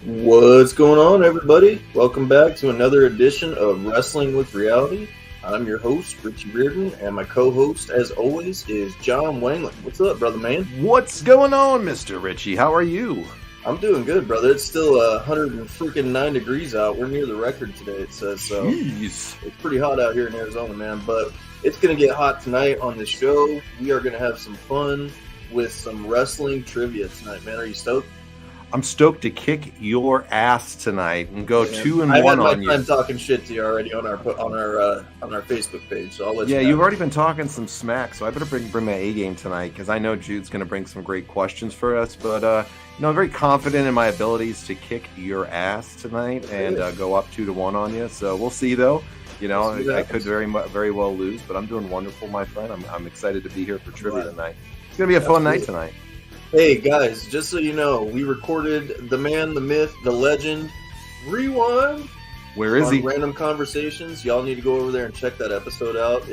What's going on, everybody? Welcome back to another edition of Wrestling with Reality. I'm your host, Richie Reardon, and my co-host, as always, is John Wangland. What's up, brother man? What's going on, Mr. Richie? How are you? I'm doing good, brother. It's still 109 degrees out. We're near the record today, it says. So Jeez. it's pretty hot out here in Arizona, man. But it's going to get hot tonight on the show. We are going to have some fun with some wrestling trivia tonight, man. Are you stoked? I'm stoked to kick your ass tonight and go 2-1 I've had on my you. time talking shit to you already on our Facebook page, so I'll let you know. You've already been talking some smack, so I better bring my A game tonight because I know Jude's going to bring some great questions for us. But I'm very confident in my abilities to kick your ass tonight and go up 2-1 on you. So we'll see, though. I could very well lose, but I'm doing wonderful, my friend. I'm excited to be here for trivia tonight. It's going to be a fun night tonight. Hey guys, just so you know, we recorded the man, the myth, the legend, Rewind. Where is he? Random Conversations. Y'all need to go over there and check that episode out.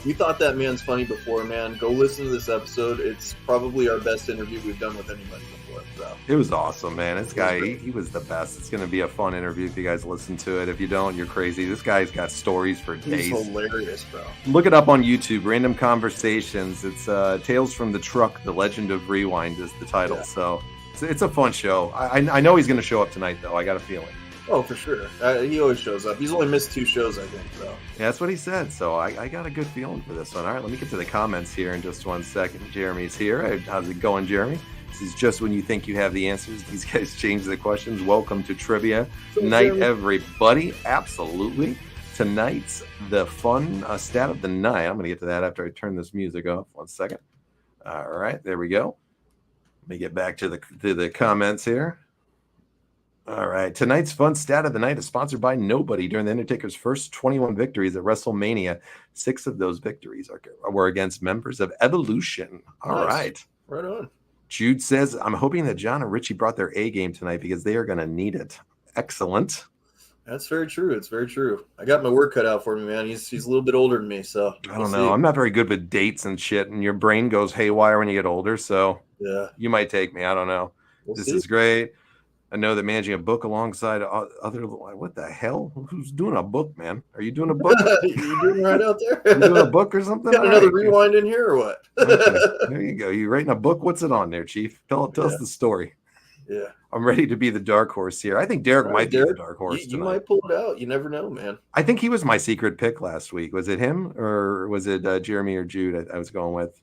We thought that man's funny before, man. Go listen to this episode. It's probably our best interview we've done with anybody before. So it was awesome, man. This guy, he was the best. It's going to be a fun interview if you guys listen to it. If you don't, you're crazy. This guy's got stories for days. He's hilarious, bro. Look it up on YouTube. Random Conversations. It's Tales from the Truck, The Legend of Rewind is the title. Yeah. So it's a fun show. I know he's going to show up tonight, though. I got a feeling. Oh, for sure. He always shows up. He's only missed 2 shows, I think. So yeah, that's what he said. So I got a good feeling for this one. All right, let me get to the comments here in just 1 second. Jeremy's here. How's it going, Jeremy? This is just when you think you have the answers. These guys change the questions. Welcome to Trivia Night, everybody. Absolutely. Tonight's the fun stat of the night. I'm going to get to that after I turn this music off. 1 second. All right, there we go. Let me get back to the comments here. All right. Tonight's fun stat of the night is sponsored by Nobody. During The Undertaker's first 21 victories at WrestleMania, 6 of those victories were against members of Evolution. All right. Right on. Jude says, I'm hoping that John and Richie brought their A game tonight because they are going to need it. Excellent. That's very true. It's very true. I got my work cut out for me, man. He's a little bit older than me, so I don't know. I'm not very good with dates and shit, and your brain goes haywire when you get older, so yeah, you might take me. I don't know. This is great. I know that managing a book alongside other. What the hell? Who's doing a book, man? Are you doing a book? You doing right out there? You doing a book or something? Got another rewind in here or what? Okay. There you go. You writing a book? What's it on there, Chief? Tell us the story. Yeah. I'm ready to be the dark horse here. I think Derek might be the dark horse tonight. You might pull it out. You never know, man. I think he was my secret pick last week. Was it him or was it Jeremy or Jude I was going with?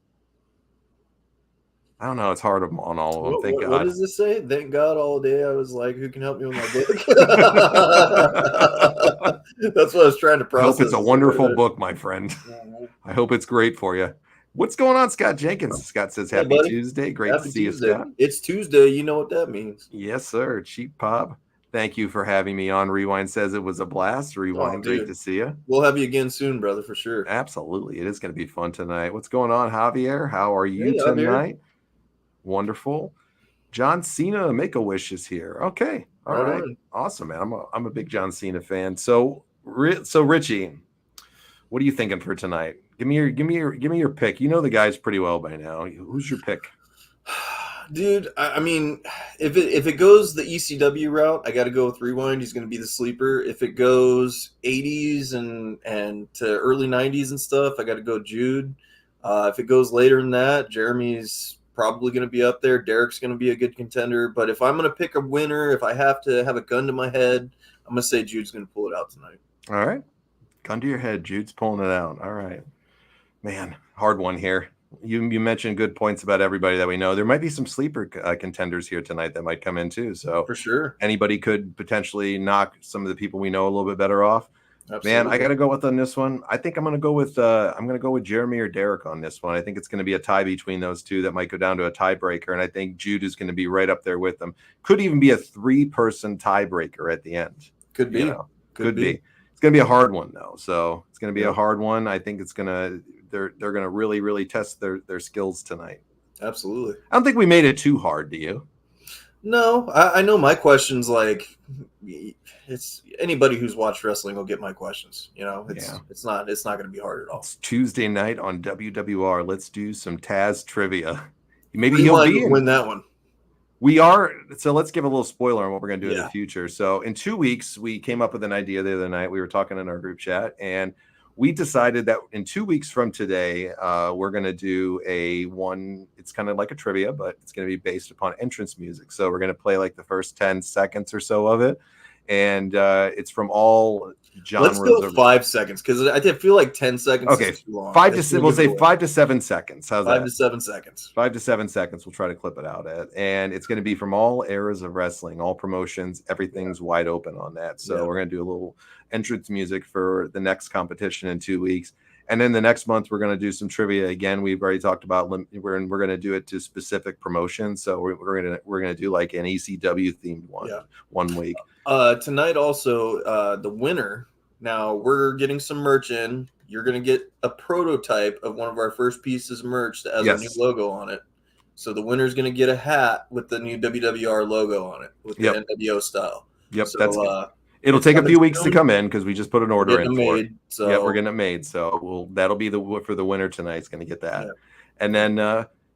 I don't know. It's hard on all of them. Thank God. What does this say? Thank God all day I was like, who can help me with my book? That's what I was trying to process. I hope it's a wonderful book, my friend. I hope it's great for you. What's going on, Scott Jenkins? Scott says, Happy Tuesday. Great to see you, Scott. It's Tuesday. You know what that means. Yes, sir. Cheap Pop. Thank you for having me on. Rewind says it was a blast. Rewind, great to see you. We'll have you again soon, brother, for sure. Absolutely. It is going to be fun tonight. What's going on, Javier? How are you tonight? Wonderful. John Cena Make-A-Wish is here. Okay. All right. Awesome, man. I'm a big John Cena fan. So Richie, what are you thinking for tonight? Give me your pick. You know the guys pretty well by now. Who's your pick? Dude, I mean, if it goes the ECW route, I got to go with Rewind. He's going to be the sleeper. If it goes 80s and to early 90s and stuff, I got to go Jude. If it goes later than that, Jeremy's probably going to be up there. Derek's going to be a good contender. But if I'm going to pick a winner, if I have to have a gun to my head, I'm going to say Jude's going to pull it out tonight. All right. Gun to your head. Jude's pulling it out. All right. Man, hard one here. You mentioned good points about everybody that we know. There might be some sleeper contenders here tonight that might come in too. So for sure, anybody could potentially knock some of the people we know a little bit better off. Absolutely. Man, I got to go with on this one. I think I'm going to go with Jeremy or Derek on this one. I think it's going to be a tie between those two that might go down to a tiebreaker, and I think Jude is going to be right up there with them. Could even be a 3-person tiebreaker at the end. Could be. Could be. It's going to be a hard one though. So it's going to be a hard one. I think it's going to. They're going to really, really test their skills tonight. Absolutely. I don't think we made it too hard, do you? No, I know my questions. Like, it's anybody who's watched wrestling will get my questions. You know, it's not going to be hard at all. It's Tuesday night on WWR. Let's do some Taz trivia. Maybe Rewind he'll win that one. We are. So let's give a little spoiler on what we're going to do in Yeah. the future. So in 2 weeks, we came up with an idea the other night. We were talking in our group chat, and we decided that in 2 weeks from today, we're going to do it's kind of like a trivia, but it's going to be based upon entrance music. So we're going to play like the first 10 seconds or so of it. And it's from all genres. Let's go 5 seconds, because I feel like 10 seconds is too long. We'll say 5 to 7 seconds. How's that? 5 to 7 seconds. 5 to 7 seconds. We'll try to clip it out at, and it's going to be from all eras of wrestling, all promotions. Everything's wide open on that. So we're going to do a little entrance music for the next competition in 2 weeks, and then the next month we're going to do some trivia again. We've already talked about we're going to do it to specific promotions. So we're going to do like an ECW themed one 1 week. Tonight also, the winner. Now we're getting some merch in. You're going to get a prototype of one of our first pieces of merch that has a new logo on it. So the winner's going to get a hat with the new WWR logo on it, with the NWO style. Yep, so, that's good. It'll take a few weeks to come in because we just put an order in for it. So yeah, we're getting it made. So that'll be for the winner tonight. It's going to get that, and then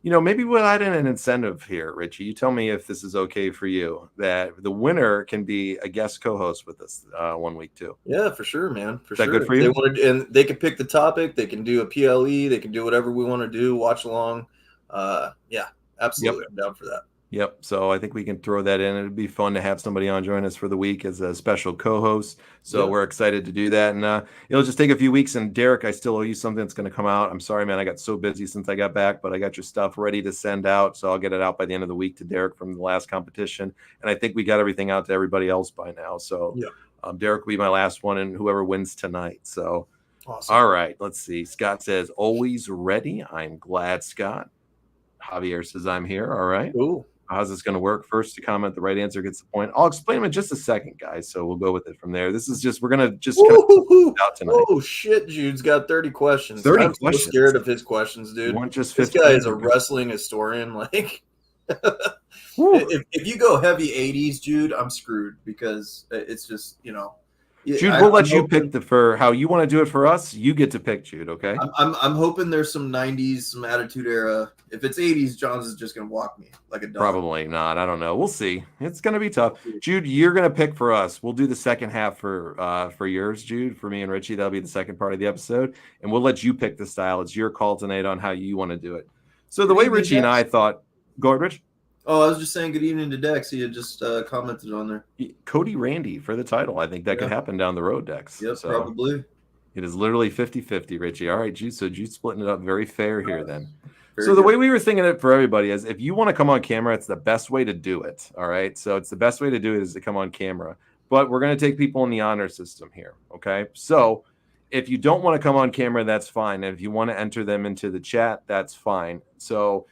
maybe we'll add in an incentive here, Richie. You tell me if this is okay for you, that the winner can be a guest co-host with us 1 week too. Yeah, for sure, man. For sure. Is that good for you? And they can pick the topic. They can do a PLE. They can do whatever we want to do. Watch along. Yeah, absolutely. I'm down for that. Yep. So I think we can throw that in. It'd be fun to have somebody on join us for the week as a special co-host. So we're excited to do that. And it'll just take a few weeks. And Derek, I still owe you something that's going to come out. I'm sorry, man. I got so busy since I got back, but I got your stuff ready to send out. So I'll get it out by the end of the week to Derek from the last competition. And I think we got everything out to everybody else by now. So Derek will be my last one, and whoever wins tonight. So, awesome. All right, let's see. Scott says, always ready. I'm glad, Scott. Javier says, I'm here. All right. Ooh. How's this going to work? First to comment, the right answer gets the point. I'll explain them in just a second, guys. So we'll go with it from there. This is just, we're going to just kind of out tonight. Oh, shit. Jude's got 30 questions. 30 I'm questions. So scared of his questions, dude. Just this guy is a wrestling historian. Like, if you go heavy 80s, Jude, I'm screwed, because it's just, Jude, we'll let you pick for how you want to do it for us. You get to pick, Jude. Okay. I'm hoping there's some 90s, some Attitude Era. If it's 80s, Johns is just gonna walk me like a dog. Probably not. I don't know. We'll see. It's gonna be tough. Jude, you're gonna pick for us. We'll do the second half for yours, Jude. For me and Richie, that'll be the second part of the episode, and we'll let you pick the style. It's your call tonight on how you want to do it. So the way Richie and I thought, go ahead, Rich. Oh, I was just saying good evening to Dex. He had just commented on there. Cody Randy for the title. I think that could happen down the road, Dex. Yep, so probably. It is literally 50-50, Richie. All right, Jude. So Jude's splitting it up very fair here then. So the way we were thinking it for everybody is, if you want to come on camera, it's the best way to do it. All right. So it's the best way to do it is to come on camera. But we're going to take people in the honor system here. Okay. So if you don't want to come on camera, that's fine. And if you want to enter them into the chat, that's fine. So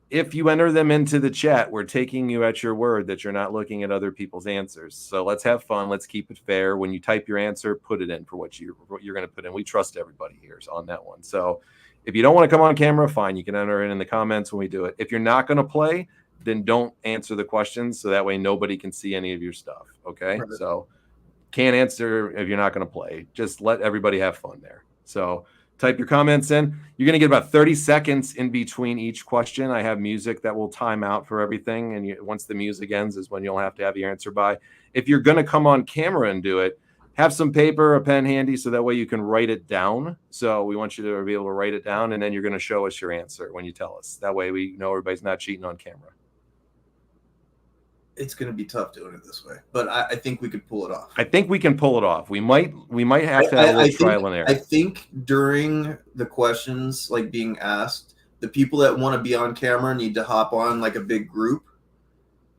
if you enter them into the chat, we're taking you at your word that you're not looking at other people's answers. So let's have fun. Let's keep it fair. When you type your answer, put it in for what you're going to put in. We trust everybody here on that one. So if you don't want to come on camera, fine. You can enter it in the comments when we do it. If you're not going to play, then don't answer the questions, so that way nobody can see any of your stuff. Okay. Right. So can't answer if you're not going to play. Just let everybody have fun there. So type your comments in. You're going to get about 30 seconds in between each question. I have music that will time out for everything. And once the music ends is when you'll have to have your answer by. If you're going to come on camera and do it, have some paper, a pen handy, so that way you can write it down. So we want you to be able to write it down, and then you're going to show us your answer when you tell us. That way we know everybody's not cheating on camera. It's going to be tough doing it this way, but I think we could pull it off. I think we can pull it off. We might have to have a little trial and error. I think during the questions, like being asked, the people that want to be on camera need to hop on like a big group,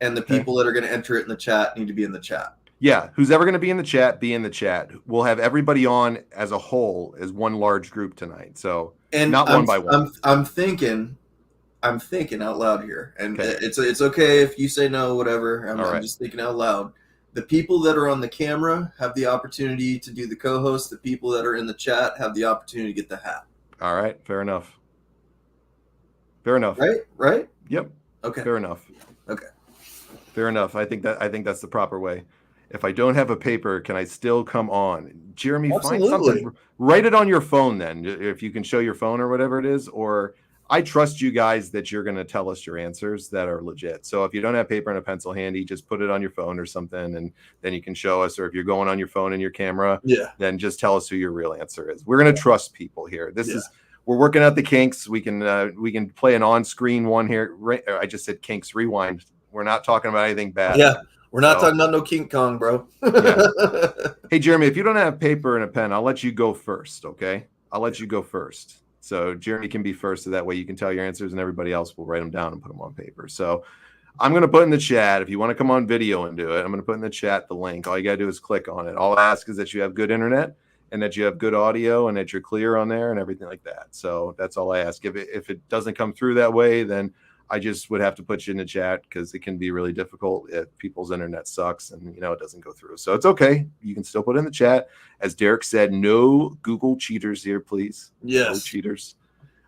and the people that are going to enter it in the chat need to be in the chat. Yeah, who's ever going to be in the chat, be in the chat. We'll have everybody on as a whole as one large group tonight. So not one by one. I'm thinking out loud here, and it's okay if you say no, whatever. I'm just thinking out loud. The people that are on the camera have the opportunity to do the co-host. The people that are in the chat have the opportunity to get the hat. All right, fair enough. Fair enough. Right? Yep. Okay. Fair enough. Okay. Fair enough. I think that's the proper way. If I don't have a paper, can I still come on? Jeremy, Absolutely. Find something. Write it on your phone then, if you can show your phone or whatever it is, or I trust you guys that you're going to tell us your answers that are legit. So if you don't have paper and a pencil handy, just put it on your phone or something, and then you can show us. Or if you're going on your phone and your camera, then just tell us who your real answer is. We're going to trust people here. We're working out the kinks. We can play an on-screen one here. I just said kinks rewind. We're not talking about anything bad. Yeah, we're not talking about no King Kong, bro. Hey, Jeremy, if you don't have paper and a pen, I'll let you go first, okay? I'll let you go first. So Jeremy can be first, so that way you can tell your answers, and everybody else will write them down and put them on paper. So I'm going to put in the chat, if you want to come on video and do it, I'm going to put in the chat the link. All you got to do is click on it. All I ask is that you have good internet and that you have good audio and that you're clear on there and everything like that. So that's all I ask. If it doesn't come through that way, then I just would have to put you in the chat, because it can be really difficult if people's internet sucks and, it doesn't go through. So it's okay. You can still put in the chat. As Derek said, no Google cheaters here, please. Yes. No cheaters.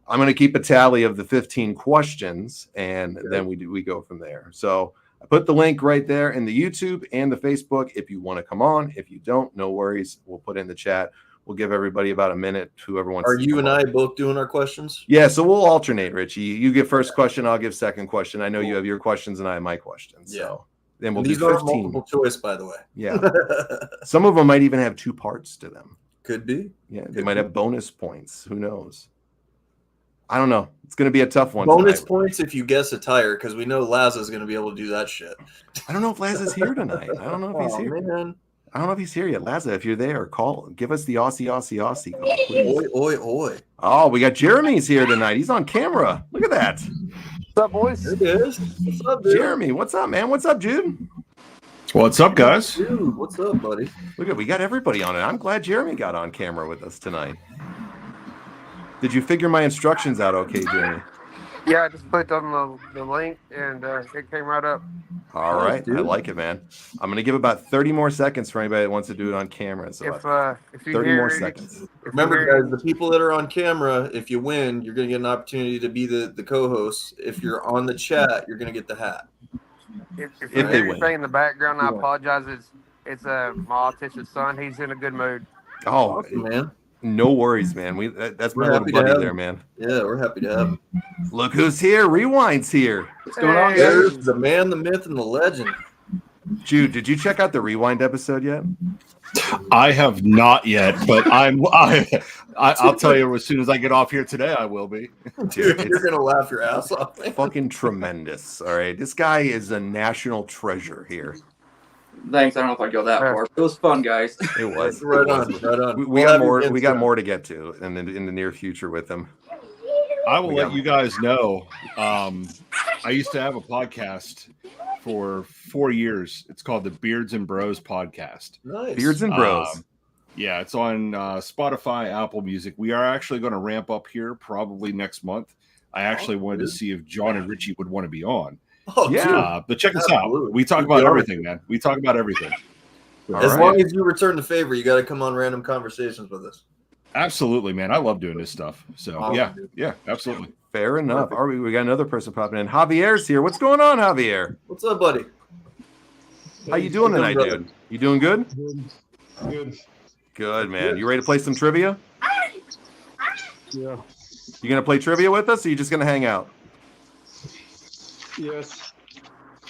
I'm going to keep a tally of the 15 questions, and then we go from there. So I put the link right there in the YouTube and the Facebook if you want to come on. If you don't, no worries. We'll put in the chat. We'll give everybody about a minute, whoever wants to. Are you and I both doing our questions? Yeah, so we'll alternate, Richie. You give first question, I'll give second question. I know you have your questions and I have my questions. Yeah. So then we'll These do 15. are multiple choice, by the way. Yeah. Some of them might even have 2 parts to them. Could be. Yeah, they might have bonus points. Who knows? I don't know. It's going to be a tough one. Bonus points if you guess a tire, because we know Laza's going to be able to do that shit. I don't know if Laza's here tonight. I don't know if he's here. Man. I don't know if he's here yet. Laza, if you're there, give us the Aussie call, please. Oi. Oh, we got Jeremy's here tonight. He's on camera. Look at that. What's up, boys? There it is. What's up, dude? Jeremy, what's up, man? What's up, Jude? What's up, guys? Dude, what's up, buddy? Look at, we got everybody on it. I'm glad Jeremy got on camera with us tonight. Did you figure my instructions out okay, Jeremy? Yeah, I just clicked on the link and it came right up. All right. I like it, man. I'm going to give about 30 more seconds for anybody that wants to do it on camera. So If you 30 hear, more seconds. Remember, guys, the people that are on camera, if you win, you're going to get an opportunity to be the co-host. If you're on the chat, you're going to get the hat. If you If hear they win. anything in the background, I apologize. It's my autistic son. He's in a good mood. Oh, Awesome, man. no worries, man. That's my We're little happy to buddy have there, him. man. Yeah, we're happy to have him. Look who's here. Rewind's here. What's going on, There's the man, the myth, and the legend. Jude, did you check out the Rewind episode yet? I have not yet, but I'll tell you as soon as I get off here today, I will be. Dude, you're going to laugh your ass off, man. Fucking tremendous. All right. This guy is a national treasure here. Thanks. I don't know if I'd go that far. It was fun, guys. It was. Right on, right on. We We'll got have you more. again We got soon. more to get to in the near future with him. I will let you guys know. I used to have a podcast for 4 years. It's called the Beards and Bros podcast. Nice. Beards and Bros. Yeah, it's on Spotify, Apple Music. We are actually going to ramp up here probably next month. I actually wanted to see if John and Richie would want to be on. Oh, Yeah. dude. But check us Absolutely. out. We talk about everything, man. We talk about everything. All As right. long as you return the favor, you got to come on random conversations with us. Absolutely, man. I love doing this stuff. So Awesome, yeah, absolutely. Fair enough. All right, we got another person popping in. Javier's here. What's going on, Javier? What's up, buddy? How you doing tonight, brother. dude? You doing good? Good. Good, man. You ready to play some trivia? Yeah. You gonna play trivia with us, or you just gonna hang out? Yes.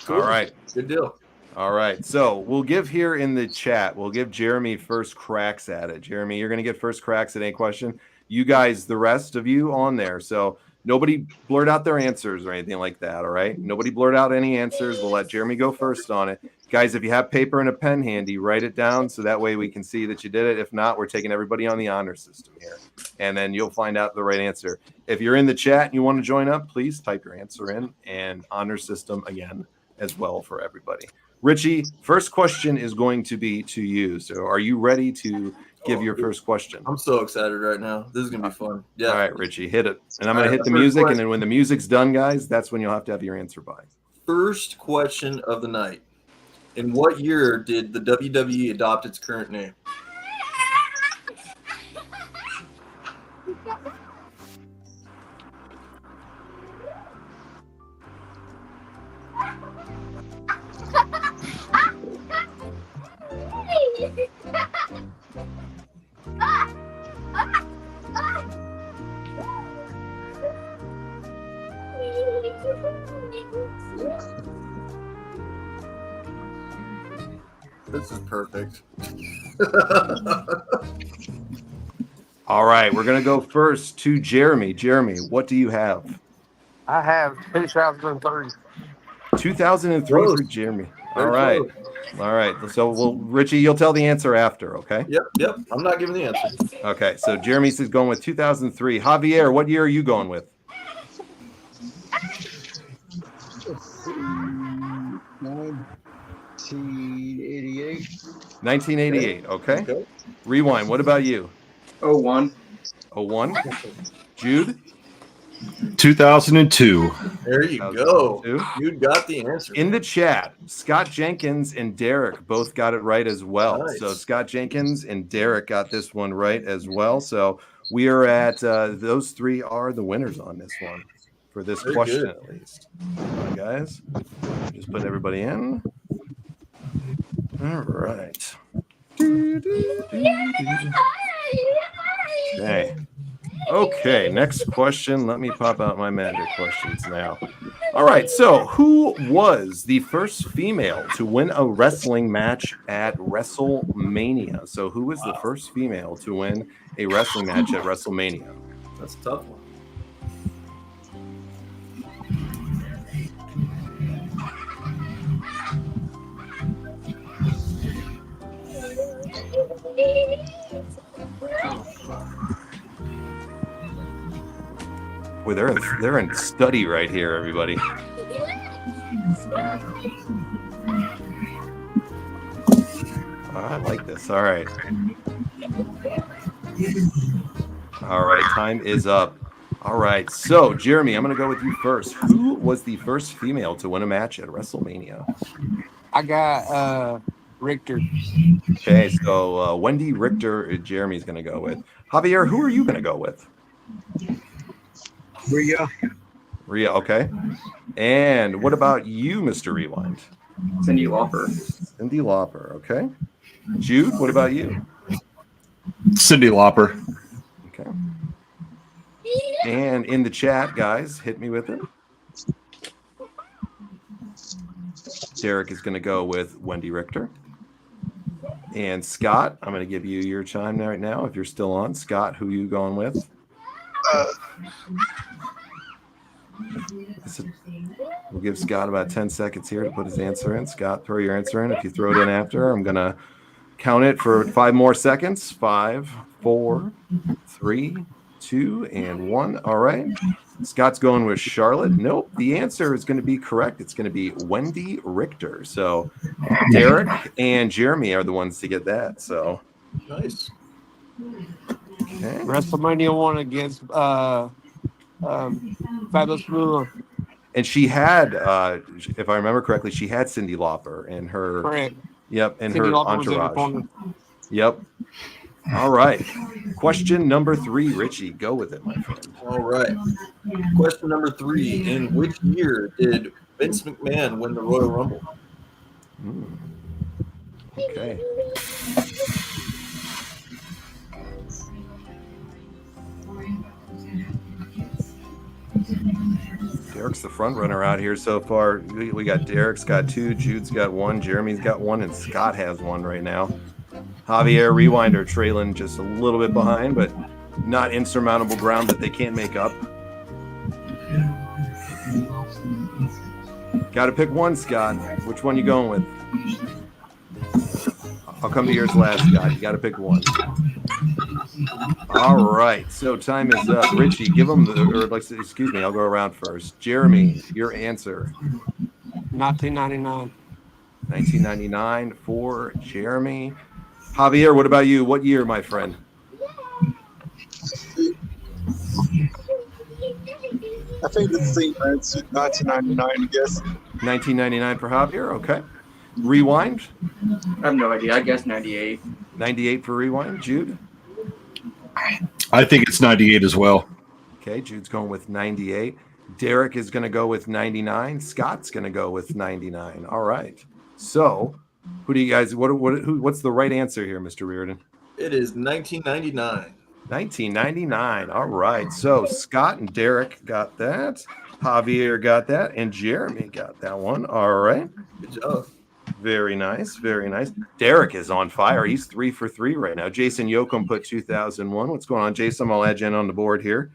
All right. Good deal. All right. So we'll give here in the chat, we'll give Jeremy first cracks at it. Jeremy, you're going to get first cracks at any question. You guys, the rest of you on there. So nobody blurt out their answers or anything like that. All right. Nobody blurt out any answers. We'll let Jeremy go first on it. Guys, if you have paper and a pen handy, write it down so that way we can see that you did it. If not, we're taking everybody on the honor system here. And then you'll find out the right answer. If you're in the chat and you want to join up, please type your answer in, and honor system again as well for everybody. Richie, first question is going to be to you. So are you ready to give your first question? I'm so excited right now. This is going to be fun. Yeah. All right, Richie, hit it. And I'm All going to right, hit the first music, question. and then when the music's done, guys, that's when you'll have to have your answer by. First question of the night. In what year did the WWE adopt its current name? This is perfect. All right, we're gonna go first to Jeremy. Jeremy, what do you have? I have 2003. 2003 Close. for Jeremy. Very All right. close. All right. So, Richie, you'll tell the answer after, okay? Yep. I'm not giving the answer. Okay. So Jeremy says going with 2003. Javier, what year are you going with? 1988. 1988. Okay. Okay. Rewind. What about you? 01. 01. Jude? 2002. There you go. 2002. You got the answer. In the chat, Scott Jenkins and Derek both got it right as well. Nice. So Scott Jenkins and Derek got this one right as well. So we are at those three are the winners on this one for this Very question good. at least. All right, guys, just put everybody in. All right. Okay, next question. Let me pop out my magic questions now. All right, so who was the first female to win a wrestling match at WrestleMania? So who was the first female to win a wrestling match at WrestleMania? That's a tough one. Boy, they're in study right here, everybody. I like this. All right. All right, time is up. All right, so Jeremy, I'm going to go with you first. Who was the first female to win a match at WrestleMania? I got Richter. Okay, so Wendy Richter, Jeremy's going to go with. Javier, who are you going to go with? Rhea, okay. And what about you, Mr. Rewind? Cyndi Lauper. Cyndi Lauper, okay. Jude, what about you? Cyndi Lauper. Okay. And in the chat, guys, hit me with it. Derek is going to go with Wendy Richter. And Scott, I'm going to give you your chime right now if you're still on. Scott, who are you going with? We'll give Scott about 10 seconds here to put his answer in. Scott, throw your answer in. If you throw it in after, I'm going to count it for 5 more seconds. 5, 4, 3, 2, and 1. All right. Scott's going with Charlotte. Nope. The answer is going to be correct. It's going to be Wendy Richter. So Derek and Jeremy are the ones to get that. So Nice. okay. WrestleMania 1 against Fabulous Moolah. And she had, if I remember correctly, she had Cyndi Lauper in her. Correct. Yep, and Cyndi her Lauper was in the entourage. corner. Yep. All right. Question number 3, Richie. Go with it, my friend. All right. Question number 3. In which year did Vince McMahon win the Royal Rumble? Okay. Derek's the front runner out here so far. We got Derek's got 2, Jude's got 1, Jeremy's got 1, and Scott has 1 right now. Javier, Rewind are trailing just a little bit behind, but not insurmountable ground that they can't make up. Got to pick one, Scott. Which one you going with? I'll come to yours last, Scott. You got to pick one. All right. So time is up. Richie, give them excuse me. I'll go around first. Jeremy, your answer. 1999. 1999 for Jeremy. Javier, what about you? What year, my friend? I think it's the 1999, I guess. 1999 for Javier. Okay. Rewind. I have no idea. I guess 98. 98 for Rewind. Jude. I think it's 98 as well. Okay, Jude's going with 98. Derek is going to go with 99. Scott's going to go with 99. All right. So, who do you guys? What's the right answer here, Mr. Reardon? It is 1999. 1999. All right. So Scott and Derek got that. Javier got that, and Jeremy got that one. All right. Good job. Very nice. Very nice. Derek is on fire. He's 3 for 3 right now. Jason Yoakum put 2001. What's going on, Jason? I'll add you in on the board here.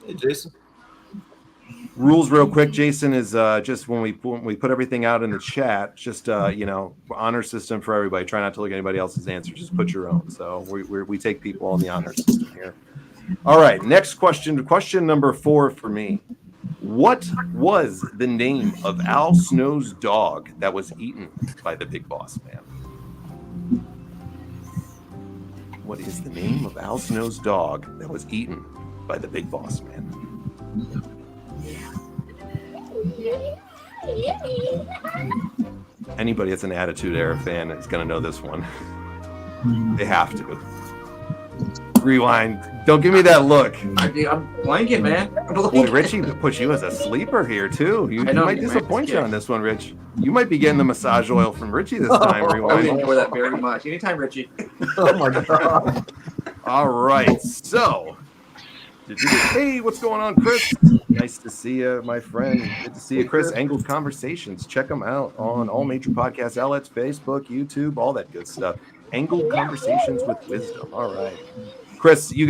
Hey, Jason. Rules real quick, Jason, is just when we put everything out in the chat, just honor system for everybody. Try not to look at anybody else's answer. Just put your own. So we take people on the honor system here. All right, next question. Question number 4 for me. What was the name of Al Snow's dog that was eaten by the Big Boss Man? What is the name of Al Snow's dog that was eaten by the Big Boss Man? Anybody that's an Attitude Era fan is going to know this one. They have to. Rewind. Don't give me that look. I'm blanking, man. Boy, Richie puts you as a sleeper here, too. You might disappoint you on this one, Rich. You might be getting the massage oil from Richie this time, I Rewind. enjoy that very much. Anytime, Richie. Oh my god. All right, so... Hey, what's going on, Chris? Nice to see you, my friend. Good to see you, Chris. Angled Conversations. Check them out on all major podcast outlets, Facebook, YouTube, all that good stuff. Angled Conversations with Wisdom. All right. Chris, you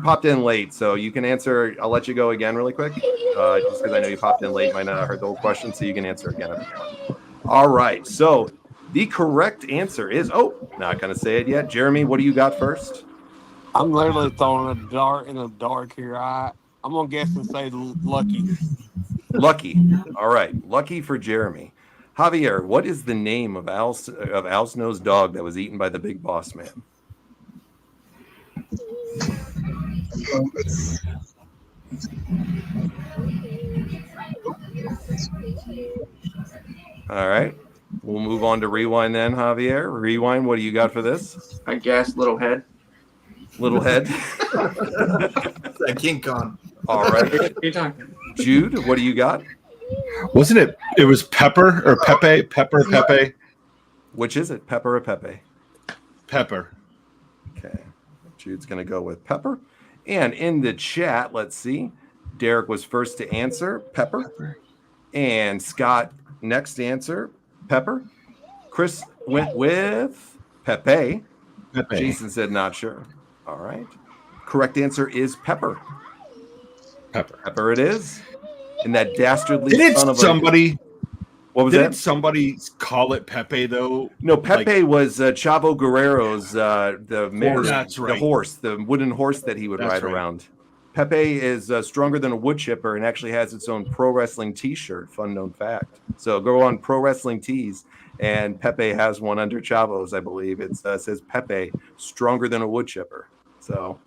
popped in late, so you can answer. I'll let you go again really quick, just because I know you popped in late. Might not have heard the whole question, so you can answer again if you want. All right, so the correct answer is, not going to say it yet. Jeremy, what do you got first? I'm literally throwing in the dark here. I'm gonna guess and say Lucky. Lucky. All right, Lucky for Jeremy. Javier, what is the name of Al Snow's dog that was eaten by the Big Boss Man? All right, we'll move on to Rewind then, Javier. Rewind, what do you got for this? I guess Little Head. Little Head. That King Kong. All right. Anytime. Jude, what do you got? Wasn't it? It was Pepper or Pepe? Pepe? Which is it, Pepper or Pepe? Pepper. Okay. Jude's going to go with Pepper. And in the chat, let's see. Derek was first to answer, Pepper. And Scott, next answer, Pepper. Chris went with Pepe. Jason said not sure. All right. Correct answer is Pepper. Pepper it is. And that dastardly son of a... somebody... What was that? Didn't somebody call it Pepe, though? No, Pepe was Chavo Guerrero's the mare, That's right. the horse, the wooden horse that he would ride around. Pepe is stronger than a wood chipper and actually has its own pro wrestling T-shirt. Fun known fact. So go on Pro Wrestling Tees, and Pepe has one under Chavo's, I believe. It says Pepe, stronger than a wood chipper. So,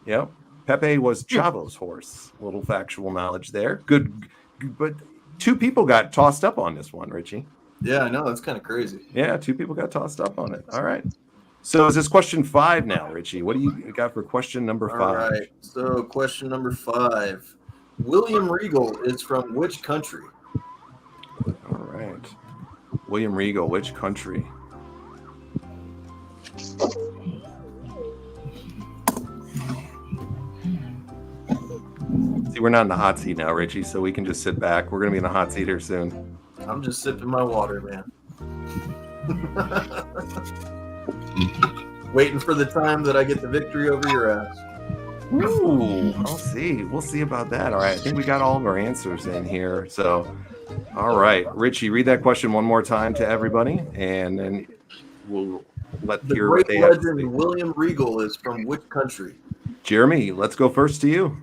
yeah, Pepe was Chavo's horse. A little factual knowledge there. Good, but 2 people got tossed up on this one, Richie. Yeah, I know. That's kind of crazy. Yeah, 2 people got tossed up on it. All right. So is this question 5 now, Richie? What do you got for question number 5? All right. So question number 5. William Regal is from which country? All right. William Regal, which country? See, we're not in the hot seat now, Richie, so we can just sit back. We're going to be in the hot seat here soon. I'm just sipping my water, man. Waiting for the time that I get the victory over your ass. Ooh, I'll see. We'll see about that. All right. I think we got all of our answers in here. So, all right. Richie, read that question one more time to everybody, and then we'll hear what they have to say. William Regal is from which country? Jeremy, let's go first to you.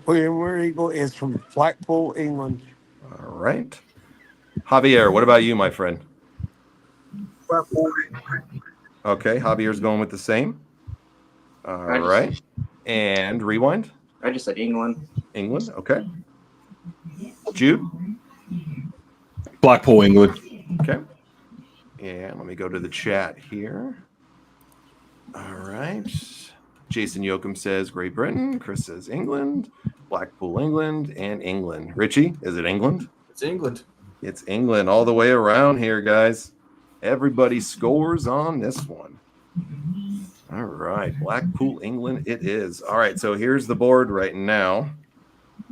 William Regal is from Blackpool, England. All right. Javier, what about you, my friend? Okay, Javier's going with the same. All right. And Rewind? I just said England. England, okay. Jude? Blackpool, England. Okay. And let me go to the chat here. All right. Jason Yoakum says Great Britain. Chris says England. Blackpool, England, and England. Richie, is it England? It's England. It's England all the way around here, guys. Everybody scores on this one. All right. Blackpool, England it is. All right, so here's the board right now.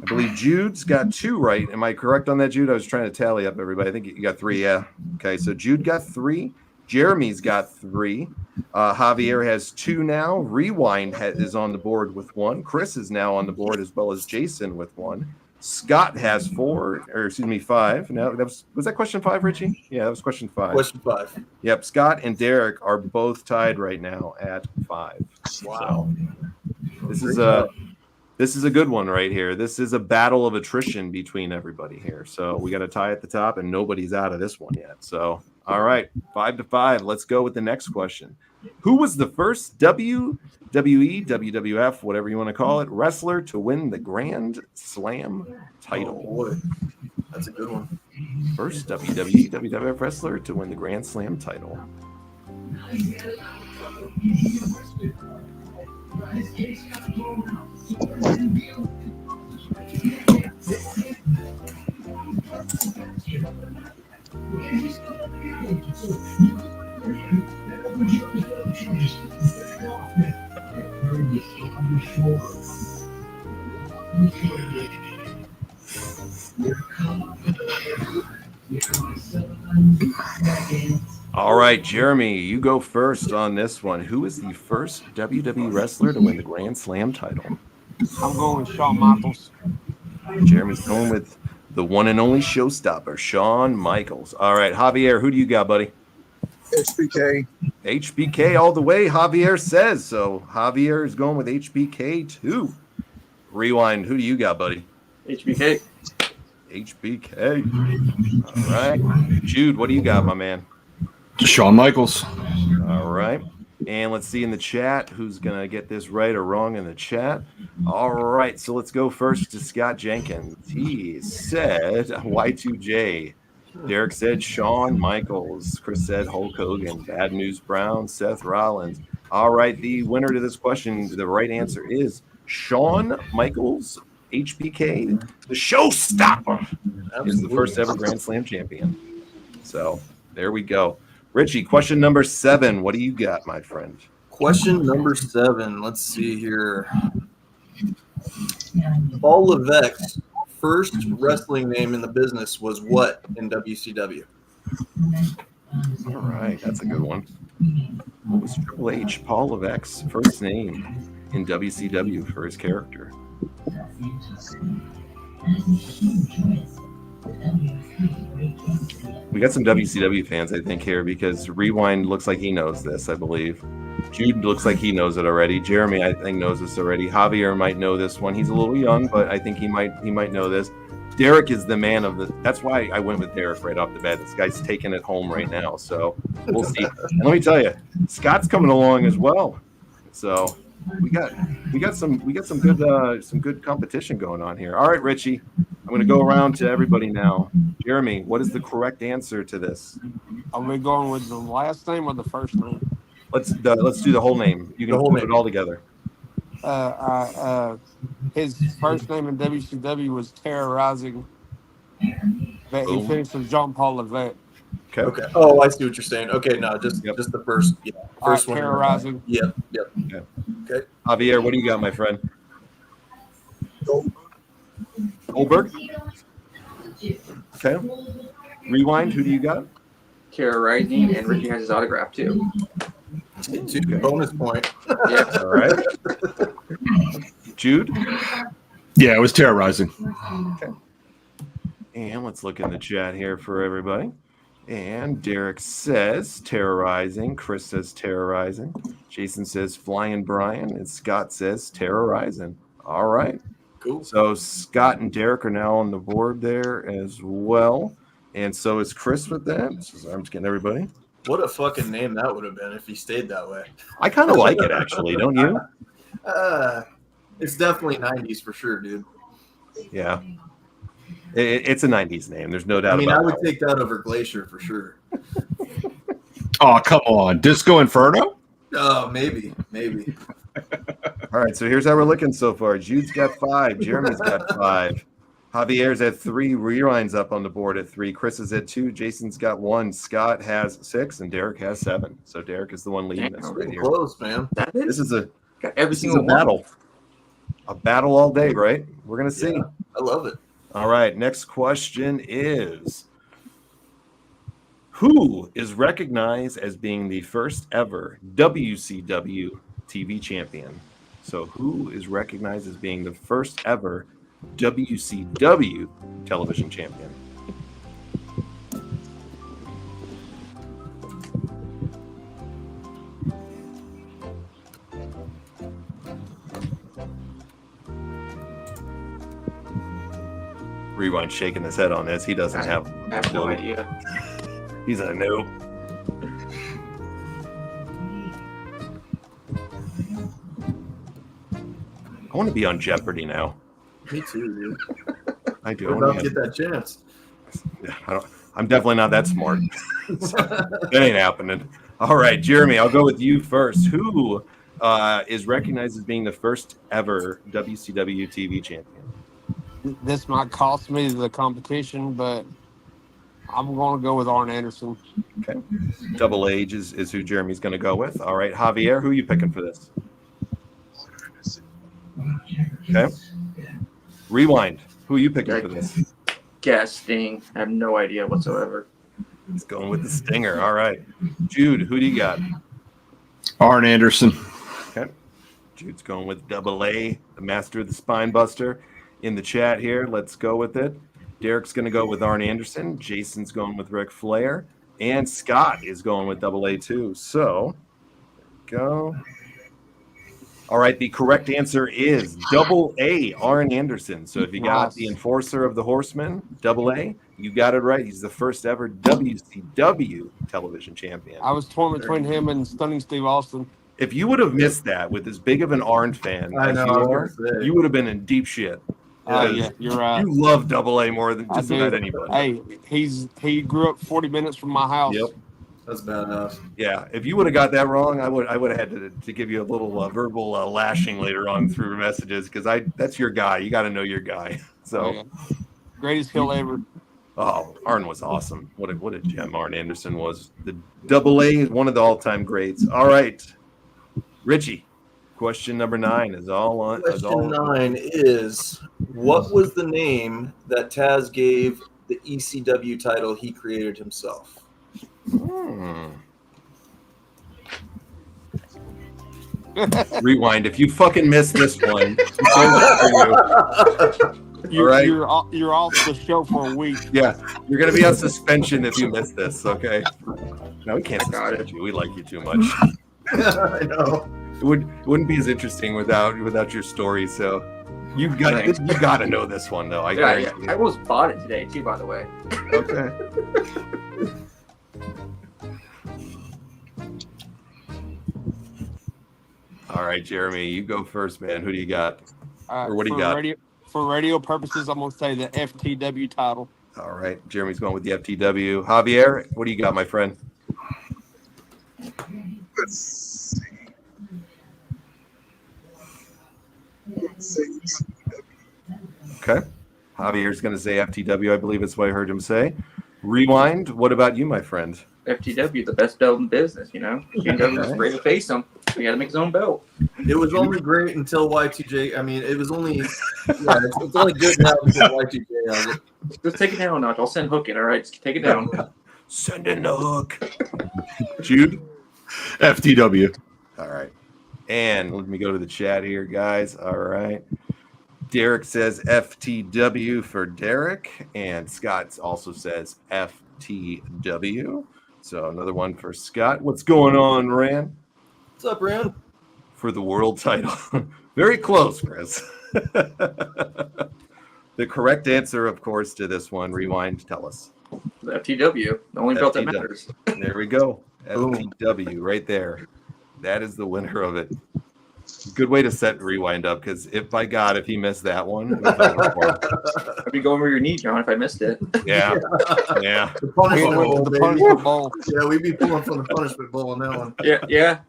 I believe Jude's got 2 right. Am I correct on that, Jude? I was trying to tally up everybody. I think you got 3. Yeah. Okay. So Jude got 3. Jeremy's got 3. Javier has 2 now. Rewind is on the board with 1. Chris is now on the board as well as Jason with 1. Scott has 5. Now was that question 5, Richie? Yeah, that was question 5. Question 5. Yep. Scott and Derek are both tied right now at 5. Wow. So, this is a good one right here. This is a battle of attrition between everybody here. So we got a tie at the top, and nobody's out of this one yet. So, all right, 5-5. Let's go with the next question. Who was the first WWE, WWF, whatever you want to call it, wrestler to win the Grand Slam title? Oh boy, that's a good one. First WWE, WWF wrestler to win the Grand Slam title. All right, Jeremy, you go first on this one. Who is the first WWE wrestler to win the Grand Slam title? I'm going with Shawn Michaels. Jeremy's going with the one and only showstopper, Shawn Michaels. All right, Javier, who do you got, buddy? HBK. HBK all the way, Javier says. So Javier is going with HBK too. Rewind, who do you got, buddy? HBK. HBK. All right. Jude, what do you got, my man? Shawn Michaels. All right. And let's see in the chat who's going to get this right or wrong in the chat. All right. So let's go first to Scott Jenkins. He said Y2J. Derek said Shawn Michaels. Chris said Hulk Hogan. Bad News Brown. Seth Rollins. All right. The winner to this question, the right answer is Shawn Michaels. HBK, the showstopper, is the first ever Grand Slam champion. So there we go. Richie, question number 7. What do you got, my friend? Question number 7. Let's see here. Paul Levesque's first wrestling name in the business was what in WCW? All right, that's a good one. What was Triple H, Paul Levesque's first name in WCW for his character? We got some WCW fans, I think, here because Rewind looks like he knows this, I believe. Jude looks like he knows it already. Jeremy, I think, knows this already. Javier might know this one. He's a little young, but I think he might know this. Derek is the man of the. That's why I went with Derek right off the bat. This guy's taking it home right now, so we'll see. And let me tell you, Scott's coming along as well. So we got some good competition going on here. All right, Richie, I'm going to go around to everybody now. Jeremy, what is the correct answer to this? Are we going with the last name or the first name? Let's do the whole name. You can put it all together. His first name in WCW was Terrorizing. But he finished with Jean Paul Levesque. Okay. Oh, I see what you're saying. Okay, no, just the first. Yeah, first one. Terrorizing. Yep. Okay. Javier, what do you got, my friend? Goldberg. Okay. Rewind. Who do you got? Kara Rising, and Ricky has his autograph too. Bonus point. Yeah. All right. Jude. Yeah, it was terrorizing. Okay. And let's look in the chat here for everybody. And Derek says terrorizing. Chris says terrorizing. Jason says flying Brian. And Scott says terrorizing. All right. Cool. So Scott and Derek are now on the board there as well. And so is Chris with that. So I'm just getting everybody. What a fucking name that would have been if he stayed that way. I kind of like it, actually. Don't you? It's definitely 90s for sure, dude. Yeah. It's a 90s name. There's no doubt about it. I would take that over Glacier for sure. Oh, come on. Disco Inferno? Oh, maybe. All right, so here's how we're looking so far. Jude's got 5. Jeremy's got 5. Javier's at 3. Rewind's up on the board at 3. Chris is at 2. Jason's got 1. Scott has 6. And Derek has 7. So Derek is the one leading us right here. Close, man. That is. This is a Got every this is single a battle. A battle all day, right? We're going to see. Yeah, I love it. All right. Next question is, who is recognized as being the first ever WCW TV champion? So who is recognized as being the first ever WCW television champion? Rewind shaking his head on this. He doesn't have. I have no idea. He's a noob. I want to be on Jeopardy now. Me too, dude. I do. We're about to get that chance. I'm definitely not that smart. That ain't happening. All right, Jeremy, I'll go with you first. Who is recognized as being the first ever WCW TV champion? This might cost me the competition, but I'm going to go with Arn Anderson. Okay. Double H is who Jeremy's going to go with. All right, Javier, who are you picking for this? Okay. Rewind. Who are you picking for this? Guess Sting. I have no idea whatsoever. He's going with the Stinger. All right. Jude, who do you got? Arn Anderson. Okay. Jude's going with Double A, the master of the spine buster. In the chat here, let's go with it. Derek's going to go with Arn Anderson. Jason's going with Ric Flair. And Scott is going with Double A too. So, go. All right, the correct answer is Double A, Arn Anderson. So if you got the enforcer of the Horsemen, Double A, you got it right. He's the first ever WCW television champion. I was torn between him and Stunning Steve Austin. If you would have missed that with as big of an Arn fan as you are, you would have been in deep shit. Yeah, you're right. You love Double A more than just about anybody. Hey, he grew up 40 minutes from my house. Yep. That's badass. Yeah, if you would have got that wrong, I would have had to give you a little verbal lashing later on through messages because that's your guy. You got to know your guy. So, yeah. Greatest hill ever. Oh, Arn was awesome. What a gem Arn Anderson was. The Double A is one of the all-time greats. All right, Richie. Question number 9 is all on. Question 9 is, what was the name that Taz gave the ECW title he created himself? Rewind. If you fucking missed this one, You're off the show for a week. Yeah, you're gonna be on suspension if you miss this. Okay. No, we can't suspend you. We like you too much. I know. It wouldn't be as interesting without your story. So you got to know this one though. I almost bought it today too, by the way. Okay. All right, Jeremy, you go first, man. Who do you got? Or what do you got? For radio purposes, I'm going to say the FTW title. All right, Jeremy's going with the FTW. Javier, what do you got, my friend? Let's see. Okay. Javier's going to say FTW. I believe it's what I heard him say. Rewind. What about you, my friend? FTW, the best belt in business, you know? FTW is ready to face him. He got to make his own belt. It was only great until Y2J. I mean, it was only it's only good now until Y2J. Just take it down a notch. I'll send Hook in, all right? Just take it down. Send in the Hook. Jude? FTW. All right. And let me go to the chat here, guys. All right. Derek says FTW for Derek. And Scott also says FTW. So another one for Scott. What's going on, Rand? What's up, Rand? For the world title. Very close, Chris. The correct answer, of course, to this one. Rewind. Tell us. The FTW. The only belt that matters. There we go. FTW right there. That is the winner of it. Good way to set Rewind up, because if he missed that one, it was over for him. I'd be going over your knee, John, if I missed it. Yeah. The punishment bowl, baby. Punishment bowl. Yeah, we'd be pulling from the punishment bowl on that one. Yeah.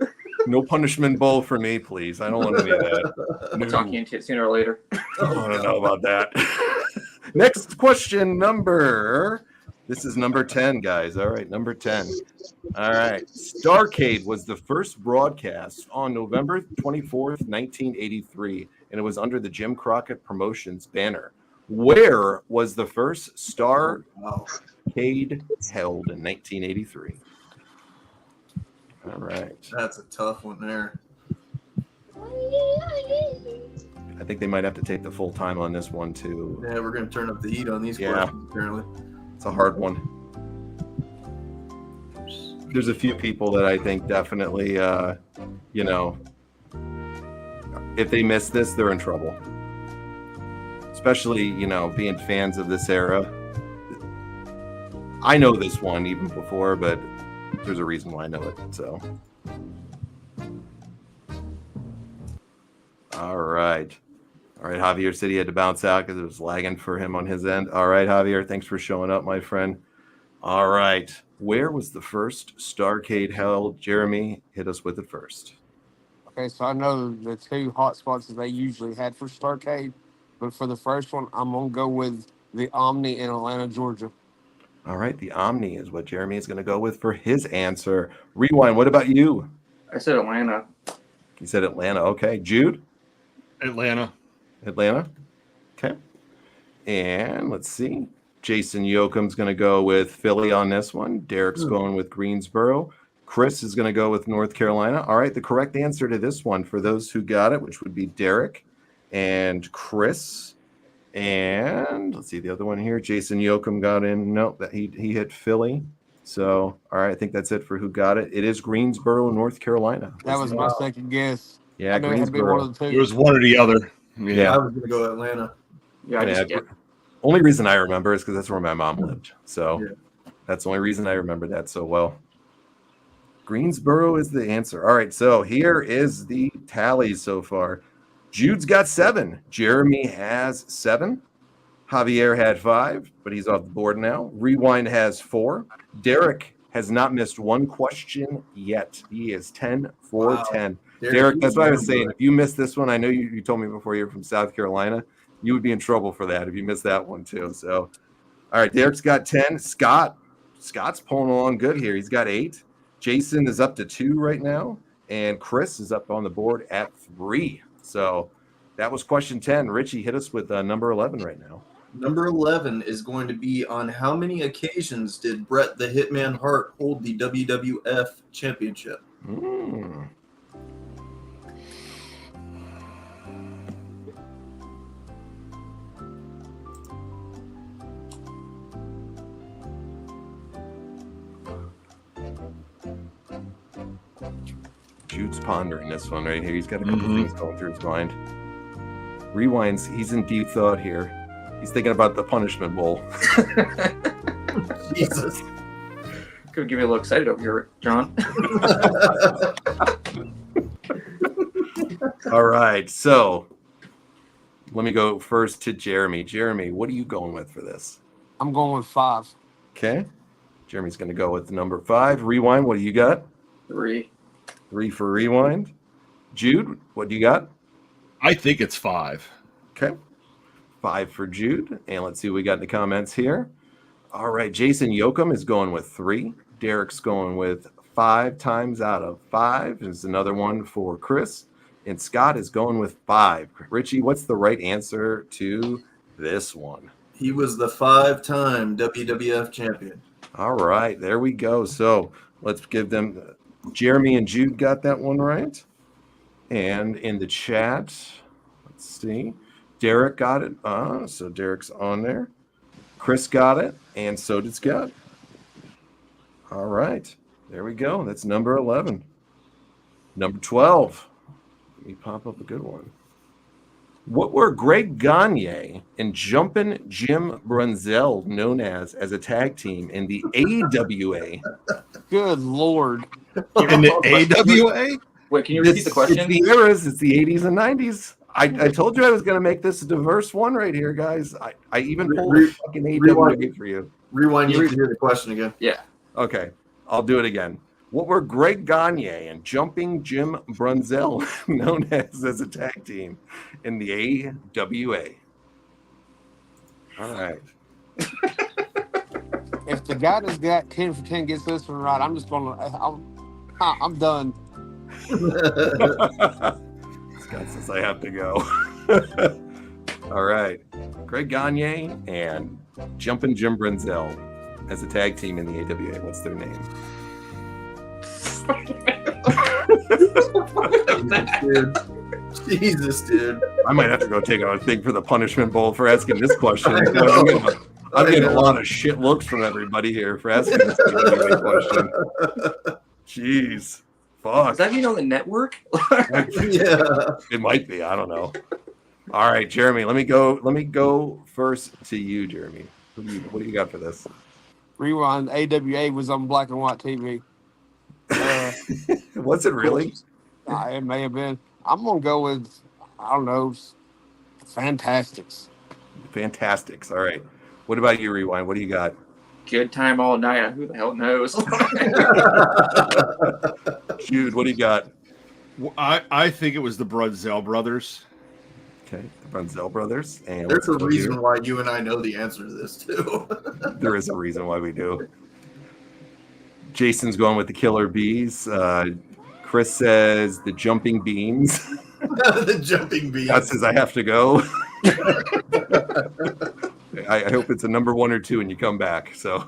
No punishment bowl for me, please. I don't want any of that. We'll talk into it sooner or later. I don't know about that. Next question number This is number 10, guys. All right, number 10. All right. Starrcade was the first broadcast on November 24th, 1983, and it was under the Jim Crockett Promotions banner. Where was the first Starrcade held in 1983? All right. That's a tough one there. I think they might have to take the full time on this one, too. Yeah, we're going to turn up the heat on these Yeah. questions, apparently. It's a hard one. There's a few people that I think definitely, if they miss this, they're in trouble. Especially, being fans of this era. I know this one even before, but there's a reason why I know it. So, all right. Javier said he had to bounce out because it was lagging for him on his end. All right, Javier, thanks for showing up, my friend. All right. Where was the first Starrcade held? Jeremy, hit us with it first. Okay, so I know the two hot spots that they usually had for Starrcade, but for the first one, I'm going to go with the Omni in Atlanta, Georgia. All right, the Omni is what Jeremy is going to go with for his answer. Rewind, what about you? I said Atlanta. You said Atlanta. Okay. Jude? Atlanta. Okay. And let's see. Jason Yoakum's going to go with Philly on this one. Derek's going with Greensboro. Chris is going to go with North Carolina. All right, the correct answer to this one for those who got it, which would be Derek and Chris. And let's see the other one here. Jason Yoakum got in. No, that he hit Philly. So, all right, I think that's it for who got it. It is Greensboro, North Carolina. That was my second guess. Yeah, I knew it had to be one of the two. It was one or the other. Yeah. I was going to go Atlanta. Yeah, I just get Only reason I remember is because that's where my mom lived. So that's the only reason I remember that so well. Greensboro is the answer. All right, so here is the tally so far. Jude's got 7. Jeremy has 7. Javier had 5, but he's off the board now. Rewind has 4. Derek has not missed one question yet. He is 10 for 10. Derek, that's what I was saying. If you missed this one, I know you told me before you're from South Carolina, you would be in trouble for that if you missed that one too. So, all right, Derek's got 10. Scott's pulling along good here. He's got 8. Jason is up to 2 right now, and Chris is up on the board at 3. So that was question 10. Richie, hit us with number 11 right now. Number 11 is going to be on how many occasions did Bret the Hitman Hart hold the WWF Championship? Jude's pondering this one right here. He's got a couple things going through his mind. Rewinds. He's in deep thought here. He's thinking about the Punishment Bowl. Jesus. could get me a little excited over here, John. All right, so let me go first to Jeremy. Jeremy, what are you going with for this? I'm going with 5. Okay. Jeremy's going to go with number 5. Rewind, what do you got? 3. 3 for Rewind. Jude, what do you got? I think it's 5. Okay. 5 for Jude. And let's see what we got in the comments here. All right, Jason Yoakum is going with 3. Derek's going with 5 times out of 5. There's another one for Chris. And Scott is going with 5. Richie, what's the right answer to this one? He was the 5-time WWF champion. All right, there we go. So let's give them Jeremy and Jude got that one right. And in the chat, let's see. Derek got it. So Derek's on there. Chris got it, and so did Scott. All right, there we go. That's number 11. Number 12. Let me pop up a good one. What were Greg Gagne and Jumpin' Jim Brunzell known as a tag team in the AWA? Good Lord. In the AWA? Wait, can you repeat the question? It's the eras. It's the 80s and 90s. I told you I was going to make this a diverse one right here, guys. I even pulled a fucking AWA for you. Rewind, you need to hear the question again. Yeah. Okay, I'll do it again. What were Greg Gagne and Jumping Jim Brunzell known as a tag team in the AWA? All right. if the guy that's got 10 for 10 gets this one right, I'm just gonna. I'm done. Scott says I have to go. All right. Greg Gagne and Jumpin' Jim Brunzell as a tag team in the AWA. What's their name? Dude. Jesus, dude. I might have to go take a thing for the punishment bowl for asking this question. I know. I'm getting a lot of shit looks from everybody here for asking this AWA question. Jeez. Fuck. Does that mean on the network? Yeah. It might be. I don't know. All right, Jeremy. Let me go first to you, Jeremy. What do you got for this? Rewind. AWA was on black and white TV. Was it really? It may have been. I'm gonna go with, I don't know, Fantastics. Fantastics. All right. What about you, Rewind? What do you got? Good time all night. Who the hell knows? Jude, what do you got? Well, I think it was the Brunzell brothers. Okay, the Brunzell brothers. And There's a what's reason here? why you and I know the answer to this, too. There is a reason why we do. Jason's going with the Killer Bees. Chris says the Jumping Beans. The Jumping Beans. Scott says I have to go. I hope it's a number 1 or 2 and you come back. So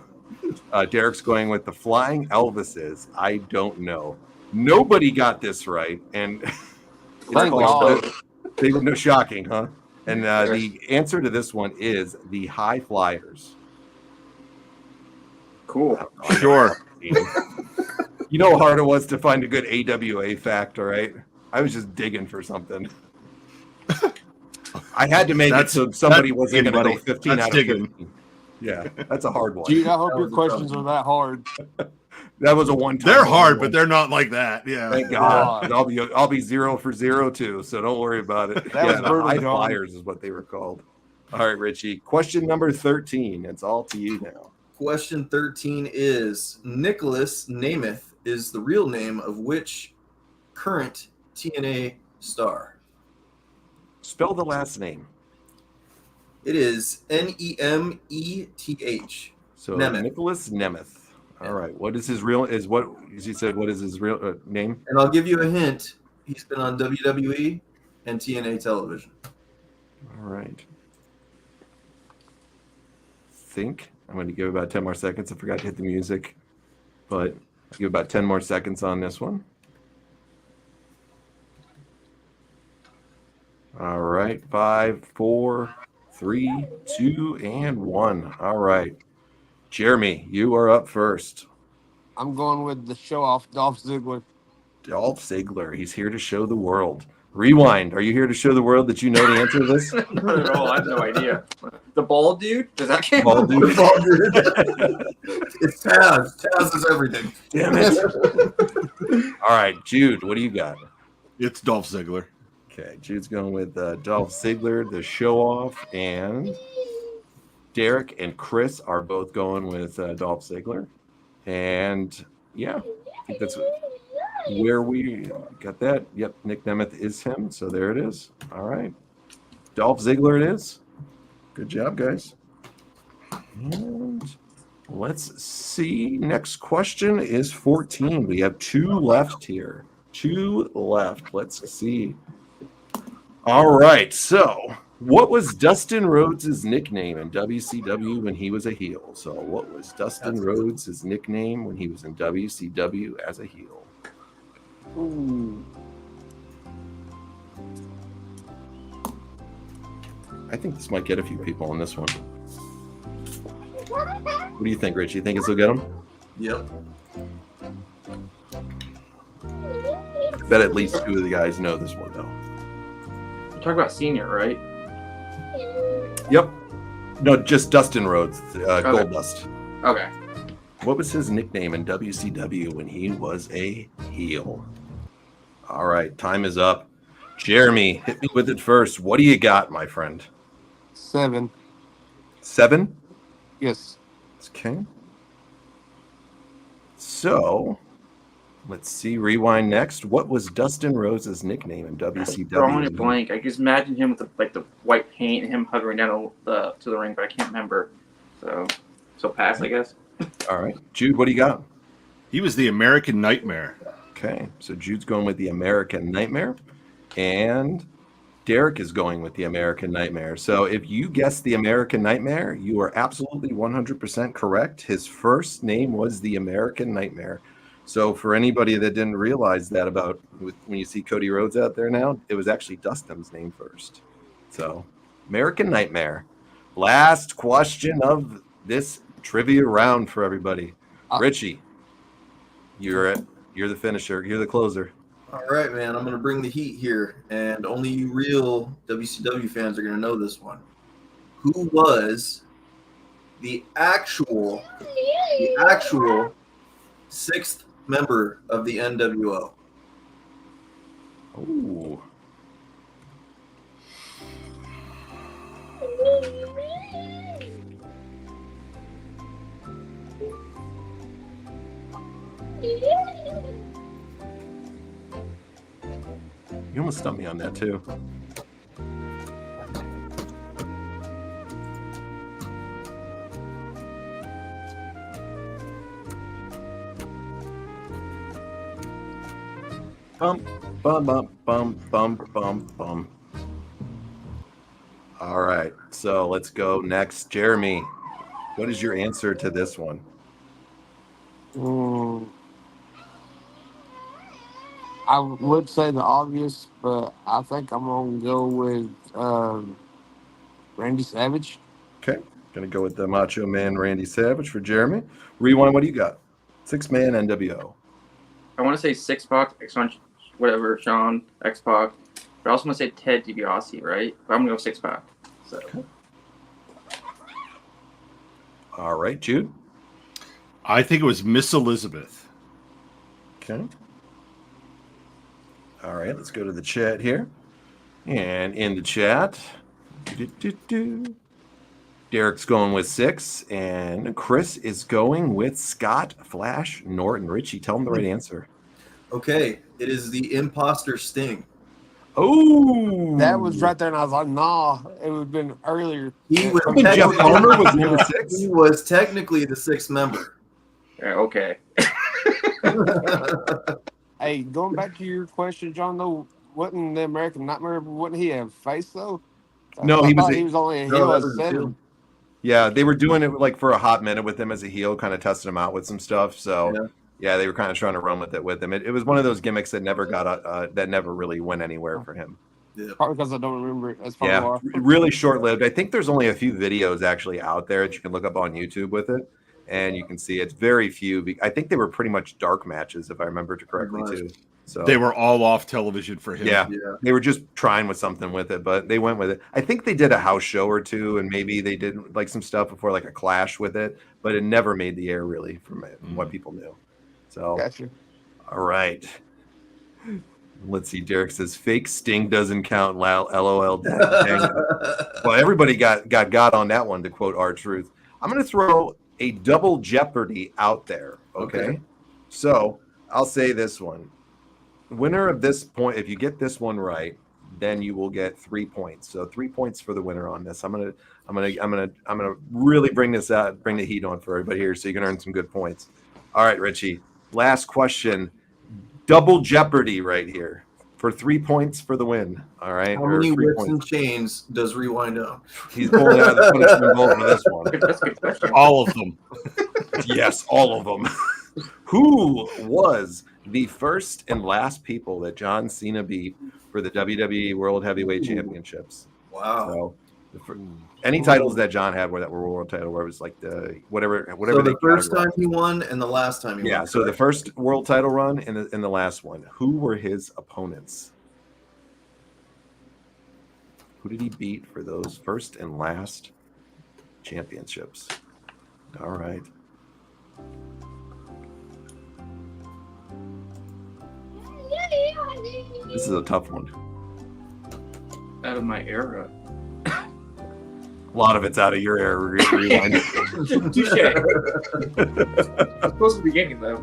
Derek's going with the Flying Elvises. I don't know. Nobody got this right. And Thank God. they were no shocking, huh? And the answer to this one is the High Flyers. Cool. Sure. You know how hard it was to find a good AWA fact, all right? I was just digging for something. I had to make it so somebody wasn't going to go 15 That's out digging. of 15. Yeah, that's a hard one. Dude, I hope That your was a questions tough are that hard. That was a one-time. They're hard, one. but they're not like that. Yeah. Thank God. And I'll be 0 for 0 too, so don't worry about it. That was the brutal, High John. Flyers is what they were called. All right, Richie. Question number 13. It's all to you now. Question 13 is Nicholas Namath is the real name of which current TNA star? Spell the last name. It is Nemeth. So Nemeth. Nicholas Nemeth. All right. What is his real? Is what he said? What is his real name? And I'll give you a hint. He's been on WWE and TNA television. All right. Think I'm going to give about 10 more seconds. I forgot to hit the music, but I'll give about 10 more seconds on this one. All right. 5, 4, 3, 2, and 1. All right. Jeremy, you are up first. I'm going with the show off, Dolph Ziggler. Dolph Ziggler. He's here to show the world. Rewind. Are you here to show the world that you know the answer to this? Not at all. I have no idea. The bald dude? Does that count? Bald dude. It's Taz. Taz is everything. Damn it. All right, Jude, what do you got? It's Dolph Ziggler. Okay, Jude's going with Dolph Ziggler, the show off, and Derek and Chris are both going with Dolph Ziggler. And yeah, I think that's where we got that. Yep, Nick Nemeth is him. So there it is. All right. Dolph Ziggler it is. Good job, guys. And let's see. Next question is 14. We have 2 left here. 2 left. Let's see. All right. So, what was Dustin Rhodes' nickname in WCW when he was a heel? So, what was Dustin Rhodes' nickname when he was in WCW as a heel? Ooh. I think this might get a few people on this one. What do you think, Rich? You think this will get them? Yep. I bet at least 2 of the guys know this one, though. We're talking about senior, right? Yep. No, just Dustin Rhodes, Goldust. Okay. What was his nickname in WCW when he was a heel? All right, time is up. Jeremy, hit me with it first. What do you got, my friend? 7. 7? Yes. Okay. So, let's see. Rewind next. What was Dustin Rhodes' nickname in WCW? Drawing a blank. I just imagine him with the white paint and him hovering down to the ring, but I can't remember. So pass, I guess. All right. Jude, what do you got? He was the American Nightmare. Okay. So Jude's going with the American Nightmare. And Derek is going with the American Nightmare. So if you guessed the American Nightmare, you are absolutely 100% correct. His first name was the American Nightmare. So for anybody that didn't realize that about when you see Cody Rhodes out there now, it was actually Dustin's name first. So American Nightmare. Last question of this trivia round for everybody. Richie, you're the finisher. You're the closer. All right, man. I'm going to bring the heat here, and only you real WCW fans are going to know this one. Who was the actual sixth member of the NWO? Ooh. You almost stumped me on that too. Bum, bum, bum, bum, bum, bum, bum. All right, so let's go next. Jeremy, what is your answer to this one? I would say the obvious, but I think I'm going to go with Randy Savage. Okay, gonna go with the Macho Man Randy Savage for Jeremy. Rewind, what do you got? 6-man NWO. I want to say Six Pac, whatever, Sean, X-Pac. But I also want to say Ted DiBiase, right? But I'm going to go Six Pac. So. Okay. All right, Jude. I think it was Miss Elizabeth. Okay. All right, let's go to the chat here. And in the chat, Derek's going with 6, and Chris is going with Scott Flash Norton. Richie, tell him the right answer. Okay, it is the Imposter Sting. Oh, That was right there, and I was like, nah, it would have been earlier. He was I mean, Jeff Palmer was number 6. He was technically the sixth member. Yeah, okay. Hey, going back to your question, John, though, wasn't the American Nightmare, wouldn't he have face, though? No, I he was thought a- he was only a No, heel that at was a 7. heel. Yeah, they were doing it like for a hot minute with him as a heel, kind of testing him out with some stuff. So yeah, they were kind of trying to run with him. It was one of those gimmicks that never got that never really went anywhere for him. Probably because I don't remember it. That's probably Yeah, why. really short-lived. I think there's only a few videos actually out there that you can look up on YouTube with it, and you can see it's very few. I think they were pretty much dark matches, if I remember correctly, too. So They were all off television for him. yeah, they were just trying with something with it, but they went with it. I think they did a house show or two, and maybe they did like some stuff before, like a Clash with it, but it never made the air really from what people knew. So, Gotcha. all right. Let's see. Derek says fake Sting doesn't count. LOL. Dang. Well, everybody got on that one, to quote R-Truth. I'm going to throw a double Jeopardy out there. Okay. So I'll say this one. Winner of this point, if you get this one right, then you will get 3 points. So 3 points for the winner on this. I'm gonna really bring this out, bring the heat on for everybody here, so you can earn some good points. All right, Richie. Last question. Double Jeopardy right here for 3 points for the win. All right. How many 3 whips points. and chains does Rewind own? He's pulling out the punishment bowl for this one. That's a good question. All of them. Yes, all of them. Who was the first and last people that John Cena beat for the WWE World Heavyweight Championships? Wow. So, any titles that John had that were world title, where it was like the whatever. So the first categorized. time he won and the last time he won. Yeah. So the first world title run and the last one. Who were his opponents? Who did he beat for those first and last championships? All right. This is a tough one. Out of my era. A lot of it's out of your era. Rewind. Touche. Close to the beginning, though.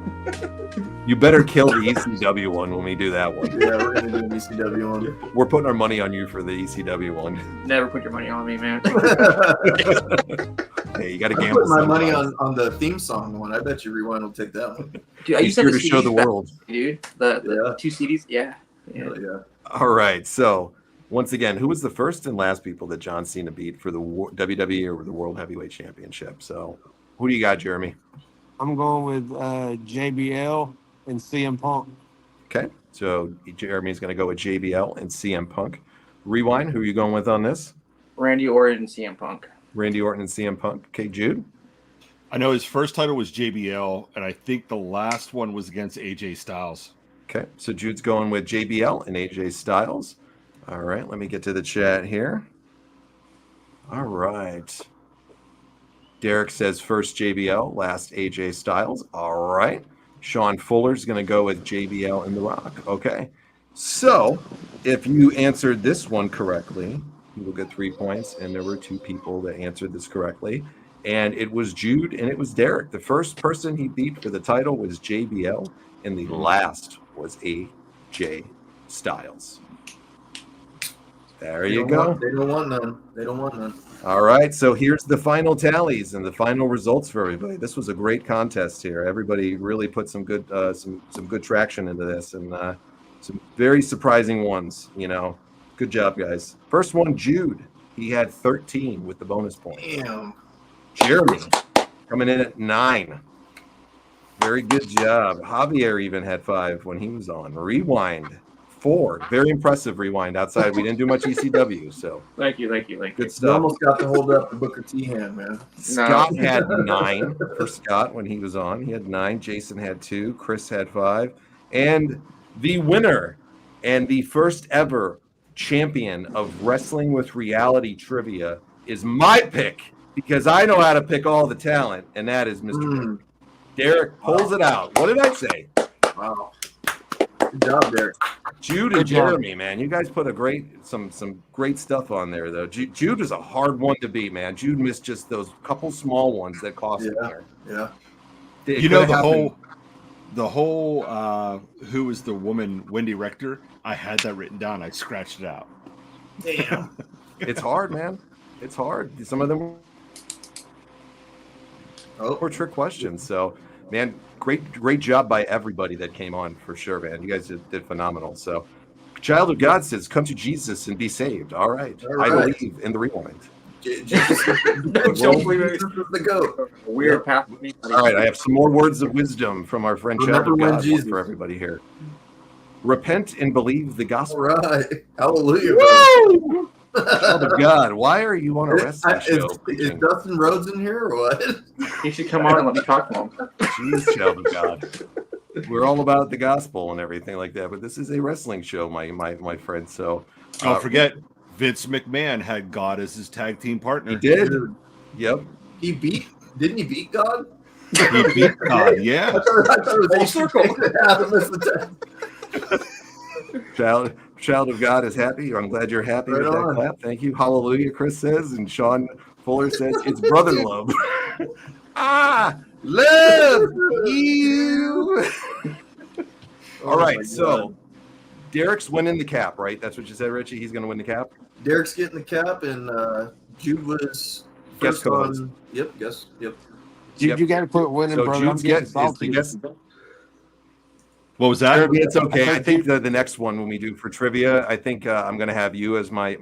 You better kill the ECW one when we do that one. Yeah, we're gonna do an ECW one. We're putting our money on you for the ECW one. Never put your money on me, man. Hey, you got to I gamble. put my money sometimes. on the theme song one. I bet you Rewind will take that one. Dude, I He's used to here have to the show the CDs back, world. dude. The Yeah. 2 CDs. Yeah. Hell yeah. All right. So once again, who was the first and last people that John Cena beat for the WWE or the World Heavyweight Championship? So who do you got, Jeremy? I'm going with JBL and CM Punk. Okay. So Jeremy's going to go with JBL and CM Punk. Rewind. Who are you going with on this? Randy Orton and CM Punk. Randy Orton and CM Punk. Okay, Jude. I know his first title was JBL, and I think the last one was against AJ Styles. Okay, so Jude's going with JBL and AJ Styles. All right, let me get to the chat here. All right. Derek says first JBL, last AJ Styles. All right. Sean Fuller's going to go with JBL and The Rock. Okay. So if you answered this one correctly, you will get 3 points. And there were 2 people that answered this correctly. And it was Jude and it was Derek. The first person he beat for the title was JBL, and the last was AJ Styles. There you go. They don't want none. They don't want none. All right, so here's the final tallies and the final results for everybody. This was a great contest here. Everybody really put some good some good traction into this, and some very surprising ones. You know, good job, guys. First one, Jude. He had 13 with the bonus points. Damn. Jeremy coming in at 9. Very good job. Javier even had 5 when he was on. Rewind 4. Very impressive rewind outside. We didn't do much ECW, so Thank you. good You stuff. almost got to hold up the Booker T hand, man. Scott had 9 for Scott when he was on. He had 9. Jason had 2. Chris had 5. And the winner and the first ever champion of Wrestling with Reality Trivia is my pick, because I know how to pick all the talent, and that is Mr. Derek. Derek pulls it out. What did I say? Wow. Good job, Derek. Jude and Good job. Jeremy, man, you guys put some great stuff on there, though. Jude is a hard one to beat, man. Jude missed just those couple small ones that cost him Yeah. there. Yeah. It You know, could've happened. the whole who was the woman, Wendy Rector? I had that written down. I scratched it out. Damn. It's hard, man. It's hard. Some of them were trick questions. So, man, great job by everybody that came on for sure, man. You guys did phenomenal. So, Child of God says, "Come to Jesus and be saved." All right. All I right. believe in the rewind. Jesus is the GOAT. Weird path with me. All right, I have some more words of wisdom from our friend Child Remember of when God Jesus- for everybody here. Repent and believe the All gospel. right. Hallelujah. Woo! Child of God, why are you on a wrestling show? Is preaching? Dustin Rhodes in here or what? He should come on and let me talk to him. Jeez, child of God. We're all about the gospel and everything like that, but this is a wrestling show, my friend. So Don't forget, Vince McMahon had God as his tag team partner. he did. Dude, Yep. didn't he beat God? He beat God, yeah. I thought it was Full circle. Child of God is happy. I'm glad you're happy Right with that on. clap. Thank you. Hallelujah, Chris says, and Sean Fuller says it's brother love. Love you. All Oh right, my so God. Derek's winning the cap, right? That's what you said, Richie. He's going to win the cap. Derek's getting the cap, and Jude was Guest first co-host. on. Yep, yep. You, Yep. you got to put winning, So brother. Jude's I'm getting is the salty. guest. What was that? Jeremy, it's okay. I think the next one when we do for trivia, I think I'm going to have you as my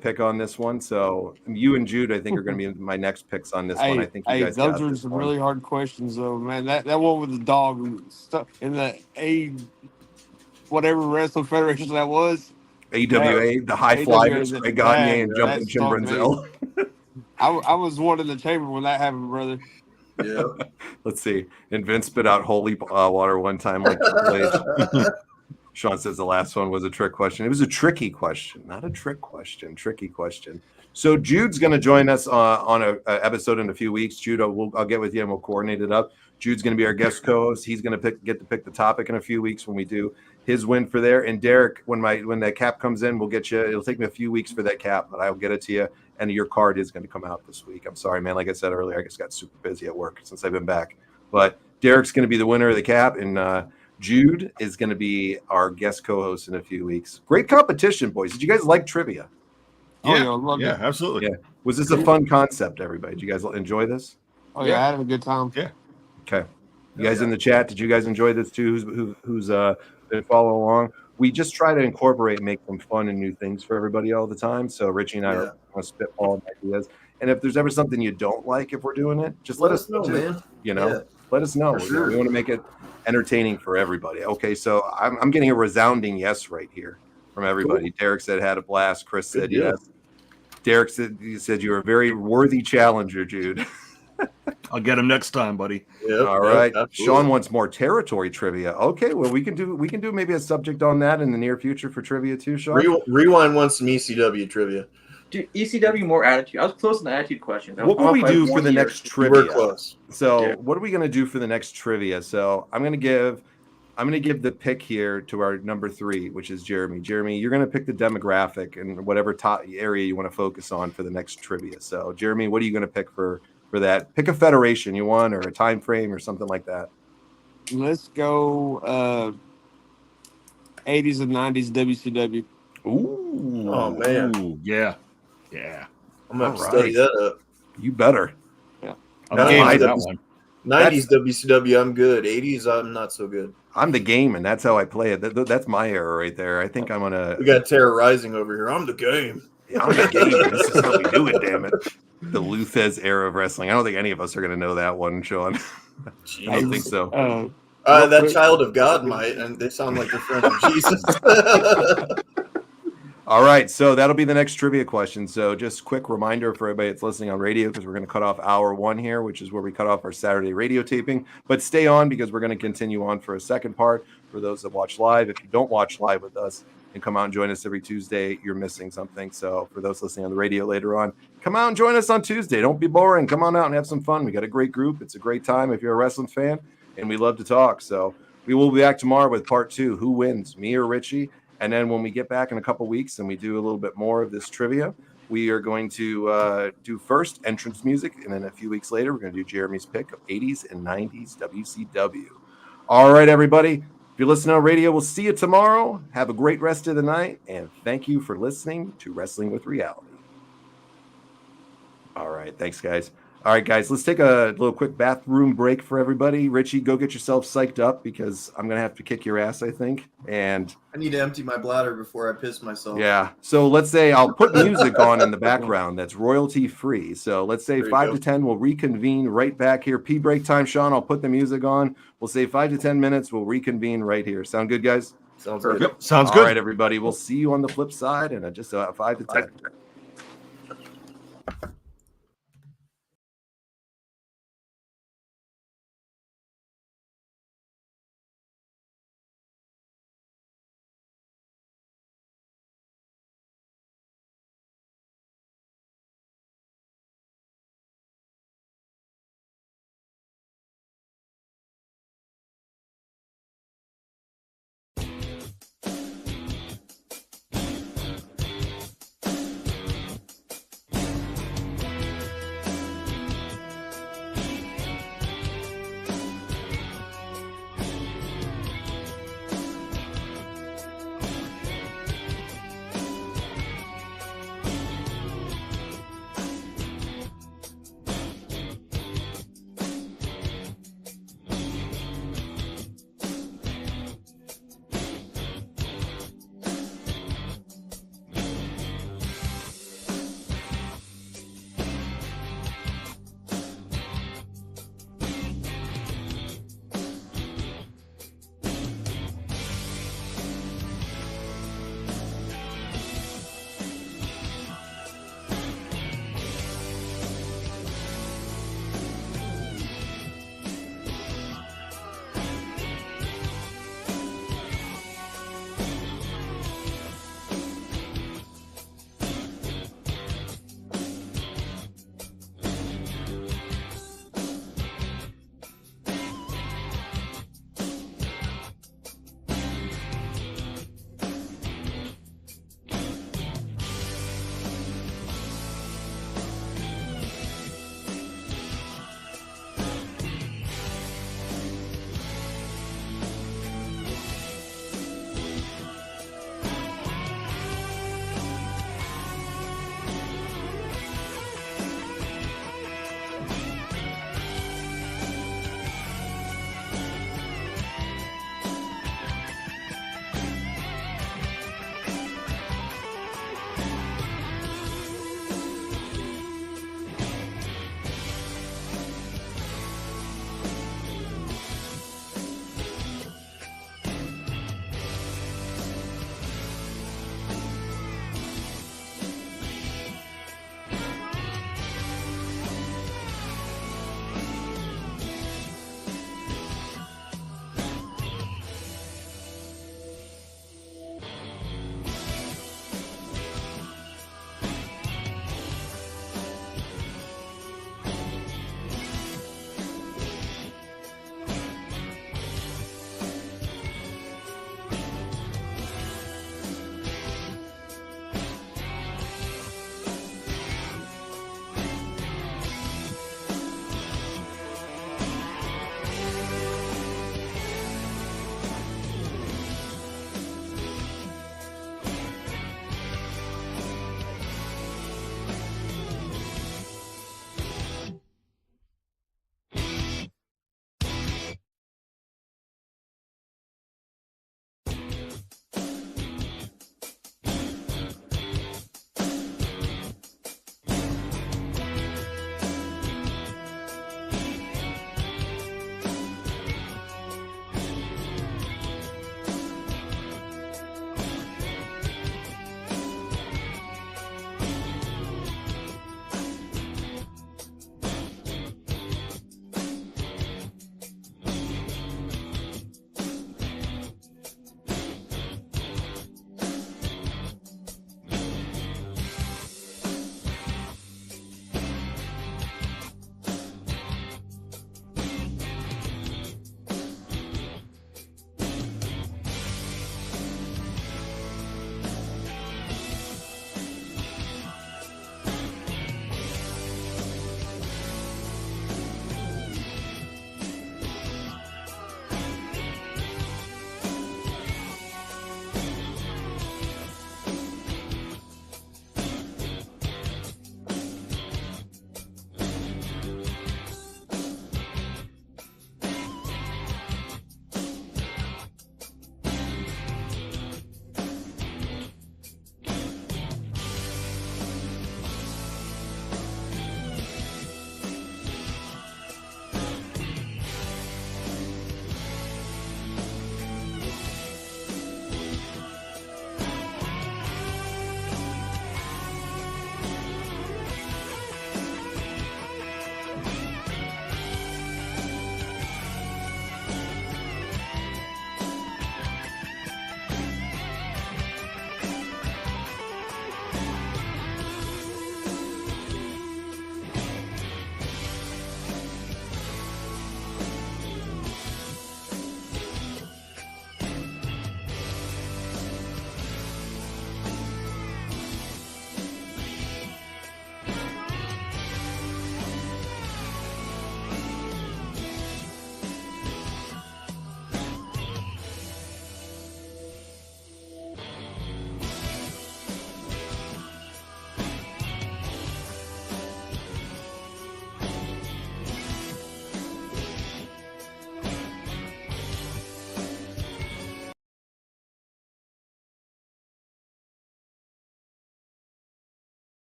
pick on this one. So you and Jude, I think, are going to be my next picks on this one. I think you guys those got are this some one. really hard questions, though, man. That one with the dog and stuff in the whatever wrestling federation that was. AWA, the High AWA, Flyers, Greg Gagne, and that Jumping Jim stumped me. Brunzel. I was one in the chamber when that happened, brother. Yeah. Let's see. And Vince spit out holy water one time like Triple H. Sean says the last one was a trick question. It was a tricky question, not a trick question. Tricky question. So Jude's going to join us on a episode in a few weeks. Jude, I'll get with you and we'll coordinate it up. Jude's going to be our guest co-host. He's going to get to pick the topic in a few weeks when we do his win for there. And Derek, when that cap comes in, we'll get you. It'll take me a few weeks for that cap, but I'll get it to you. And your card is going to come out this week. I'm sorry, man. Like I said earlier, I just got super busy at work since I've been back. But Derek's going to be the winner of the cap, and Jude is going to be our guest co-host in a few weeks. Great competition, boys. Did you guys like trivia? Oh, Yeah, yeah, I loved yeah, it. absolutely. Yeah. Was this a fun concept, everybody? Did you guys enjoy this? Oh, yeah, I had a good time. Yeah. Okay. You guys in the chat, did you guys enjoy this too? Who's been following along? We just try to incorporate and make some fun and new things for everybody all the time. So Richie and I are going to spitball ideas. And if there's ever something you don't like, if we're doing it, just let us know, too, man. You know, Yeah. let us know. For sure. We want to make it entertaining for everybody. Okay, so I'm getting a resounding yes right here from everybody. Cool. Derek said had a blast. Chris said yes. Derek said you're a very worthy challenger, Jude. I'll get him next time, buddy. Yep, all right. Absolutely. Sean wants more territory trivia. Okay, well we can do maybe a subject on that in the near future for trivia too, Sean. Rewind wants some ECW trivia. Dude, ECW more attitude. I was close in the attitude question. What will we do for the next trivia? We're close. So what are we going to do for the next trivia? So I'm going to give the pick here to our number 3, which is Jeremy. Jeremy, you're going to pick the demographic and whatever top area you want to focus on for the next trivia. So Jeremy, what are you going to pick for that? Pick a federation you want or a time frame or something like that. Let's go 80s and 90s WCW. Ooh. Oh man. Ooh, yeah. Yeah. I'm gonna have to study that up. You better. Yeah. I'm game for that one. 90s WCW, I'm good. 80s, I'm not so good. I'm the game, and that's how I play it. That's my era right there. I think I'm gonna. We got Terror Rising over here. I'm the game. I'm the game. This is how we do it. Damn it. The Luthez era of wrestling. I don't think any of us are gonna know that one, Sean. I don't think so. That Child of God might, and they sound like they're friends of Jesus. All right, so that'll be the next trivia question. So just quick reminder for everybody that's listening on radio, because we're going to cut off hour 1 here, which is where we cut off our Saturday radio taping. But stay on, because we're going to continue on for a second part for those that watch live. If you don't watch live with us and come out and join us every Tuesday, you're missing something. So for those listening on the radio later on, come out and join us on Tuesday. Don't be boring. Come on out and have some fun. We got a great group. It's a great time if you're a wrestling fan, and we love to talk. So we will be back tomorrow with part 2. Who wins, me or Richie? And then when we get back in a couple weeks and we do a little bit more of this trivia, we are going to do first entrance music. And then a few weeks later, we're going to do Jeremy's pick of 80s and 90s WCW. All right, everybody. If you're listening on radio, we'll see you tomorrow. Have a great rest of the night. And thank you for listening to Wrestling with Reality. All right. Thanks, guys. All right, guys, let's take a little quick bathroom break for everybody. Richie, go get yourself psyched up, because I'm going to have to kick your ass, I think. And I need to empty my bladder before I piss myself. yeah. So let's say I'll put music on in the background that's royalty free. So let's say 5 to 10, we'll reconvene right back here. Pee break time, Sean. I'll put the music on. We'll say 5 to 10 minutes. We'll reconvene right here. Sound good, guys? Sounds good. Yep, sounds good. All right, everybody. We'll see you on the flip side in just 5 to 10.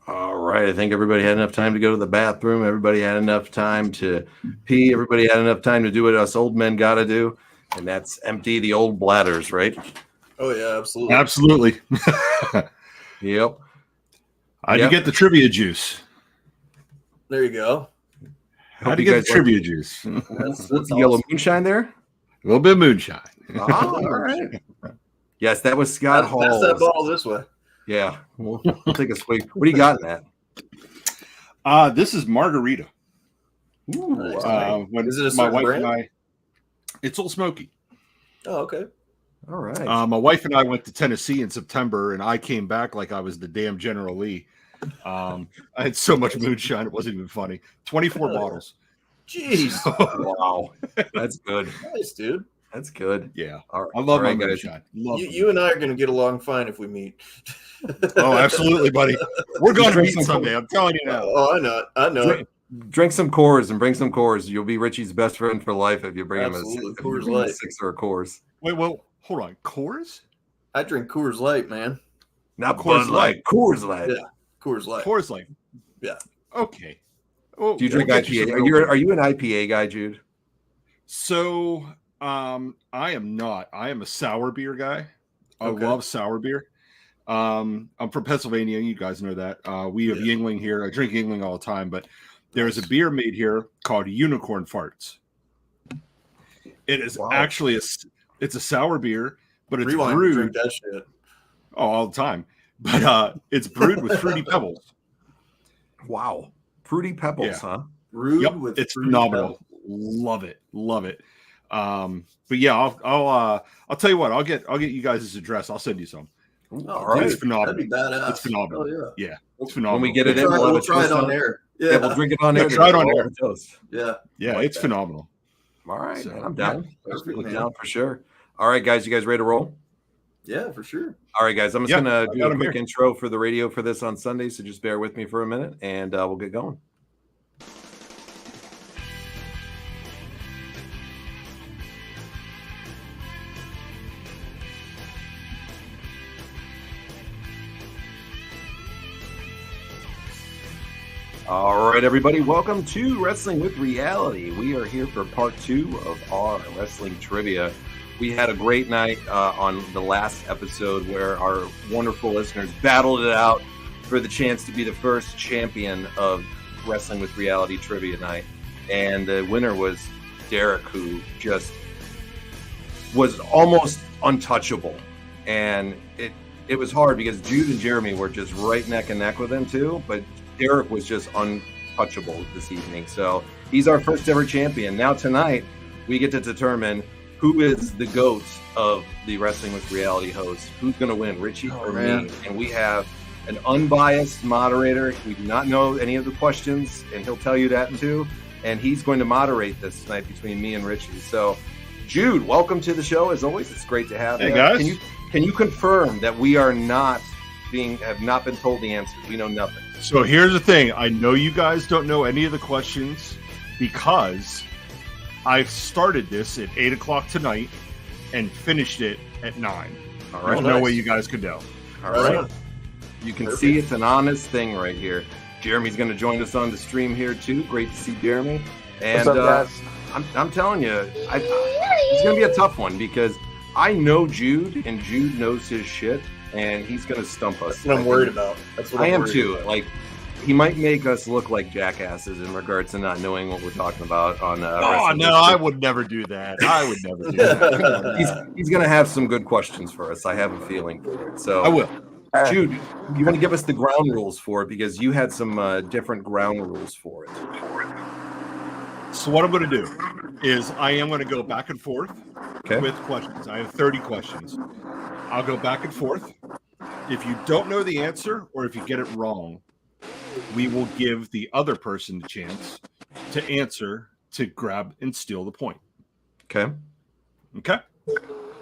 All right. I think everybody had enough time to go to the bathroom. Everybody had enough time to pee. Everybody had enough time to do what us old men got to do, and that's empty the old bladders, right? Oh yeah, absolutely. Absolutely. Yep. How'd you get the trivia juice? There you go. How'd you get the trivia juice? What's the yellow moonshine there? A little bit of moonshine. Oh, all right. Yes, that was Scott Hall. Pass that ball this way. Yeah, we'll take a swig. What do you got in that? This is margarita. Ooh, Nice. When Is it a my certain wife brand? and I, it's Old Smoky. Oh, okay. all right. My wife and I went to Tennessee in September, and I came back like I was the damn General Lee. I had so much moonshine, it wasn't even funny. 24 bottles. Jeez. Wow, that's good. Nice, dude. That's good. Yeah, All right. I love all right, my guys. moonshine. Love You and I are going to get along fine if we meet. Oh, absolutely, buddy. We're going to Drink meet some someday. I'm telling you now. Oh, I know it. I know it. Drink some Coors and bring some Coors. You'll be Richie's best friend for life if you bring Absolutely. him a Coors bring him a Light. 6 or a Coors. Wait, well, hold on. Coors? I drink Coors Light, man. Not Coors Bud Light. Light. Coors Light. Yeah. Coors Light. Coors Light. Yeah. Okay. Well, Do you drink we'll get you IPA? some real- Are you an IPA guy, Jude? So, I am not. I am a sour beer guy. I Okay. love sour beer. I'm from Pennsylvania. You guys know that. We have Yeah. Yingling here. I drink Yingling all the time, but there's a beer made here called Unicorn Farts. It is Wow. actually it's a sour beer, but it's Rewind. brewed Drink that shit. all the time. But it's brewed with fruity pebbles. Wow. Fruity Pebbles, Yeah. huh? Brewed Yep, with it's fruity phenomenal. pebbles. Love it, love it. But yeah, I'll tell you what. I'll get you guys' address. I'll send you some. Ooh, Oh, all right. It's phenomenal. That'd be badass. It's phenomenal. Oh, yeah. It's phenomenal. When we get it in, We'll have a try it toast on air. Yeah. Yeah, we'll drink it on Yeah, air. try it on together. air. Toast. Yeah. Yeah, like it's that. phenomenal. All right, So, man, I'm yeah. down. Perfect, I'm man. down for sure. All right, guys, you guys ready to roll? Yeah, for sure. All right, guys, I'm just Yeah, gonna I do got a 'em quick here. intro for the radio for this on Sunday, so just bear with me for a minute, and we'll get going. All right, everybody, welcome to Wrestling with Reality. We are here for part 2 of our wrestling trivia. We had a great night on the last episode where our wonderful listeners battled it out for the chance to be the first champion of Wrestling with Reality Trivia Night. And the winner was Derek, who just was almost untouchable. And it was hard because Jude and Jeremy were just right neck and neck with him too, but Derek was just untouchable this evening. So he's our first ever champion. Now tonight, we get to determine who is the GOAT of the Wrestling with Reality host. Who's going to win, Richie or me? And we have an unbiased moderator. We do not know any of the questions, and he'll tell you that too. And he's going to moderate this tonight between me and Richie. So, Jude, welcome to the show. As always, it's great to have Hey, you. guys. Can you confirm that we are not have not been told the answers? We know nothing. So here's the thing. I know you guys don't know any of the questions because I started this at 8 o'clock tonight and finished it at 9. All There's right. no nice. way you guys could know. All Right right. on. You can see it's an honest thing right here. Jeremy's going to join us on the stream here too. Great to see Jeremy. And What's up, guys? I'm telling you, it's going to be a tough one because I know Jude, and Jude knows his shit, and he's going to stump us. That's what I'm worried about. That's what I I'm am worried too. about. Like, he might make us look like jackasses in regards to not knowing what we're talking about on. Oh Wrestling no, With I would never do that. I would never do that. Come on. He's going to have some good questions for us. I have a feeling for it. So I will. Jude, you want to give us the ground rules for it because you had some different ground rules for it. So what I'm going to do is I am going to go back and forth Okay. with questions. I have 30 questions. I'll go back and forth. If you don't know the answer or if you get it wrong, we will give the other person the chance to answer to grab and steal the point. Okay. Okay?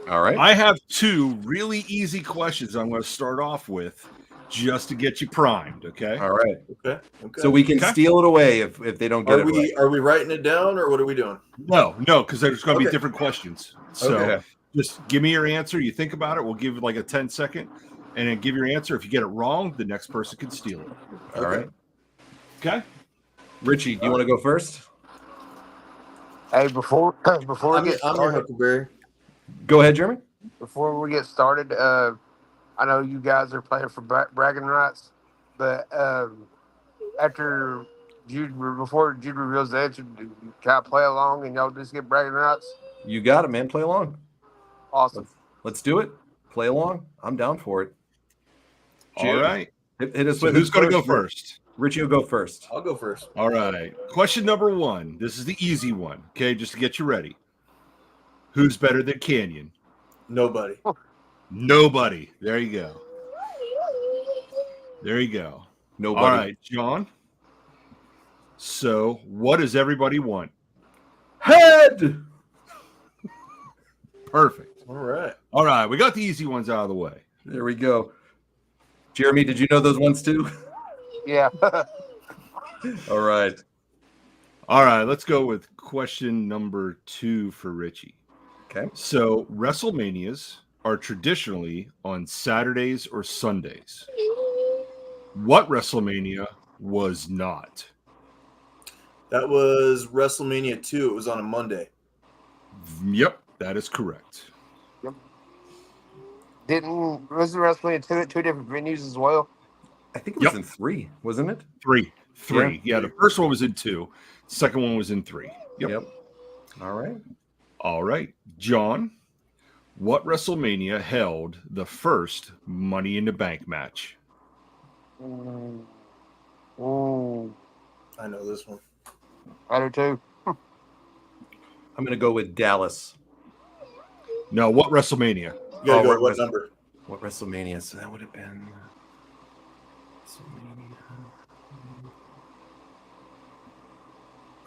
All right. I have 2 really easy questions I'm going to start off with just to get you primed, okay? All right. Okay. Okay. So we can Okay. steal it away if they don't get are it we right. are we writing it down or what are we doing? No, because there's going to be Okay. different questions. So Okay. just give me your answer. You think about it. We'll give it like a 10-second. and then give your answer. If you get it wrong, the next person can steal it. All right. Okay. Richie, do you want to go first? Hey, before we I'm get your started, Huckleberry. Go ahead, Jeremy. before we get started, I know you guys are playing for bragging rights, but before Jude reveals the answer, can I play along and y'all just get bragging rights? You got it, man. Play along. Awesome. Let's do it. Play along. I'm down for it. All right. Hit us So with who's it going to go first. first? Richie will go first. I'll go first. All right. Question number 1. This is the easy one. Okay, just to get you ready. Who's better than Canyon? Nobody. Nobody. There you go. There you go. Nobody. All right, John. So, what does everybody want? Head. Perfect. All right. All right, we got the easy ones out of the way. There we go. Jeremy, did you know those ones too? Yeah. All right. All right, let's go with question number 2 for Richie. Okay. So, WrestleManias are traditionally on Saturdays or Sundays. What WrestleMania was not? That was WrestleMania 2. It was on a Monday. Yep, that is correct. Wasn't wrestling in two different venues as well? I think it was in 3, wasn't it? 3. Yeah. Yeah, the first one was in 2. Second one was in 3. Yep. All right. All right. John, what WrestleMania held the first Money in the Bank match? Ooh, I know this one. I do too. I'm going to go with Dallas. No, what WrestleMania? You gotta go what with what Wrest- number? What WrestleMania? So that would have been WrestleMania.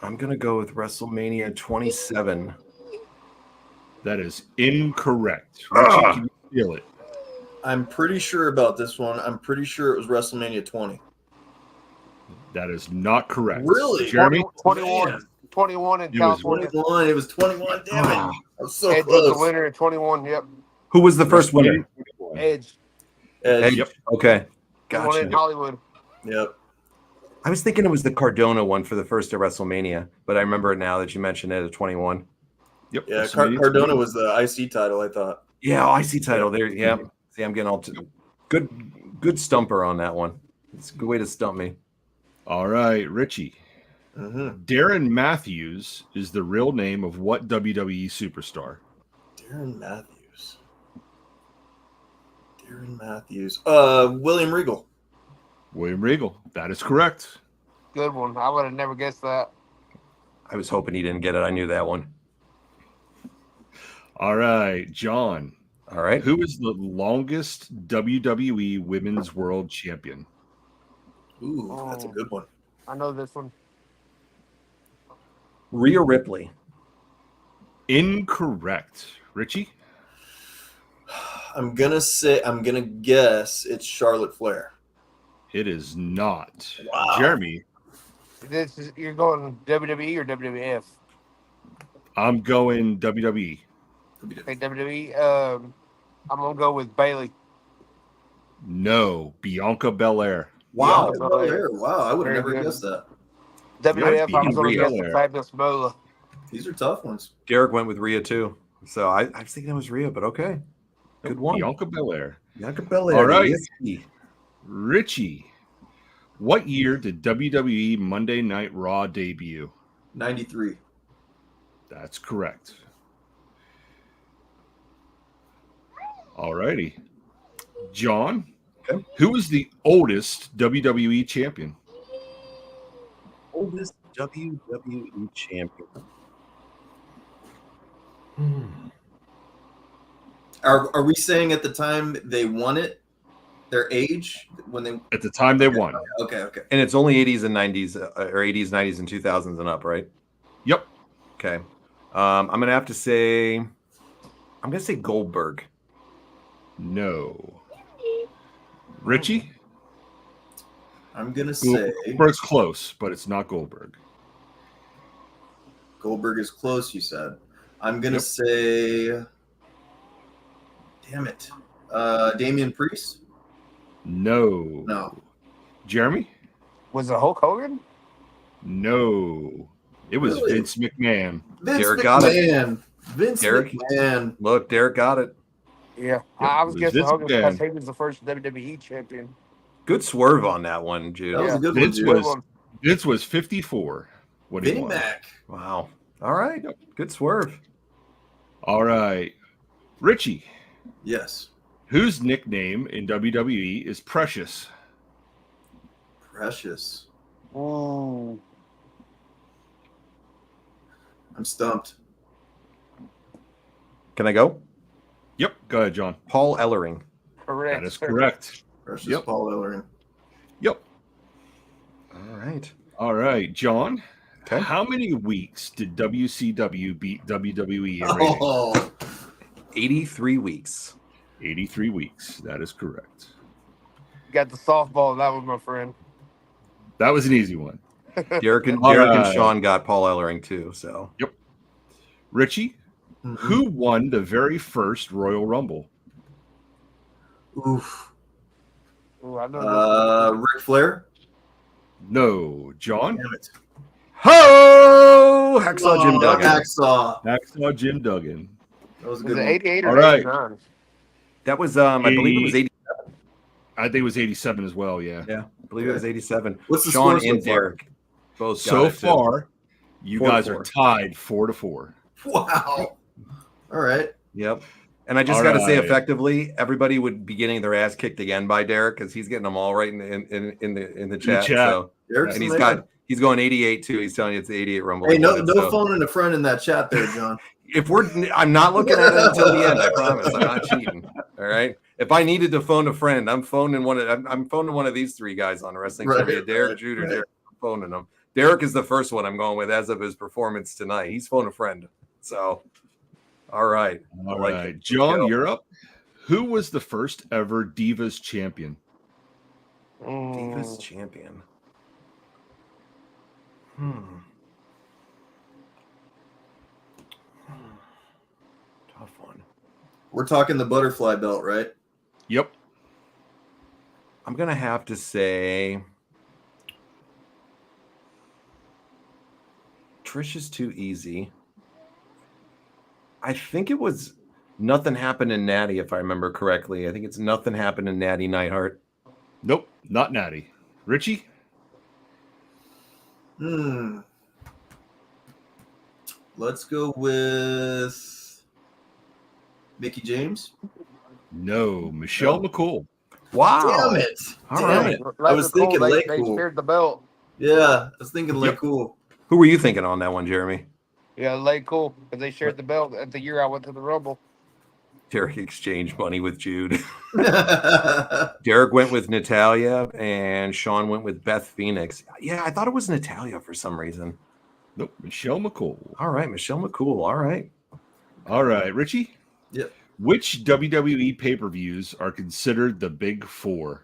I'm going to go with WrestleMania 27. That is incorrect. Richie, can you feel it? I'm pretty sure about this one. I'm pretty sure it was WrestleMania 20. That is not correct. Really? Jeremy? 21 in It was California. 21. It was 21. Damn it. I was so Edge was the close. winner at 21. Yep. Who was the first winner? Edge. Edge. Yep. Okay. The one in Gotcha. Hollywood. Yep. I was thinking it was the Cardona one for the first of WrestleMania, but I remember it now that you mentioned it at 21. Yep. Yeah, WrestleMania Cardona 20. was the IC title, I thought. Yeah, IC title there. Yeah. See, I'm getting all good stumper on that one. It's a good way to stump me. All right, Richie. Mm-hmm. Darren Matthews is the real name of what WWE superstar? Darren Matthews. William Regal. William Regal. That is correct. Good one. I would have never guessed that. I was hoping he didn't get it. I knew that one. All right, John. All right. Who is the longest WWE Women's World Champion? Ooh, that's a good one. I know this one. Rhea Ripley. Incorrect. Richie? I'm gonna guess it's Charlotte Flair. It is not. Wow. Jeremy? You're going WWE or WWF? I'm going WWE. Okay, WWE. I'm gonna go with Bailey. No, Bianca Belair. Wow. Yeah, Belair. Wow, I would have Very never good. guessed that. WWF. I'm beating gonna Rhea guess there. Fabulous Moolah. These are tough ones. Derek went with Rhea too. So I was thinking it was Rhea, but okay. Good one. Bianca Belair. Bianca Belair. All right. ESP. Richie, what year did WWE Monday Night Raw debut? 93. That's correct. All righty. John, Okay. who is the oldest WWE champion? Oldest WWE champion. Are we saying at the time they won it, their age when they? At the time they won. Okay. And it's only 80s and 90s, or 80s, 90s, and 2000s and up, right? Yep. Okay. I'm gonna have to say, I'm gonna say Goldberg. No. Richie? I'm gonna say Goldberg's close, but it's not Goldberg. Goldberg is close. You said. I'm gonna Yep. say. Damn it, Damian Priest. No. No. Jeremy? Was it Hulk Hogan? No. It was Really? Vince McMahon. Vince Derek got it. McMahon. Vince Derek? McMahon. Look, Derek got it. Yeah, Yep, I was it was guessing Vince Hogan because McMahon. he was the first WWE champion. Good swerve on that one, Jude. That was a Yeah. good one, Vince dude. Good was one. Vince was 54 when he Vinnie won. Mac. Wow. All right. Yep. Good swerve. All right. Richie, Yes. whose nickname in WWE is Precious? Precious. Ooh. I'm stumped. Can I go? Yep. Go ahead, John. Paul Ellering. Correct. That is correct. Precious Yep. Paul Ellering. Yep. All right. All right, John. Okay. How many weeks did WCW beat WWE in ratings? Oh, 83 weeks. 83 weeks. That is correct. Got the softball. That was my friend. That was an easy one. Derek and All Derek and right. Sean got Paul Ellering too. So Richie, who won the very first Royal Rumble? Oof. Ooh, I know this. Ric Flair. No. John? Damn it. ho Hacksaw Jim Duggan. Hacksaw. Hacksaw Jim Duggan. That was a Was good it one. 88 or All right. 89? That was I believe it was 80. I think it was 87 as well, yeah. Yeah, I believe it was 87. What's the Sean score so and far? Derek both got So it, too. far, you 4-4. guys are tied 4-4. Wow. All right. Yep. And I just All got to say, right. effectively, everybody would be getting their ass kicked again by Derek because he's getting them all right in the chat. chat. So, Derek's and the he's going 88 too. He's telling you it's the 88 Rumble. Hey, no, he won, no so. phoning a friend in that chat there, John. I'm not looking at it until the end. I promise. I'm not cheating. All right. If I needed to phone a friend, I'm phoning one of these three guys on Wrestling Right, Trivia. Derek, right, Jude, or right. Derek. I'm phoning them. Derek is the first one I'm going with as of his performance tonight. He's phoned a friend. So, all right. I All like right. it. Let's John, go. you're up. Who was the first ever Divas champion? Divas champion. Tough one. We're talking the butterfly belt, right? Yep. I'm gonna have to say Trish is too easy. I think it was Nothing Happened in Natty, if I remember correctly. I think it's Nothing Happened in Natty Neidhart. Nope. Not Natty. Richie? Let's go with Mickey James. No. Michelle McCool. Wow. Damn it. All Damn right. it. I was thinking they, Lake they Cool. shared the belt. Yeah, I was thinking Lake Yep. Cool. Who were you thinking on that one, Jeremy? Yeah, Lake Cool, because they shared the belt at the year I went to the Rumble. Derek exchanged money with Jude. Derek went with Natalia, and Sean went with Beth Phoenix. Yeah, I thought it was Natalia for some reason. Nope. Michelle McCool. All right, Michelle McCool. All right. All right. Richie? Yep. Which WWE pay-per-views are considered the Big Four?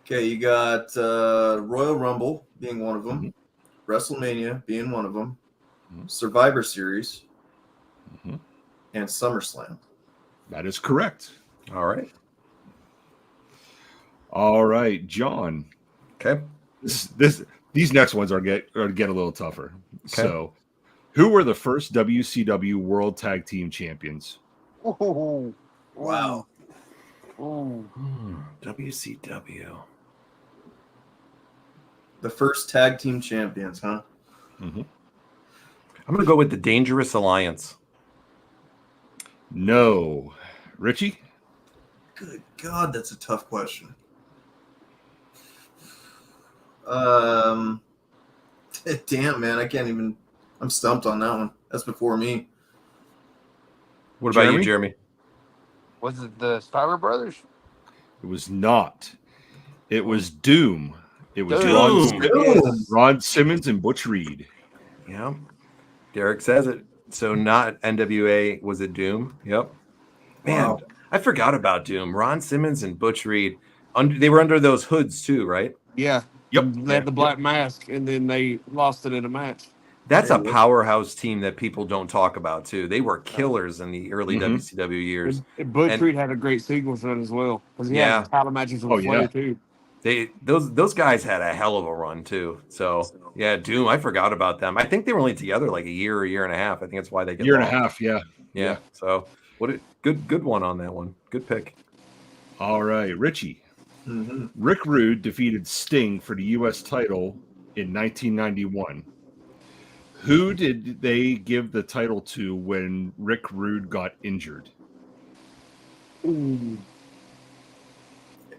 Okay, you got Royal Rumble being one of them, Mm-hmm. WrestleMania being one of them, Mhm. Survivor Series, Mhm. and SummerSlam. That is correct. All right. All right, John. Okay. These next ones are get a little tougher. Okay. So, who were the first WCW World Tag Team Champions? Ooh. Wow. Ooh. WCW. The first tag team champions, huh? Mm-hmm. I'm going to go with the Dangerous Alliance. No. Richie? Good God, that's a tough question. Damn, man, I can't even. I'm stumped on that one. That's before me. What about you, Jeremy? Jeremy? Was it the Steiner Brothers? It was not. It was Doom. It was Doom. Ron Simmons and Butch Reed. Yeah. Derek says it. So not NWA, was it Doom? Yep. Man, Wow. I forgot about Doom. Ron Simmons and Butch Reed. They were under those hoods too, right? Yeah. Yep. They had the black mask, and then they lost it in a match. That's a There you go. powerhouse team that people don't talk about too. They were killers in the early Mhm. WCW years. And Butch And- Reed had a great sequence in it as well because he Yeah. had title matches with Oh, Flair yeah. too. Those guys had a hell of a run too. So yeah, Doom. I forgot about them. I think they were only together like a year and a half. I think that's why they get Year and a lost. half, yeah. Yeah. So what a good one on that one. Good pick. All right, Richie. Mhm. Rick Rude defeated Sting for the U.S. title in 1991. Who did they give the title to when Rick Rude got injured? Ooh.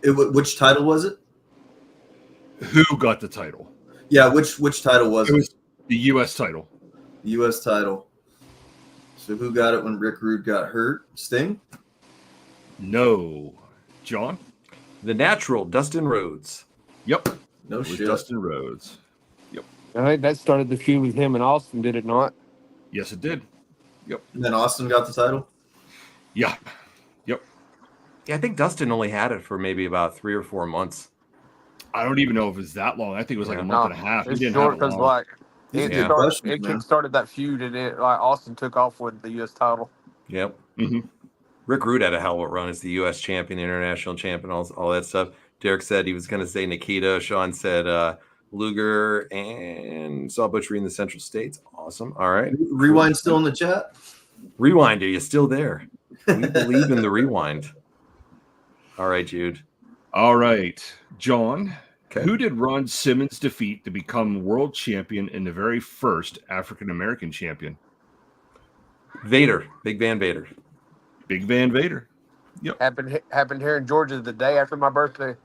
Which title was it? Who got the title? Yeah, which title was It it? was the U.S. title. The U.S. title. So who got it when Rick Rude got hurt? Sting? No. John? The Natural, Dustin Rhodes. Yep. No It was shit. Dustin Rhodes. I think that started the feud with him and Austin, did it not? Yes, it did. And then Austin got the title? Yeah. Yeah, I think Dustin only had it for maybe about 3 or 4 months. I don't even know if it was that long. I think it was like a Yeah. month and a half. He It's didn't short have it because long. like These are it good started, questions, it man. kick-started that feud and it like Austin took off with the U.S. title. Yep. Mhm. Rick Rude had a hell of a run as the U.S. champion, international champion, all that stuff. Derek said he was going to say Nikita. Sean said Luger and saw Butchery in the Central States. Awesome. All right. Rewind still in the chat? Rewind. Are you still there? We believe in the rewind. All right, Jude. All right. John, Okay. who did Ron Simmons defeat to become world champion and the very first African-American champion? Vader. Big Van Vader. Big Van Vader. Happened here in Georgia the day after my birthday.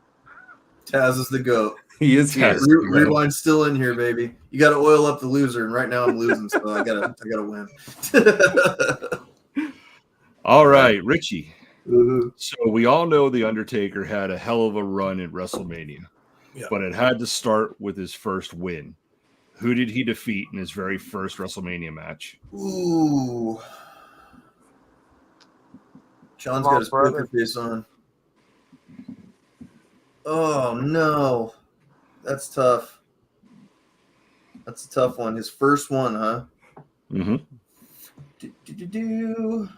Taz is the GOAT. He is here. Taz. Rewind's still in here, baby. You got to oil up the loser, and right now I'm losing, so I gotta win. All right, Richie. Woohoo. So we all know The Undertaker had a hell of a run at WrestleMania, Yeah. but it had to start with his first win. Who did he defeat in his very first WrestleMania match? Ooh. John's Come on, got his poker brother. face on. Oh no, that's tough. That's a tough one. His first one, huh? Mm-hmm. Do.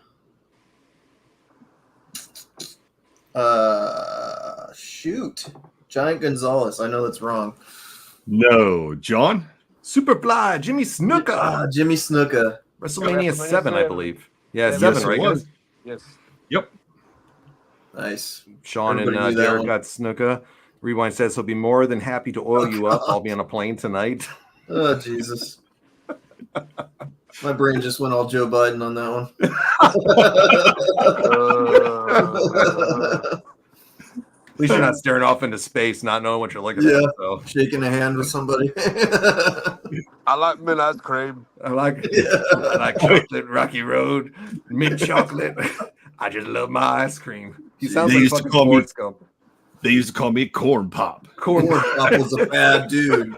Shoot. Giant Gonzalez. I know that's wrong. No, John. Superfly, Jimmy Snuka. Jimmy Snuka. WrestleMania WrestleMania 7, I 7. believe. Yeah, Yeah, 7, yes, it right, was. guys? Yes. Yep. Nice. Sean Everybody and knew that Derek one. got Snuka. Rewind says he'll be more than happy to oil you up. I'll be on a plane tonight. Oh, Jesus. My brain just went all Joe Biden on that one. At least you're not staring off into space, not knowing what you're looking Yeah. at. So Shaking a hand with somebody. I like mint ice cream. I like Yeah. chocolate, Rocky Road, mint chocolate. I just love my ice cream. He sounds They like used to fucking call me- Forrest Gump. They used to call me Corn Pop. Corn. Corn Pop was a bad dude.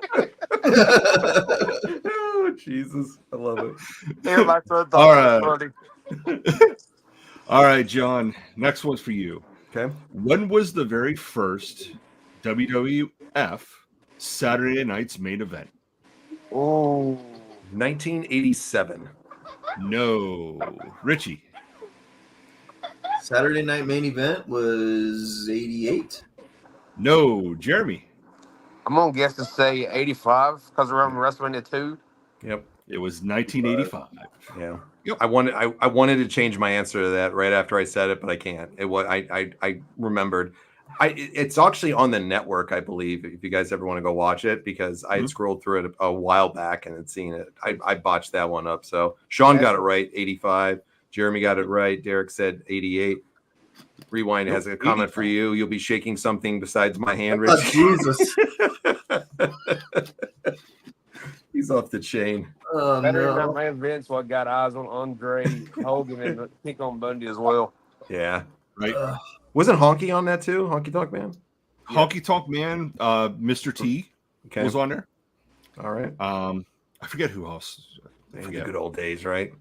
Oh, Jesus. I love it. Here, my son thought All that was right. funny. All right, John. Next one's for you. Okay. When was the very first WWF Saturday Night's main event? Oh, 1987. No. Richie. Saturday night main event was 88. No. Jeremy. I'm gonna guess and say 85 because around WrestleMania 2. Yep. It was 1985. Yeah. Yep. I wanted to change my answer to that right after I said it, but I can't. It was I remembered. It's actually on the network, I believe, if you guys ever want to go watch it, because I had scrolled through it a while back and had seen it. I botched that one up. So Sean got it right, 85. Jeremy got it right. Derek said 88. Rewind has a comment for you. You'll be shaking something besides my hand, Oh, Rich. Jesus. He's off the chain. Oh, Better than that no. man Vince, what got eyes on Andre Hogan and Kick on Bundy as well. Yeah. Right. Wasn't Honky on that too? Honky Tonk Man? Honky Tonk Man, Mr. T Okay. was on there. All right. I forget who else. I The forget. good old days, right?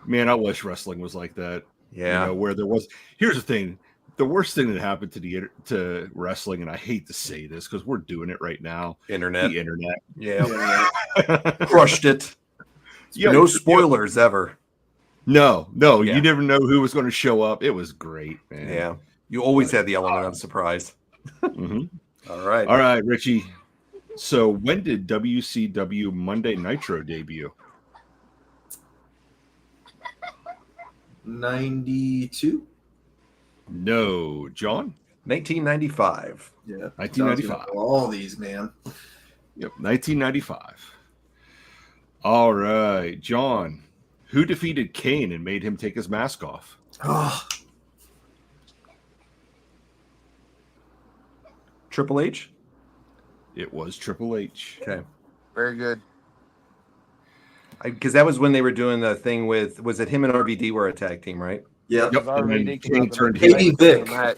Man, I wish wrestling was like that. Yeah. You know, where there was. Here's the thing: the worst thing that happened to wrestling, and I hate to say this because we're doing it right now. Internet. The internet. Yeah. Yeah. Crushed it. Yeah, No spoilers ever. No, Yeah. you never know who was going to show up. It was great, man. Yeah. You always had the element of surprise. Mhm. All right. All right, Richie. So when did WCW Monday Nitro debut? 92. No, John. 1995. Yeah, 1995. All these, man. Yep, 1995. All right, John. Who defeated Kane and made him take his mask off? Oh, Triple H? It was Triple H. Okay. Very good. Because that was when they were doing the thing with, was it him and RVD were a tag team, right? yep. Yep, and then RVD Kane turned Katie heel. Vick. Okay.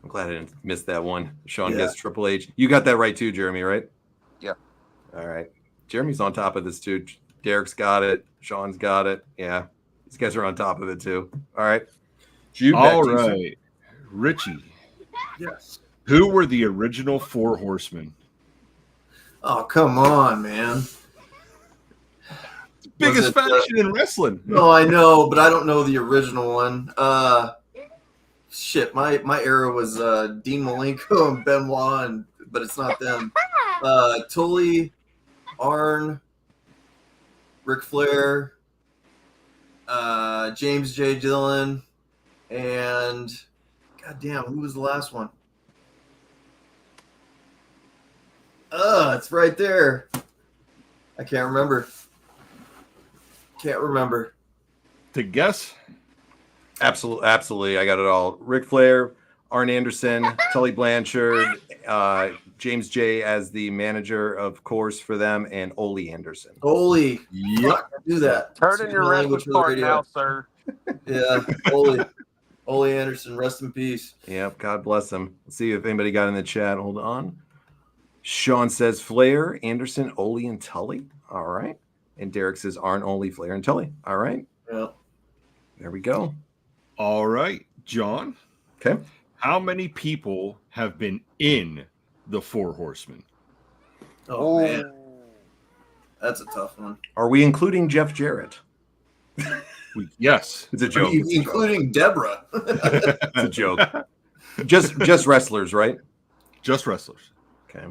I'm glad I didn't miss that one. Sean Yeah. gets Triple H. You got that right too, Jeremy, right? Yeah. All right. Jeremy's on top of this too. Derek's got it. Sean's got it. Yeah. These guys are on top of it too. All right. Jude, back All to you, sir. right, Richie. Yes. Who were the original Four Horsemen? Oh, come on, man. Biggest it, faction in wrestling. No, I know, but I don't know the original one. Shit, my era was Dean Malenko and Benoit, but it's not them. Tully, Arn, Ric Flair, James J. Dillon, and goddamn, who was the last one? It's right there. I can't remember. To guess, Absolutely. I got it all. Ric Flair, Arn Anderson, Tully Blanchard, James J as the manager, of course, for them, and Ole Anderson. Holy, yep. fuck, I do that. Turn in Speaking your the wrestling language for the card radio. now, sir. Yeah, Ole Anderson, rest in peace. Yep. God bless them. Let's see if anybody got in the chat. Hold on. Sean says Flair, Anderson, Ole, and Tully. All right. And Derek says Arn, Ole, Flair, and Tully. All right. Yeah. There we go. All right, John. Okay. How many people have been in the Four Horsemen? Oh man, that's a tough one. Are we including Jeff Jarrett? Yes. It's a joke. It's a joke. Including Deborah. It's a joke. Just wrestlers, right? Just wrestlers. Okay.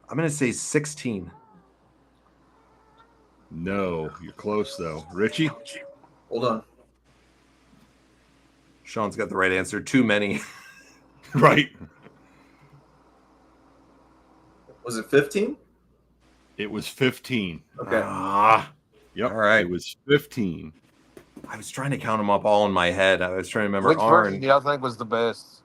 I'm going to say 16. No, you're close though. Richie? Hold on. Sean's got the right answer. Too many. Right. Was it 15? It was 15. Okay. Yep. All right. It was 15. I was trying to count them up all in my head. I was trying to remember Which Arn. version do y'all think was the best?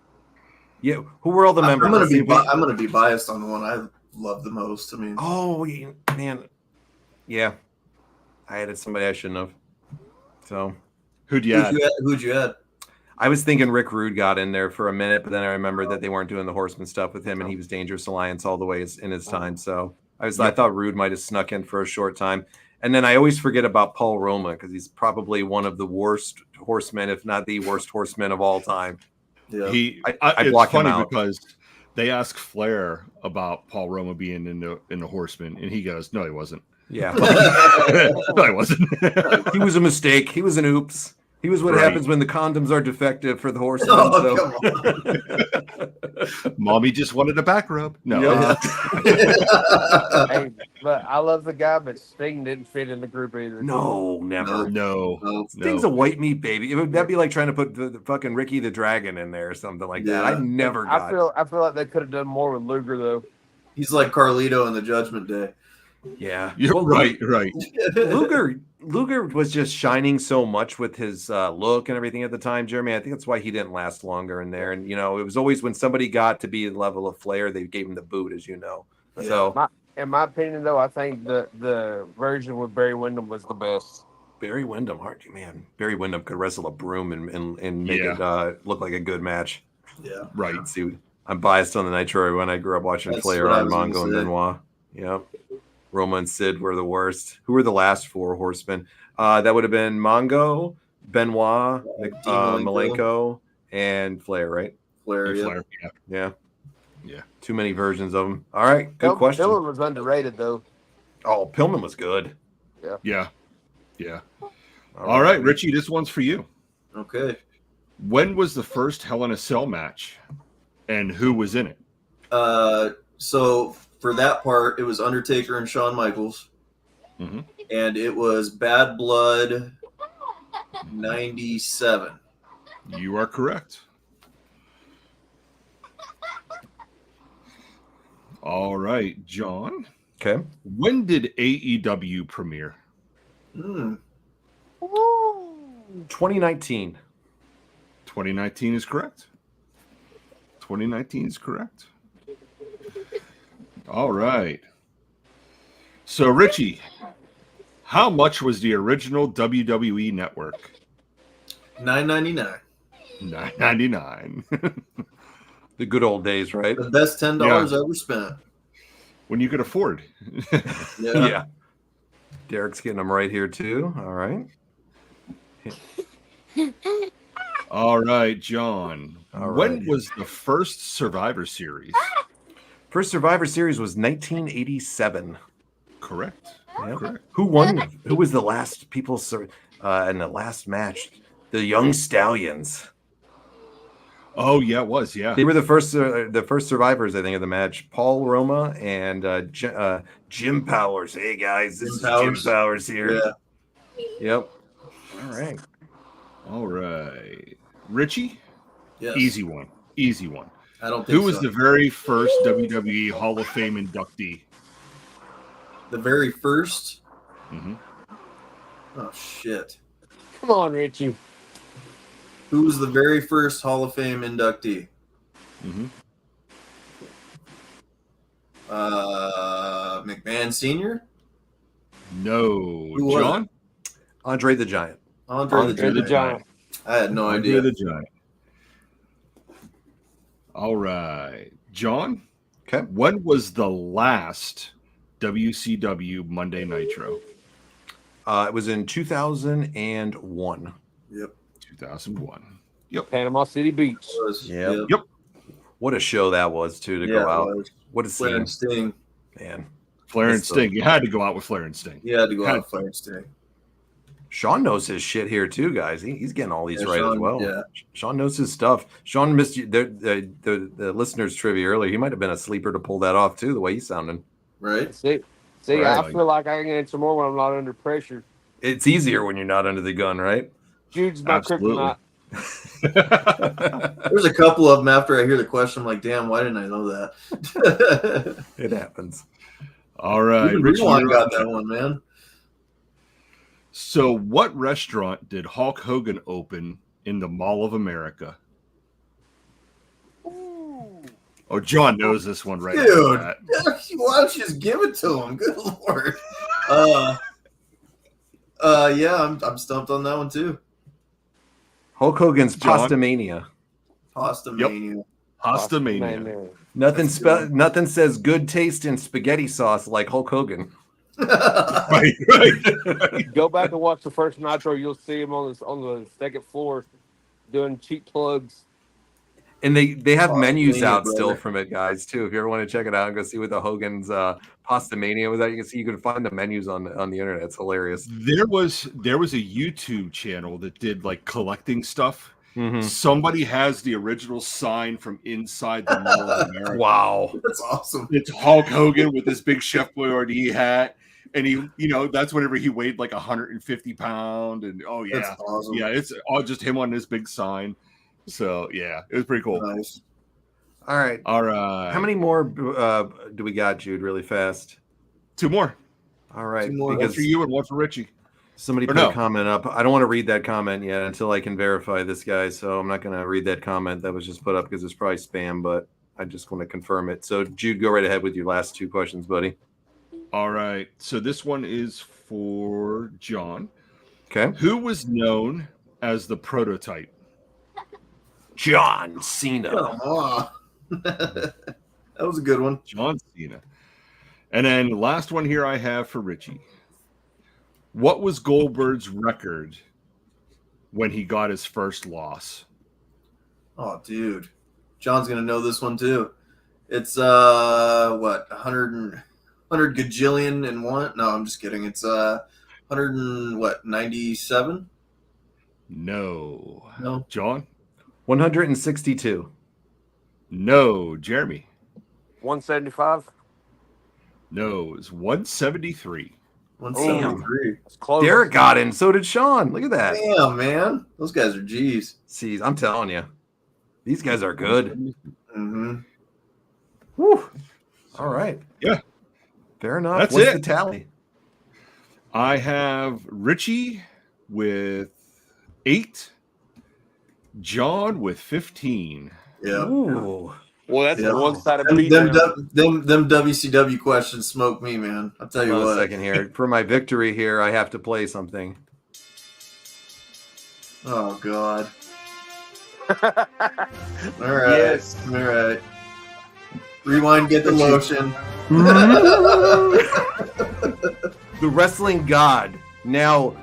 Yeah. Who were all the members? I'm gonna Let's see be if we- I'm gonna be biased on the one I love the most. I mean, Oh, man. Yeah. I added somebody I shouldn't have. So Who'd you add? who'd you add? I was thinking Rick Rude got in there for a minute, but then I remembered that they weren't doing the Horseman stuff with him, and he was Dangerous Alliance all the way in his time. So I thought Rude might have snuck in for a short time. And then I always forget about Paul Roma because he's probably one of the worst horsemen, if not the worst horseman of all time. Yeah. I It's block him funny out. because they asked Flair about Paul Roma being in the Horsemen, and he goes, "No, he wasn't. Yeah. No, he wasn't." He was a mistake. He was an oops. He was what Right. happens when the condoms are defective for the horsemen. Oh, so. Mommy just wanted a back rub. No, Yeah. Hey, but I love the guy, but Sting didn't fit in the group either. No, never. no. Sting's a white meat baby. That'd be like trying to put the fucking Ricky the Dragon in there or something like that. I Yeah. never got. I feel like they could have done more with Luger though. He's like Carlito in the Judgment Day. Yeah, You're Well, right. Luger was just shining so much with his look and everything at the time, Jeremy. I think that's why he didn't last longer in there. And it was always when somebody got to be the level of Flair, they gave him the boot, as you know. Yeah. So In my opinion, though, I think the version with Barry Windham was the best. Barry Windham, Barry Windham could wrestle a broom and make it look like a good match. Yeah. Right. Let's see, I'm biased on the Nitro when I grew up watching That's Flair what I on was gonna Mongo and say. Benoit. Yep. Roma and Sid were the worst. Who were the last 4 horsemen? That would have been Mongo, Benoit, Dean Malenko. Malenko, and Flair, right? Flair, yeah. Flair, yeah. Yeah. Yeah. Too many versions of them. All right. Good question. Pillman was underrated, though. Oh, Pillman was good. Yeah. All right, Richie, this one's for you. Okay. When was the first Hell in a Cell match, and who was in it? So for that part, it was Undertaker and Shawn Michaels, Mhm. and it was Bad Blood '97. You are correct. All right, John. Okay. When did AEW premiere? 2019. 2019 is correct. 2019 is correct. All right. So, Richie, how much was the original WWE network? $9.99. $9.99. The good old days, right? The best $10 ever spent. When you could afford. Yeah. Derek's getting them right here, too. All right. All right, John. All When right. was the first Survivor Series? First Survivor Series was 1987. Correct. Yep. Correct. Who won? Who was the last people in the last match? The Young Stallions. Oh, yeah, it was. Yeah. They were the first survivors, I think, of the match. Paul Roma and Jim Powers. Hey guys, this is Jim Powers here. Yeah. Yep. All right. All right. Richie? Yes. Easy one. Easy one. I don't think Who was so. the very first WWE Hall of Fame inductee? The very first? Mm-hmm. Oh, shit. Come on, Richie. Who was the very first Hall of Fame inductee? Mm-hmm. McMahon Sr.? No. Who was John? Andre the Giant. Andre the Giant. I had no Andre idea. the Giant. All right. John? Okay. When was the last WCW Monday Nitro? It was in 2001. Yep. 2001. Panama City Beach. It was. Yeah. Yep. What a show that was, too, to Yeah, go out. it was. What a Flair scene, and Sting. man. Flair and That's the- Sting. You had to go out with Flair and Sting. You had to go Had- out Flair and Sting. Sean knows his shit here too, guys. He's getting all these Yeah, right as Sean, well. yeah. Sean knows his stuff. Sean missed you, the listeners' trivia earlier. He might have been a sleeper to pull that off too, the way he's sounding. Right? See, Right. I feel like I can answer more when I'm not under pressure. It's easier when you're not under the gun, right? Jude's my Absolutely. kryptonite. There's a couple of them after I hear the question. I'm like, damn, why didn't I know that? It happens. All right. Even Richie, Rewind you're got up. that one, man. So, what restaurant did Hulk Hogan open in the Mall of America? Oh, John knows this one right off the Dude. bat. Why don't you just give it to him? Good lord. Yeah, I'm stumped on that one too. Hulk Hogan's John? Pasta Mania. Pasta Yep. Mania. Pasta Mania. Man. Nothing says good taste in spaghetti sauce like Hulk Hogan. Right, right. Go back and watch the first Nitro. You'll see him on the second floor doing cheap plugs. And they have Pasta menus Mania, out still brother. from it, guys, too. If you ever want to check it out and go see what the Hogan's Pasta Mania was at, you can find the menus on the internet. It's hilarious. There was a YouTube channel that did like collecting stuff. Mhm. Somebody has the original sign from inside the Mall of America. Wow. That's awesome. It's Hulk Hogan with this big Chef Boyardee hat. And he, that's whenever he weighed like 150 pounds. And oh yeah. That's awesome. Yeah, it's all just him on this big sign. So yeah, it was pretty cool. Nice. All right. All right. How many more do we got, Jude, really fast? 2 more. All right. Two more. One Because for you and one for Richie. somebody Or put no. a comment up. I don't want to read that comment yet until I can verify this guy. So I'm not going to read that comment that was just put up because it's probably spam, but I just want to confirm it. So, Jude, go right ahead with your last 2 questions, buddy. All right. So this one is for John. Okay. Who was known as the prototype? John Cena. Come on. That was a good one. John Cena. And then last one here I have for Richie. What was Goldberg's record when he got his first loss? Oh, dude. John's going to know this one too. It's, 100 gajillion and one? No, I'm just kidding. It's, 97? No. No. John? 162. No. Jeremy? 175. No. It's 173. 173. It's close. Derek got in. So did Sean. Look at that. Damn, man. Those guys are G's. See, I'm telling you, these guys are good. Mm-hmm. Woo. All right. Yeah. Fair enough. That's What's it. the tally? I have Richie with 8, John with 15. Yeah. Ooh. Well, that's Yeah. a one-sided Them, beatdown. them WCW questions smoke me, man. I'll tell you Hold on what. a second here. For my victory here, I have to play something. Oh, God. All right. Yes. All right. Rewind, get the lotion. The wrestling god now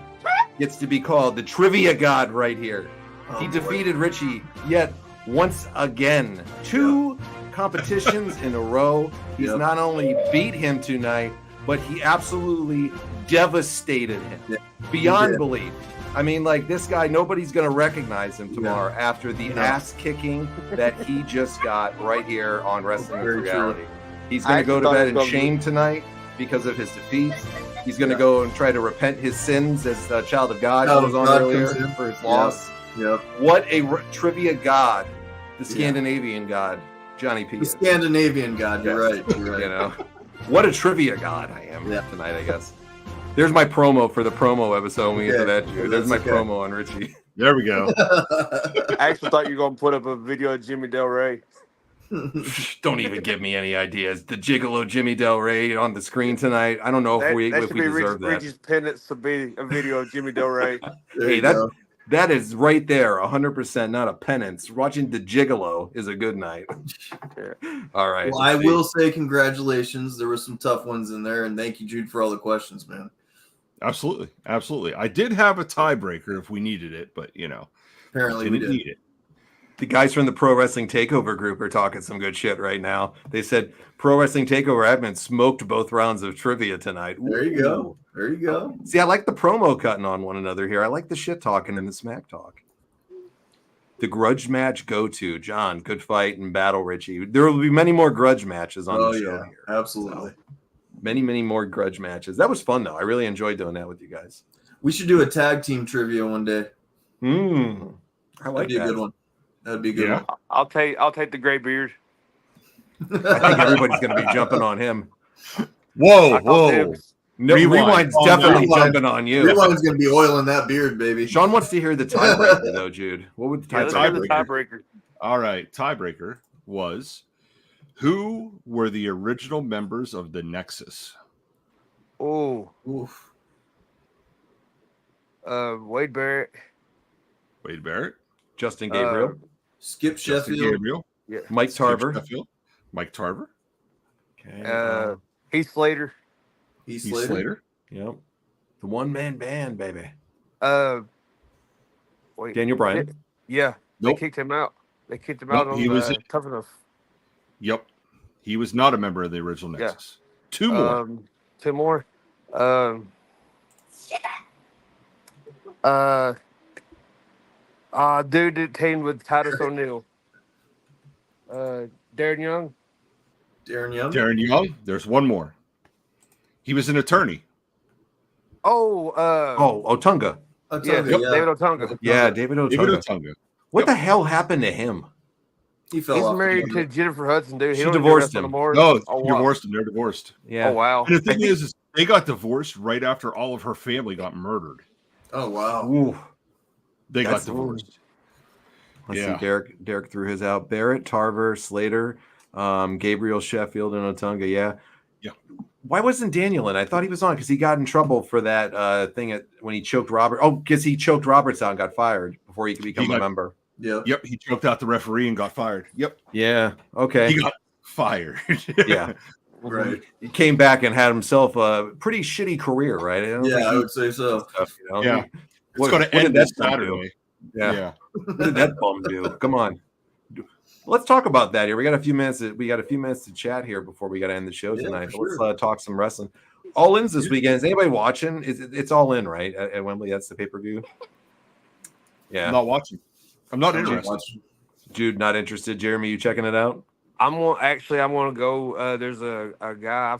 gets to be called the trivia god right here. Oh, He boy. defeated Richie yet once again. 2 competitions in a row. He's Yep. not only beat him tonight, but he absolutely devastated him Yeah, beyond did. belief. I mean, like, this guy, nobody's going to recognize him tomorrow after the No. ass kicking that he just got right here on Wrestling with Very true. Reality. He's I going to go actually to thought bed it in was gonna shame tonight because of his defeats. He's going to go and try to repent his sins as a child of God, Child who was of on God earlier comes in. for his Yeah. loss. Yep. What a trivia god, the Yeah. Scandinavian god, Johnny P. The is. Scandinavian god. You're right. You're right. You know, what a trivia god I am Yeah. tonight, I guess. There's my promo for the promo episode when we get to Okay. that, Drew. There's That's my okay. promo on Richie. There we go. I actually thought you were going to put up a video of Jimmy Del Rey. Don't even give me any ideas. The Gigolo Jimmy Del Rey on the screen tonight. I don't know That, if we that should be deserve that. Richie's penance to be a video of Jimmy Del Rey. There Hey, you that go. that is right there, 100%, not a penance. Watching the Gigolo is a good night. All right. Well, I let's see. will say congratulations. There were some tough ones in there, and thank you, Jude, for all the questions, man. Absolutely. Absolutely. I did have a tiebreaker if we needed it, but, Apparently, we didn't did. need it. The guys from the Pro Wrestling Takeover group are talking some good shit right now. They said Pro Wrestling Takeover admin smoked both rounds of trivia tonight. There you go. There you go. See, I like the promo cutting on one another here. I like the shit talking and the smack talk. The grudge match go-to, John. Good fight and battle, Richie. There will be many more grudge matches on Oh the show yeah, here. absolutely. Many, many more grudge matches. That was fun, though. I really enjoyed doing that with you guys. We should do a tag team trivia one day. I like That'd be that. a good one. That'd be a good Yeah. one. I'll take the gray beard. I think everybody's going to be jumping on him. Whoa, I thought whoa. Dibs- No, Rewind. Rewind's Oh, definitely Rewind. jumping on you. Rewind's gonna be oiling that beard, baby. Sean wants to hear the tiebreaker, though, Jude. What would the Yeah, let's tiebreaker do the be? tiebreaker. All right. Tiebreaker was who were the original members of the Nexus? Oh, Oof. Wade Barrett. Wade Barrett, Justin Gabriel, Skip Justin Sheffield. Gabriel, Yeah. Mike Skip Tarver. Sheffield, Mike Tarver, Okay, Heath Slater. Heath Heath Slater. Slater. yep. The one-man band, baby. Wait. Daniel Bryan. Yeah. Nope. They kicked him out. They kicked him Nope, out on he was- Tough Enough. Yep. He was not a member of the original Yeah. Nexus. Two more. Two more. Dude that teamed with Titus O'Neil. Darren Young. Darren Young. Darren Young. There's one more. He was an attorney. Oh, Otunga. Otunga, yeah, yeah. David Otunga. Yeah, David Otunga. David Otunga. What the hell happened to him? He fell He's off. married to Jennifer Hudson, dude. He She don't even divorced wrestle him. anymore. No, Oh, wow. divorced and they're divorced. Yeah. Oh, wow. And the thing is they got divorced right after all of her family got murdered. Oh wow. Ooh. They That's- got divorced. Let's Yeah. see. Derek threw his out. Barrett, Tarver, Slater, Gabriel, Sheffield, and Otunga. Yeah. Yeah. Why wasn't Daniel in? I thought he was on because he got in trouble for that thing when he choked Robert. Oh, because he choked Roberts out and got fired before he could become a member. Yep. Yep, he choked out the referee and got fired. Yep, Yeah. Okay. he got fired. Yeah. Right. He came back and had himself a pretty shitty career, right? I don't think Yeah, I he- would say so. stuff, you know? Yeah. He- It's going to what end did this that bum do? Saturday. Yeah. What did that bum do? Come on. Let's talk about that here. We got a few minutes. We got a few minutes to chat here before we got to end the show Yeah, tonight. for But sure. let's talk some wrestling. All In's this weekend. Is anybody watching? It's All In, right? At Wembley, that's the pay per view. Yeah, I'm not watching. I'm not I'm interested. watching. Jude, not interested. Jeremy, you checking it out? I'm gonna go. There's a guy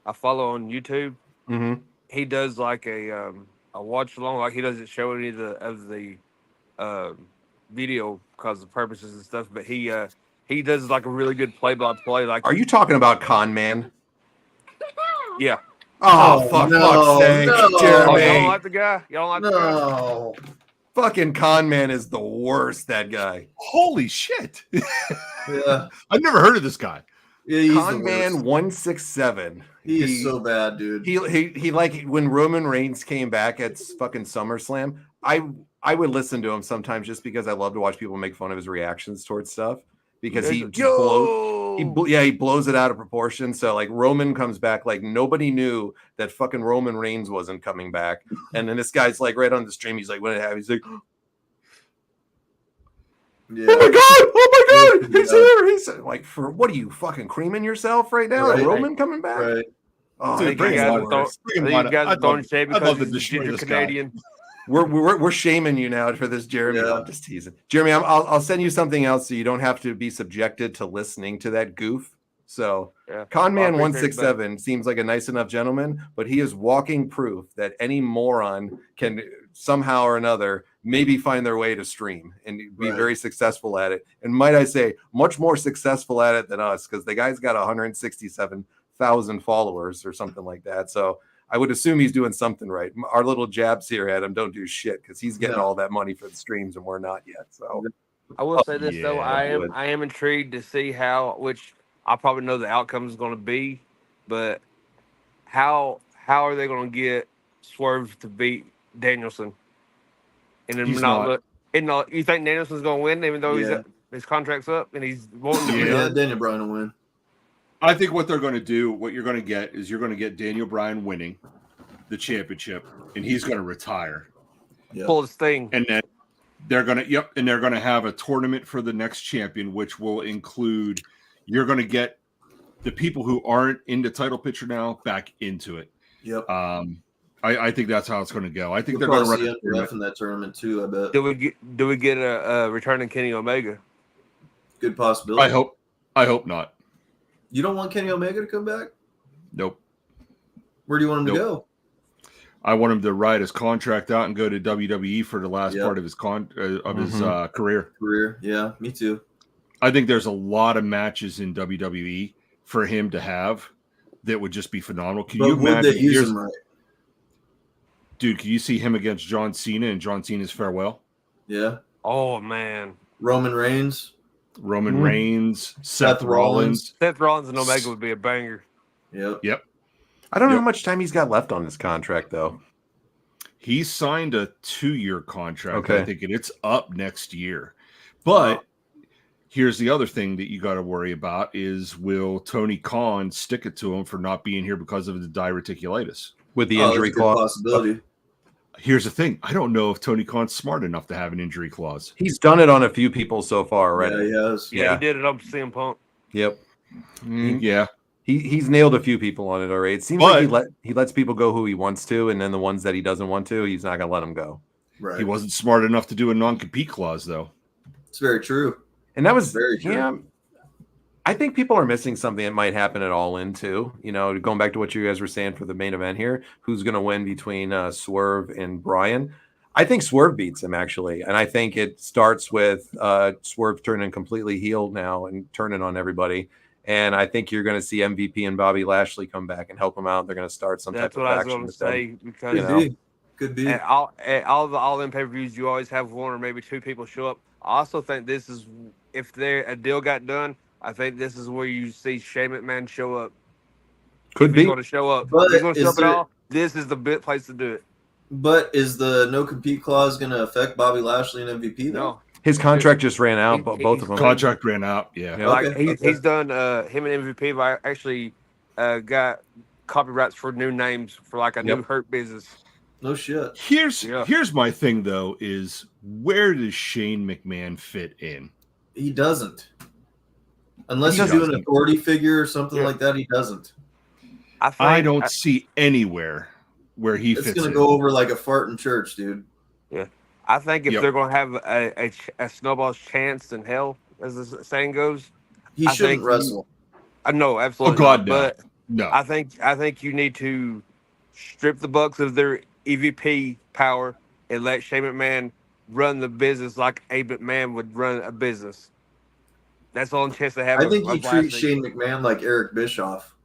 I follow on YouTube. Mm-hmm. He does like a watch along. Like he doesn't show any of the video because of purposes and stuff. But he does like a really good play by play. Like Are you talking about Con Man? yeah. Oh, Oh, fuck, no, fuck's sake, no. Oh, y'all don't Jeremy! like the guy? Y'all don't like the guy? No. Fucking Con Man is the worst. That guy. Holy shit. Yeah. I've never heard of this guy. Yeah, he's Con the Man worst. 167. He's so bad, dude. He like when Roman Reigns came back at fucking SummerSlam. I would listen to him sometimes just because I love to watch people make fun of his reactions towards stuff because he he blows it out of proportion. So like Roman comes back like nobody knew that fucking Roman Reigns wasn't coming back, and then this guy's like right on the stream. He's like, "What happened?" He's like, Yeah. "Oh my god, he's Yeah. here!" He's like, "For what are you fucking creaming yourself right now? Right. Roman coming back?" Right. Oh, Dude, I bring think him it's on. the Don't- worst. Bring him I think on. you guys I'd don't love- shade I'd because love to he's a destroy ginger this guy. Canadian. We're shaming you now for this, Jeremy. Yeah. I'm just teasing, Jeremy. I'll send you something else so you don't have to be subjected to listening to that goof. So, Yeah. Con Man Well, I appreciate 167 seems like a nice enough gentleman, but he is walking proof that any moron can somehow or another maybe find their way to stream and be Right. very successful at it. And might I say, much more successful at it than us because the guy's got 167,000 followers or something like that. So. I would assume he's doing something right. Our little jabs here at him don't do shit because he's getting No. all that money for the streams and we're not yet. So I will say this though, yeah, I am intrigued to see which I probably know the outcome is going to be, but how are they going to get Swerve to beat Danielson? And then He's not not. look. And not, you think Danielson's going to win even though Yeah. his contract's up and he's wanting to Yeah. be Yeah, done? Daniel Bryan will win. I think what they're going to do, what you're going to get is you're going to get Daniel Bryan winning the championship, and he's going to retire. Yeah. Pull his thing. And then they're going to have a tournament for the next champion, which will include you're going to get the people who aren't in the title picture now back into it. Yep. I think that's how it's going to go. I think We'll they're going to probably run see a tournament. MJF in that tournament too, I bet. Do we get a returning Kenny Omega? Good possibility. I hope not. You don't want Kenny Omega to come back? Nope. Where do you want him to Nope. go? I want him to ride his contract out and go to WWE for the last Yep. part of his career. Career. Yeah, me too. I think there's a lot of matches in WWE for him to have that would just be phenomenal. Can you But would imagine? they use him right? Dude, can you see him against John Cena and John Cena's farewell? Yeah. Oh man, Roman Reigns, Roman Reigns, Seth Rollins. Seth Rollins and Omega would be a banger. Yep. Yep. I don't know Yep. how much time he's got left on his contract though. He signed a 2-year contract, Okay. I think, and it's up next year. But here's the other thing that you got to worry about is will Tony Khan stick it to him for not being here because of the diverticulitis? With the Oh, injury that's a good clause. possibility. Here's the thing. I don't know if Tony Khan's smart enough to have an injury clause. He's done it on a few people so far already. Yeah, he has. Yeah, Yeah. he did it on CM Punk. Yep. Yeah. He's nailed a few people on it already. It seems like he lets people go who he wants to, and then the ones that he doesn't want to, he's not gonna let them go. Right. He wasn't smart enough to do a non-compete clause, though. It's very true. And that was Very true. Yeah. I think people are missing something that might happen at All In too. You know, going back to what you guys were saying for the main event here, who's going to win between Swerve and Bryan? I think Swerve beats him actually, and I think it starts with Swerve turning completely heel now and turning on everybody. And I think you're going to see MVP and Bobby Lashley come back and help him out. They're going to start some That's type what of I was faction going to with them. say because You Could know. be. Could be. at all the All-In pay-per-views, you always have one or maybe two people show up. I also think this is if a deal got done. I think this is where you see Shane McMahon show up. Could If he's be. going to show up. But If he's going to show is up at there- all. This is the bit place to do it. But is the no compete clause going to affect Bobby Lashley and MVP though? No, His contract just ran out, but He- both he's of them. Contract ran out. Yeah. Yeah. Like Okay, he's done him and MVP. I actually got copyrights for new names for like a new Yep. Hurt Business. No shit. Here's my thing though: is where does Shane McMahon fit in? He doesn't. Unless He he's doing an doesn't. authority figure or something Yeah. like that, he doesn't. I don't see anywhere where he It's fits gonna in. go over like a fart in church, dude. I think if Yep. they're going to have a snowball's chance in hell, as the saying goes, He I shouldn't think wrestle. no, absolutely God, no. not. But No. I think you need to strip the Bucks of their EVP power and let Shane McMahon run the business like Abe McMahon would run a business. That's the only chance they have. I think you of treat lasting. Shane McMahon like Eric Bischoff.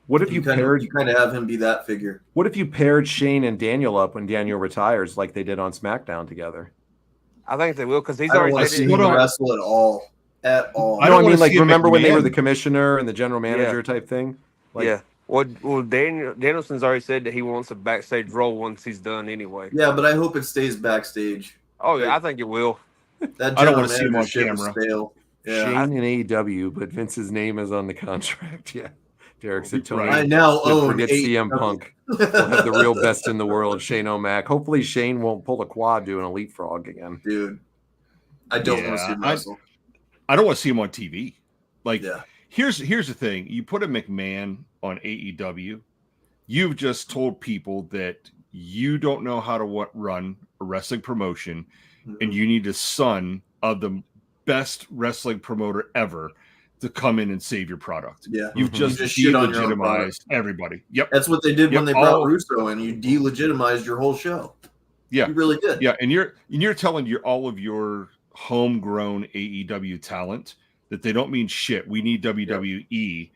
What if you paired? You kind of have him be that figure. What if you paired Shane and Daniel up when Daniel retires, like they did on SmackDown together? I think they will because he's I don't already want to said see it. him Hold on. wrestle at all. At all. I I don't mean, wanna like see him remember when they were McMahon. the commissioner and the general manager type thing? Like, Yeah. Well, Danielson's already said that he wants a backstage role once he's done anyway. Yeah, but I hope it stays backstage. Oh yeah, I think it will. That I don't general wanna see him manager on shit was camera. stale. Yeah. Shane in AEW, but Vince's name is on the contract. Yeah. Derek said Tony. Right. I now Don't own forget CM Punk. We'll have the real best in the world, Shane O'Mac. Hopefully Shane won't pull a quad doing a leapfrog again. Dude. I don't want to see Yeah, him wrestle. I don't want to see him on TV. Like, Yeah. here's the thing: you put a McMahon on AEW, you've just told people that you don't know how to run a wrestling promotion, and you need a son of the best wrestling promoter ever to come in and save your product. Yeah. You've Mhm. just You just shit on your own delegitimized everybody. Yep. That's what they did Yep, when they brought all- Russo in. You delegitimized your whole show. Yeah. You really did. Yeah, and you're telling all of your homegrown AEW talent that they don't mean shit. We need WWE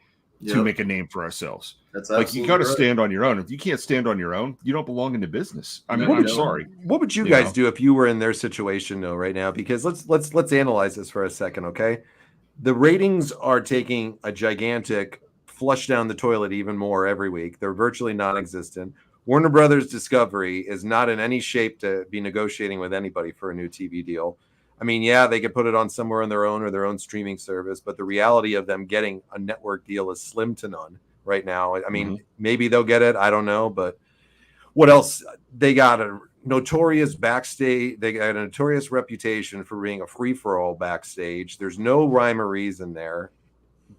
to Yep. make a name for ourselves. That's Like, you absolutely got to right. stand on your own. If you can't stand on your own, you don't belong in the business. I mean, No, I'm you don't. sorry. What would you You guys know? do if you were in their situation though right now? Because let's analyze this for a second, okay? The ratings are taking a gigantic flush down the toilet even more every week. They're virtually non-existent. Warner Brothers Discovery is not in any shape to be negotiating with anybody for a new TV deal. I mean, yeah, they could put it on somewhere on their own or their own streaming service, but the reality of them getting a network deal is slim to none right now. I mean, maybe they'll get it. I don't know, but what else? They got a notorious backstage. They got a notorious reputation for being a free-for-all backstage. There's no rhyme or reason there.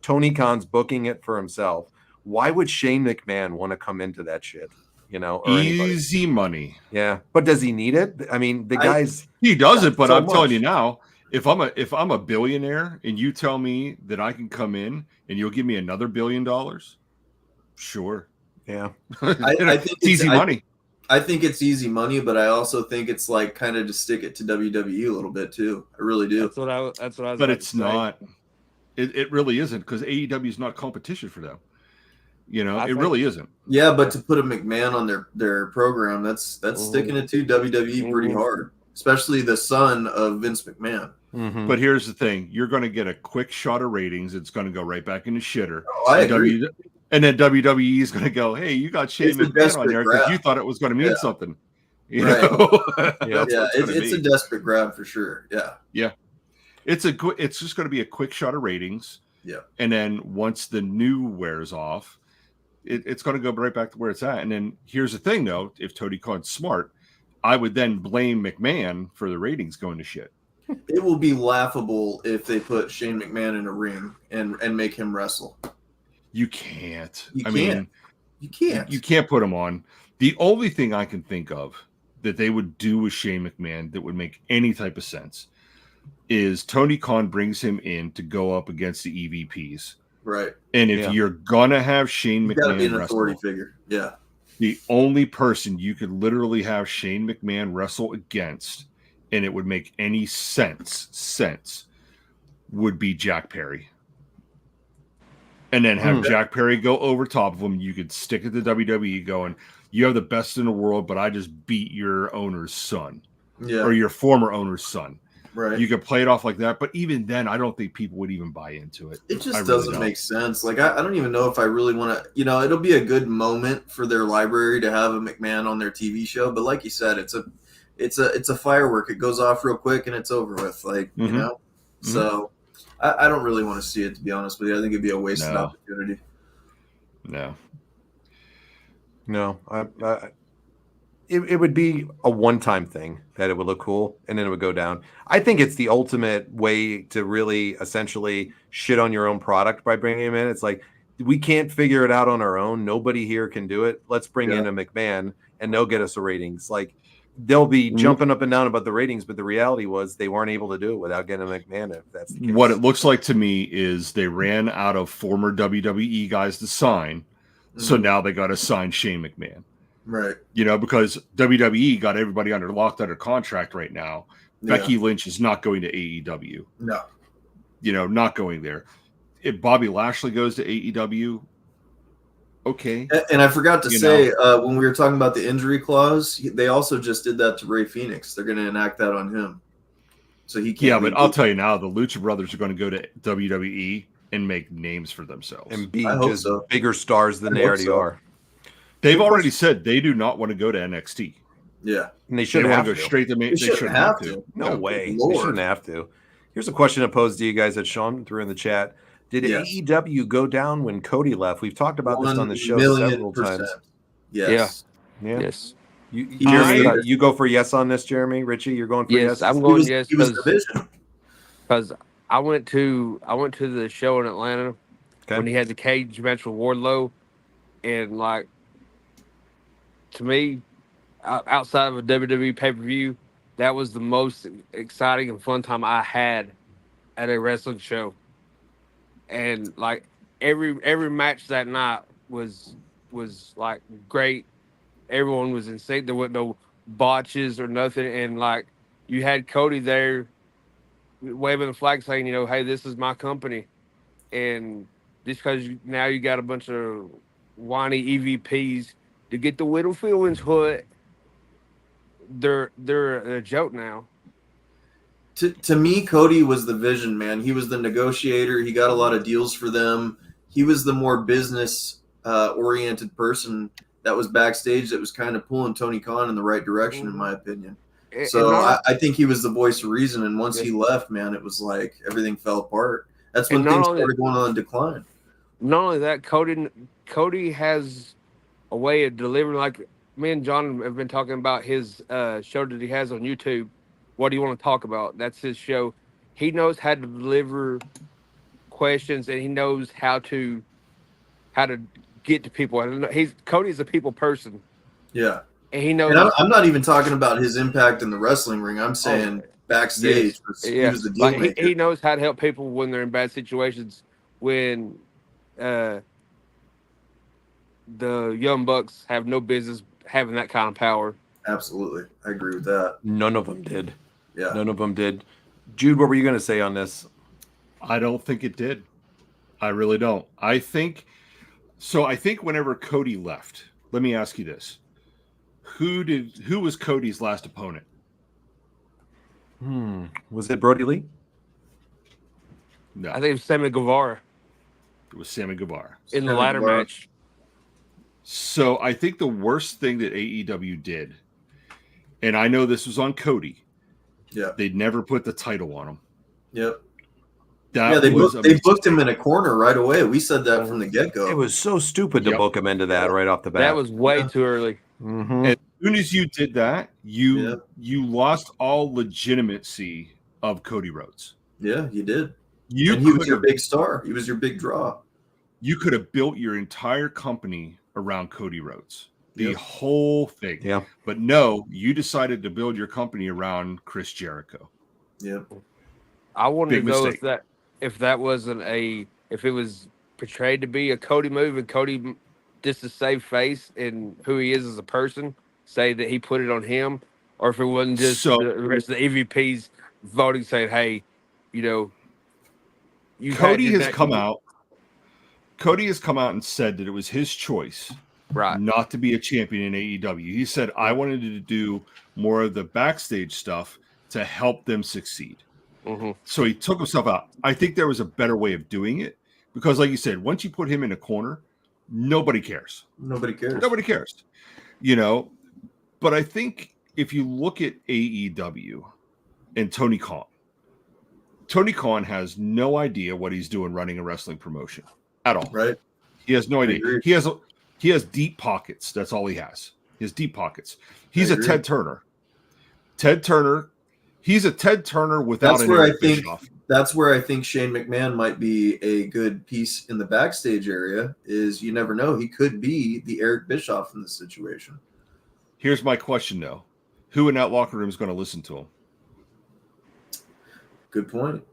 Tony Khan's booking it for himself. Why would Shane McMahon want to come into that shit? You know, or anybody? Easy money. Yeah, but does he need it? I mean, the guy's He does it, but So I'm telling much. you now, if I'm a billionaire and you tell me that I can come in and you'll give me another $1 billion, sure. yeah. I think it's easy money. I think it's easy money, but I also think it's like kind of to stick it to WWE a little bit too. I really do. That's what I was. But about it's to say. not. It really isn't, because AEW is not competition for them. You know, I it think- really isn't. Yeah, but to put a McMahon on their program, that's sticking it to WWE pretty hard, especially the son of Vince McMahon. Mhm. But here's the thing: you're going to get a quick shot of ratings. It's going to go right back into shitter. Oh, I And agree. And then WWE is going to go, "Hey, you got Shane It's a McMahon on desperate there because grab. you thought it was going to mean Yeah. something." You Right. know? Yeah. That's Yeah, what it's gonna it's be. a desperate grab for sure. Yeah. It's just going to be a quick shot of ratings. Yeah. And then once the new wears off, it's going to go right back to where it's at. And then here's the thing, though: if Tony Khan's smart, I would then blame McMahon for the ratings going to shit. It will be laughable if they put Shane McMahon in a ring and make him wrestle. You can't. You I can't. mean, You can't. you can't put him on. The only thing I can think of that they would do with Shane McMahon that would make any type of sense is Tony Khan brings him in to go up against the EVPs. Right. And if Yeah. you're gonna have Shane You got to be an McMahon authority wrestle, figure. Yeah. the only person you could literally have Shane McMahon wrestle against, and it would make any sense, would be Jack Perry. And then have Jack Perry go over top of him. You could stick it to WWE going, you have the best in the world, but I just beat your owner's son Yeah. or your former owner's son. Right. You could play it off like that. But even then, I don't think people would even buy into it. It just I really doesn't don't. make sense. Like, I don't even know if I really want to, it'll be a good moment for their library to have a McMahon on their TV show. But like you said, it's a firework. It goes off real quick and it's over with. Like you Mhm. know, so I don't really want to see it, to be honest with you. I think it'd be a wasted No. opportunity. No, it would be a one-time thing that it would look cool and then it would go down. I think it's the ultimate way to really essentially shit on your own product by bringing him in. It's like, we can't figure it out on our own. Nobody here can do it. Let's bring in a McMahon and they'll get us the ratings. Like, they'll be jumping up and down about the ratings, but the reality was they weren't able to do it without getting a McMahon, if that's the case. What it looks like to me is they ran out of former WWE guys to sign, so now they got to sign Shane McMahon. Right. You know, because WWE got everybody locked under contract right now. Yeah. Becky Lynch is not going to AEW. No. You know, not going there. If Bobby Lashley goes to AEW, okay. And I forgot to say, when we were talking about the injury clause, they also just did that to Rey Fenix. They're going to enact that on him. So he can't. Yeah, but I'll tell you now, the Lucha Brothers are going to go to WWE and make names for themselves. And be just bigger stars than they already are. They've already said they do not want to go to NXT. Yeah. And they shouldn't have go to. straight to main. They shouldn't have to. No way. They shouldn't have to. Here's a question I posed to you guys that Sean threw in the chat. Did AEW go down when Cody left? We've talked about this on the show several times. Yes. Yeah. Yes. Jeremy, you go for yes on this, Jeremy. Richie, you're going for yes. I'm going yes because I went to the show in Atlanta when he had the cage match with Wardlow, and like, to me, outside of a WWE pay-per-view, that was the most exciting and fun time I had at a wrestling show. And like every match that night was like great. Everyone was in sync. There wasn't no botches or nothing. And like, you had Cody there waving the flag saying, you know, hey, this is my company. And just because now you got a bunch of whiny EVPs to get the little feelings hurt, they're a joke now. To me, Cody was the vision, man. He was the negotiator. He got a lot of deals for them. He was the more business oriented person that was backstage that was kind of pulling Tony Khan in the right direction, in my opinion. So I think he was the voice of reason. And once he left, man, it was like everything fell apart. That's when things started going on decline. Not only that, Cody has a way of delivering. Like, me and John have been talking about his show that he has on YouTube. What do you want to talk about? That's his show. He knows how to deliver questions, and he knows how to get to people. And Cody's a people person. Yeah, and he knows. And I'm not even talking about his impact in the wrestling ring. I'm saying backstage. He was the deal maker. He knows how to help people when they're in bad situations. When the Young Bucks have no business having that kind of power. Absolutely, I agree with that. None of them did. Yeah, none of them did. Jude, what were you going to say on this? I don't think it did. I really don't. I think whenever Cody left, let me ask you this: who was Cody's last opponent? Was it Brody Lee? No, I think it was Sammy Guevara. It was Sammy Guevara in the ladder match. So I think the worst thing that AEW did, and I know this was on Cody. Yeah, they'd never put the title on him. Yep. They booked him in a corner right away. We said that from the get-go. It was so stupid to book him into that right off the bat. That was way too early. Mm-hmm. As soon as you did that, you lost all legitimacy of Cody Rhodes. Yeah, you did. He was your big star. He was your big draw. You could have built your entire company around Cody Rhodes. The whole thing. Yeah. But no, you decided to build your company around Chris Jericho. Yep. I wanted to know if it was portrayed to be a Cody move and Cody just to save face and who he is as a person, say that he put it on him, or if it wasn't just the rest of the EVPs voting saying, hey, you know, Cody has come out and said that it was his choice not to be a champion in AEW. He said, I wanted to do more of the backstage stuff to help them succeed. Mm-hmm. So he took himself out. I think there was a better way of doing it because, like you said, once you put him in a corner, nobody cares. Nobody cares. Nobody cares. You know, but I think if you look at AEW and Tony Khan has no idea what he's doing running a wrestling promotion at all. Right. He has no idea. agree. He has deep pockets. That's all he has. He has deep pockets. He's a agree. Ted Turner. He's a Ted Turner without That's an where Eric I think Bischoff. that's where I think Shane McMahon might be a good piece in the backstage area. Is you never know, he could be the Eric Bischoff in this situation. Here's my question though: who in that locker room is going to listen to him? Good point.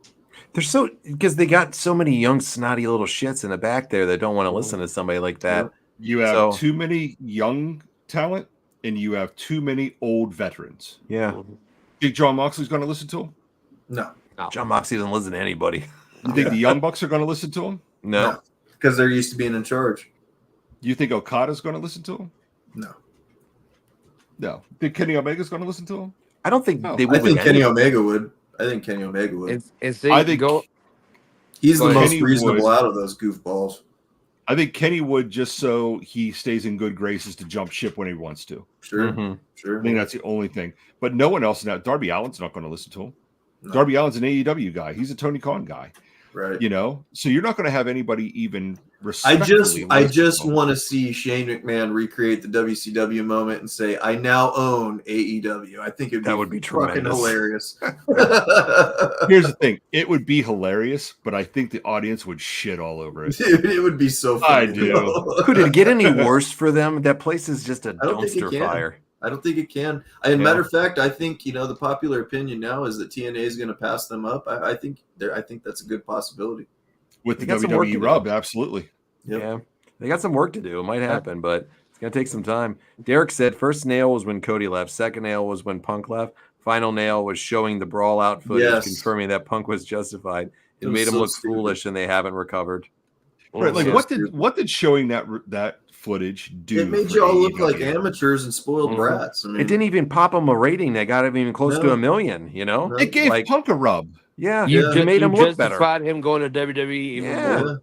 They're so because they got so many young snotty little shits in the back there that don't want to listen to somebody like that. You have too many young talent, and you have too many old veterans. Yeah, Think John Moxley's going to listen to him? No, John Moxley doesn't listen to anybody. You think the Young Bucks are going to listen to him? No. because they're used to being in charge. You think Okada's going to listen to him? No, No. Think Kenny Omega's going to listen to him? I don't think No. they I would. think with Kenny any- Omega would. I think Kenny Omega would. And see, I think He's the Go ahead. most Kenny reasonable would. out of those goofballs. I think Kenny would, just so he stays in good graces to jump ship when he wants to. Sure, Mhm. sure. I think that's the only thing. But no one else in that. Darby Allin's not going to listen to him. No. Darby Allin's an AEW guy. He's a Tony Khan guy. Right. You know, so you're not going to have anybody even I respectfully. just listen to him. want to see Shane McMahon recreate the WCW moment and say, "I now own AEW." I think That would be fucking tremendous. hilarious. Here's the thing: it would be hilarious, but I think the audience would shit all over it. Dude, it would be so funny. I do. Could it get any worse for them? That place is just a I don't think it dumpster can. fire. I don't think it can. And Yeah. matter of fact, I think the popular opinion now is that TNA is going to pass them up. I think that's a good possibility. With the They got some work to WWE do. rub, absolutely. Yep. Yeah, they got some work to do. It might happen, but it's gonna take some time. Derek said first nail was when Cody left. Second nail was when Punk left. Final nail was showing the brawl out footage, Yes. confirming that Punk was justified. It It was made him so look stupid. foolish, and they haven't recovered. Right? Like, So what stupid. did showing that footage do? It made for you all look like AEW? amateurs and spoiled Mhm. brats. I mean, It didn't even pop him a rating that got him even close to No. 1 million. You know, No. It gave like- Punk a rub. yeah, You it made him look better. justified him going to WWE even Yeah. more. Yeah.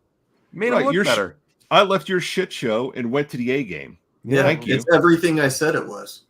Made Right, him look you're better. I left your shit show and went to the A game. Yeah, Thank you. It's everything I said it was.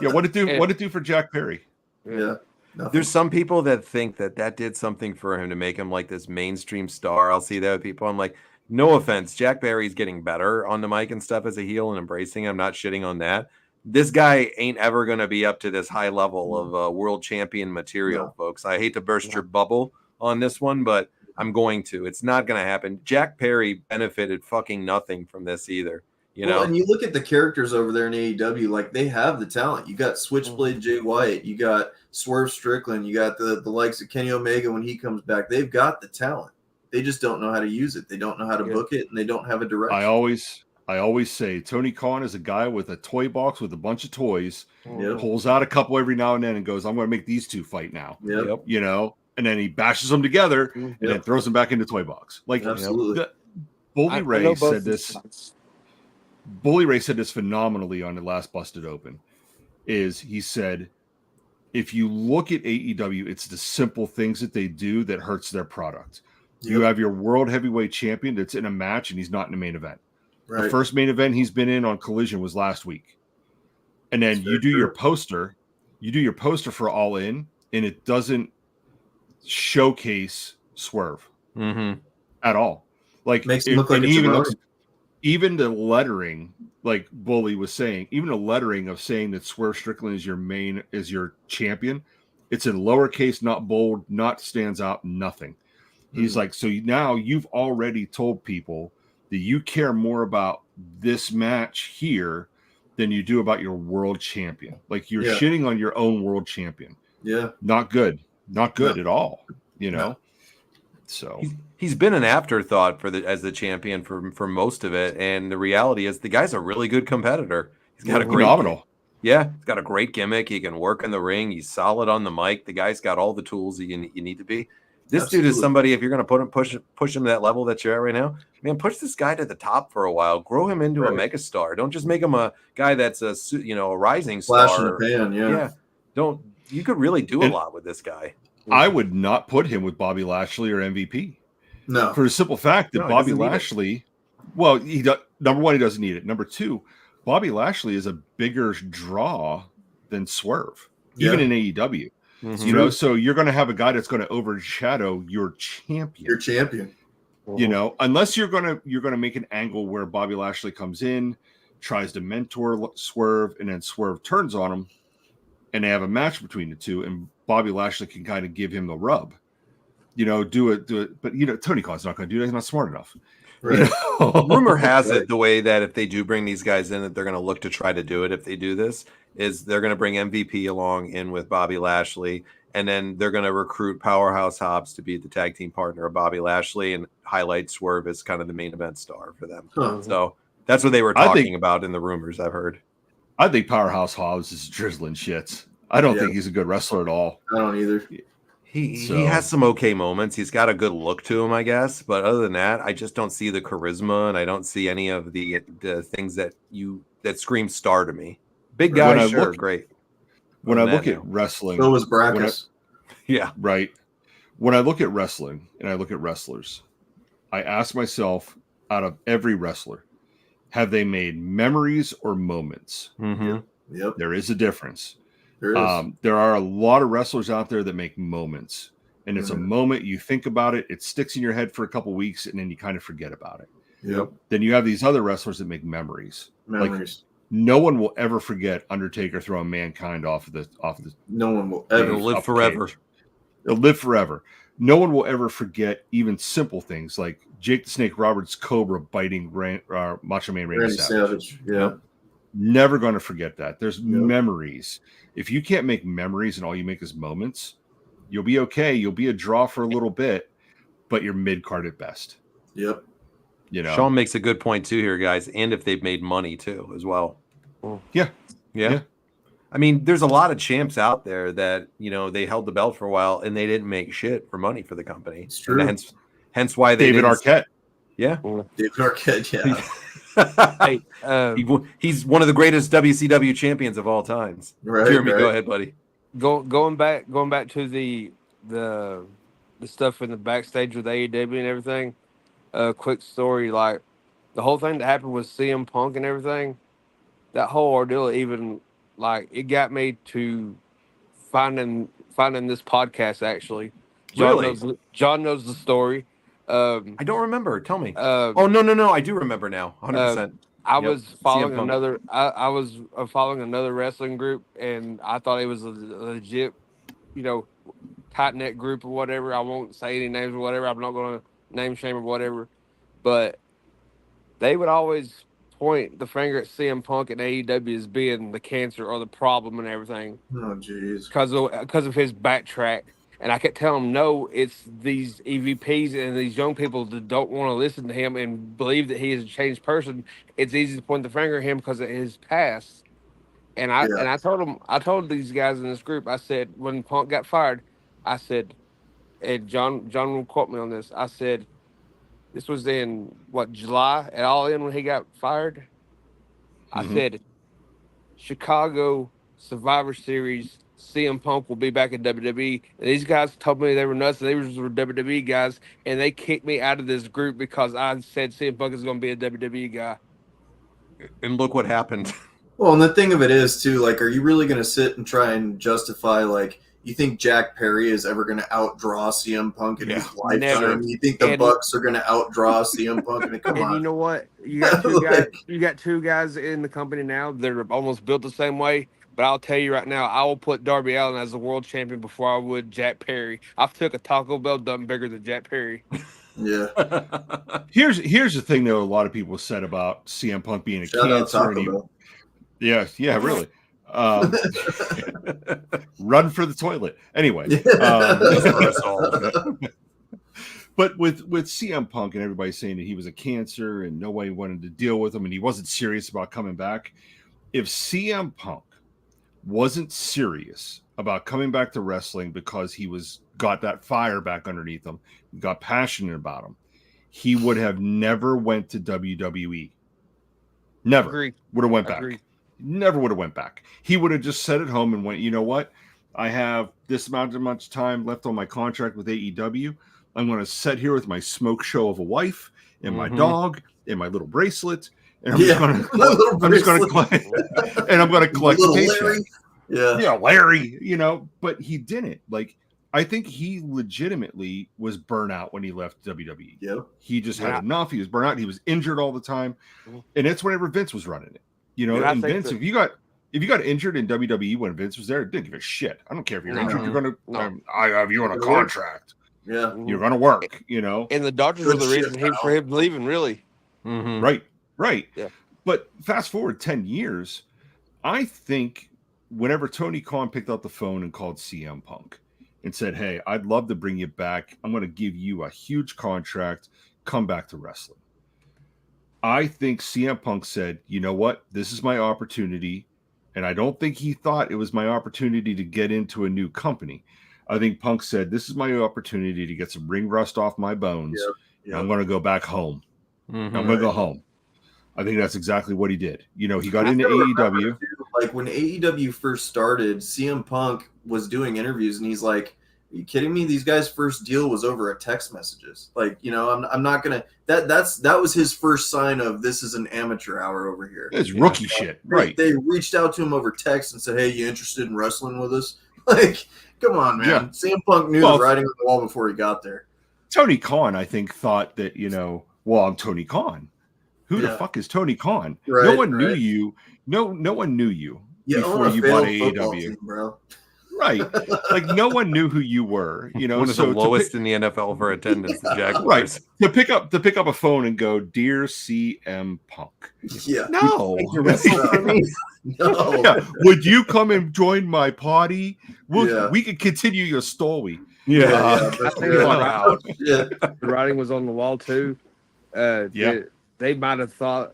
Yeah, what did it do? Yeah. What did it do for Jack Perry? Yeah. Nothing. There's some people that think that did something for him to make him like this mainstream star. I'll see that with people. I'm like, no offense, Jack Barry's getting better on the mic and stuff as a heel and embracing. I'm not shitting on that. This guy ain't ever going to be up to this high level of world champion material, No. folks. I hate to burst your bubble on this one, but I'm going to. It's not going to happen. Jack Perry benefited fucking nothing from this either. You Well, know, and you look at the characters over there in AEW, like they have the talent. You got Switchblade Jay White, you got Swerve Strickland, you got the likes of Kenny Omega when he comes back. They've got the talent. They just don't know how to use it. They don't know how to Yeah. book it, and they don't have a direction. I always say Tony Khan is a guy with a toy box with a bunch of toys, Yep. pulls out a couple every now and then and goes, I'm going to make these two fight now. Yep. Yep. You know, and then he bashes them together and then Yep. throws them back into toy box. Like Absolutely. Bully Ray know both said this. sides. Bully Ray said this phenomenally on the last Busted Open. Is he said, if you look at AEW, it's the simple things that they do that hurts their product. You Yep. have your world heavyweight champion that's in a match and he's not in the main event. Right. The first main event he's been in on Collision was last week. And then That's you very do your true. poster for All In, and it doesn't showcase Swerve mm-hmm. at all. Like Makes him look like and a even jabroni. looks, even the lettering, like Bully was saying, even the lettering of saying that Swerve Strickland is your champion, it's in lowercase, not bold, not stands out, nothing. He's like, so now you've already told people that you care more about this match here than you do about your world champion. Like you're Yeah. shitting on your own world champion. Yeah. Not good. Not good No. at all. You know? No. So He's been an afterthought as the champion for most of it, and the reality is the guy's a really good competitor. He's got a great phenomenal. Yeah, he's got a great gimmick. He can work in the ring. He's solid on the mic. The guy's got all the tools that you need to be. This dude is Absolutely. somebody. If you're going to push him to that level that you're at right now, man, push this guy to the top for a while. Grow him into a Right. megastar. Don't just make him a guy that's a rising Flash in star. the pan. Yeah. Don't. You could really do a And- lot with this guy. I would not put him with Bobby Lashley or MVP No. for the simple fact that No, he Bobby doesn't need it. Lashley, well, number one, he doesn't need it. Number two, Bobby Lashley is a bigger draw than Swerve, even in AEW. Mhm. You know, so you're going to have a guy that's going to overshadow your champion. Your champion. You know, unless you're going to make an angle where Bobby Lashley comes in, tries to mentor Swerve, and then Swerve turns on him, and they have a match between the two, and Bobby Lashley can kind of give him the rub. You know, do it. But you know, Tony Khan's not going to do that. He's not smart enough. Right. You know? Rumor has it the way that if they do bring these guys in, that they're going to look to try to do it. If they do this, is they're going to bring MVP along in with Bobby Lashley, and then they're going to recruit Powerhouse Hobbs to be the tag team partner of Bobby Lashley and highlight Swerve as kind of the main event star for them. Huh. So that's what they were talking about in the rumors I've heard. I think Powerhouse Hobbs is drizzling shits. I don't Yeah. think he's a good wrestler at all. I don't either. He has some okay moments. He's got a good look to him, I guess. But other than that, I just don't see the charisma, and I don't see any of the things that scream star to me. Big When guy, I sure, look- great. When I Other look than at that, wrestling, So was Brackus. yeah, right? When I look at wrestling and I look at wrestlers, I ask myself, out of every wrestler, have they made memories or moments? mm-hmm. Yep. There is a difference. There is. There are a lot of wrestlers out there that make moments, and it's a Mhm. moment you think about it, it sticks in your head for a couple weeks, and then you kind of forget about it. Yep. Then you have these other wrestlers that make memories. Memories. No one will ever forget Undertaker throwing Mankind off of the. No one will It'll ever. live off the forever. cage. It'll live forever. No one will ever forget even simple things like Jake the Snake Roberts' Cobra biting Macho Man Randy Randy Savage. Savage. Yeah. Never going to forget that. There's Yep. memories. If you can't make memories and all you make is moments, you'll be okay. You'll be a draw for a little bit, but you're mid card at best. Yep. You know, Sean makes a good point too here, guys, and if they've made money too as well. Yeah. Yeah. I mean, there's a lot of champs out there that, you know, they held the belt for a while and they didn't make shit for money for the company. It's true. And hence why they David didn't- Arquette. Yeah. David Arquette. Yeah. Hey, He's one of the greatest WCW champions of all times. Right. Jeremy, right. go ahead, buddy. going back to the stuff in the backstage with AEW and everything. Quick story, like the whole thing that happened with CM Punk and everything. That whole ordeal, even like it got me to finding this podcast. Actually, Really? John knows the story. I don't remember. Tell me. Oh, Oh no, I do remember now. 100%. I Yep. was following CM Punk. another. I was following another wrestling group, and I thought it was a legit, tight knit group or whatever. I won't say any names or whatever. I'm not going to name shame or whatever, but they would always point the finger at CM Punk and AEW as being the cancer or the problem and everything Oh, jeez. because of his backtrack. And I kept telling him, no, it's these EVPs and these young people that don't want to listen to him and believe that he is a changed person. It's easy to point the finger at him because of his past. And I told these guys in this group, I said, when Punk got fired, I said, and John will quote me on this. I said, this was in July at All In when he got fired. I Mhm. said, Chicago Survivor Series, CM Punk will be back in WWE. And these guys told me they were nuts. They were WWE guys, and they kicked me out of this group because I said CM Punk is going to be a WWE guy. And look what happened. Well, and the thing of it is, too, like, are you really going to sit and try and justify, like, you think Jack Perry is ever going to outdraw CM Punk in his lifetime? Never. You think the And- Bucks are going to outdraw CM Punk? I mean, come And on. you know what? You got two guys. You got two guys in the company now that are almost built the same way. But I'll tell you right now, I will put Darby Allin as the world champion before I would Jack Perry. I've took a Taco Bell done bigger than Jack Perry. Yeah. Here's the thing, though. A lot of people said about CM Punk being a Shout out cancer. Taco and he- Bell. yeah, really. Run for the toilet. Anyway, Just for us all. but with CM Punk and everybody saying that he was a cancer and nobody wanted to deal with him and he wasn't serious about coming back. If CM Punk wasn't serious about coming back to wrestling because he got that fire back underneath him, got passionate about him, he would have never went to WWE. Never Agree. would have went back. Agree. Never would have went back. He would have just sat at home and went, you know what? I have this amount of much time left on my contract with AEW. I'm going to sit here with my smoke show of a wife and my Mhm. dog and my little bracelet, and I'm Yeah, just going my little to, I'm just going bracelet. to collect, and I'm going to collect a Little paycheck. Larry. Yeah. Larry, but he didn't. Like, I think he legitimately was burnout when he left WWE. Yep. He just Yeah. had enough. He was burnt out. He was injured all the time. And it's whenever Vince was running it. And I And think Vince, that- if you got injured in WWE when Vince was there, it didn't give a shit. I don't care if you're No. injured. You're gonna No. I have you on a contract. Yeah. You're gonna work, And the Dodgers Good were the shit, reason pal. for him leaving, really. Mhm. Right. Yeah. But fast forward 10 years, I think whenever Tony Khan picked up the phone and called CM Punk and said, "Hey, I'd love to bring you back. I'm going to give you a huge contract. Come back to wrestling." I think CM Punk said, "You know what? This is my opportunity." And I don't think he thought it was my opportunity to get into a new company. I think Punk said, "This is my opportunity to get some ring rust off my bones. Yep. And I'm going to go back home. Mhm. I'm going to go home." I think that's exactly what he did. He got I into still remember, AEW. dude, like when AEW first started, CM Punk was doing interviews and he's like, "Are you kidding me? These guys' first deal was over a text messages. Like, I'm not gonna that was his first sign of this is an amateur hour over here. It's rookie shit. Right. They reached out to him over text and said, "Hey, you interested in wrestling with us?" Like, come on, man. Yeah. CM Punk knew Well, the writing on the wall before he got there. Tony Khan, I think, thought that, well, I'm Tony Khan. Who the Yeah. fuck is Tony Khan? No Right, one knew right. you. No one knew you You before own a you bought failed football AEW. team, bro. Right. Like, no one knew who you were. One of so the to lowest in the NFL for attendance, the Jaguars. Right. To pick up a phone and go, "Dear CM Punk." Yeah. No. No. Yeah. Would you come and join my party? Yeah. We could continue your story. Yeah, I think yeah. wow. Yeah. The writing was on the wall too. Yeah. They might have thought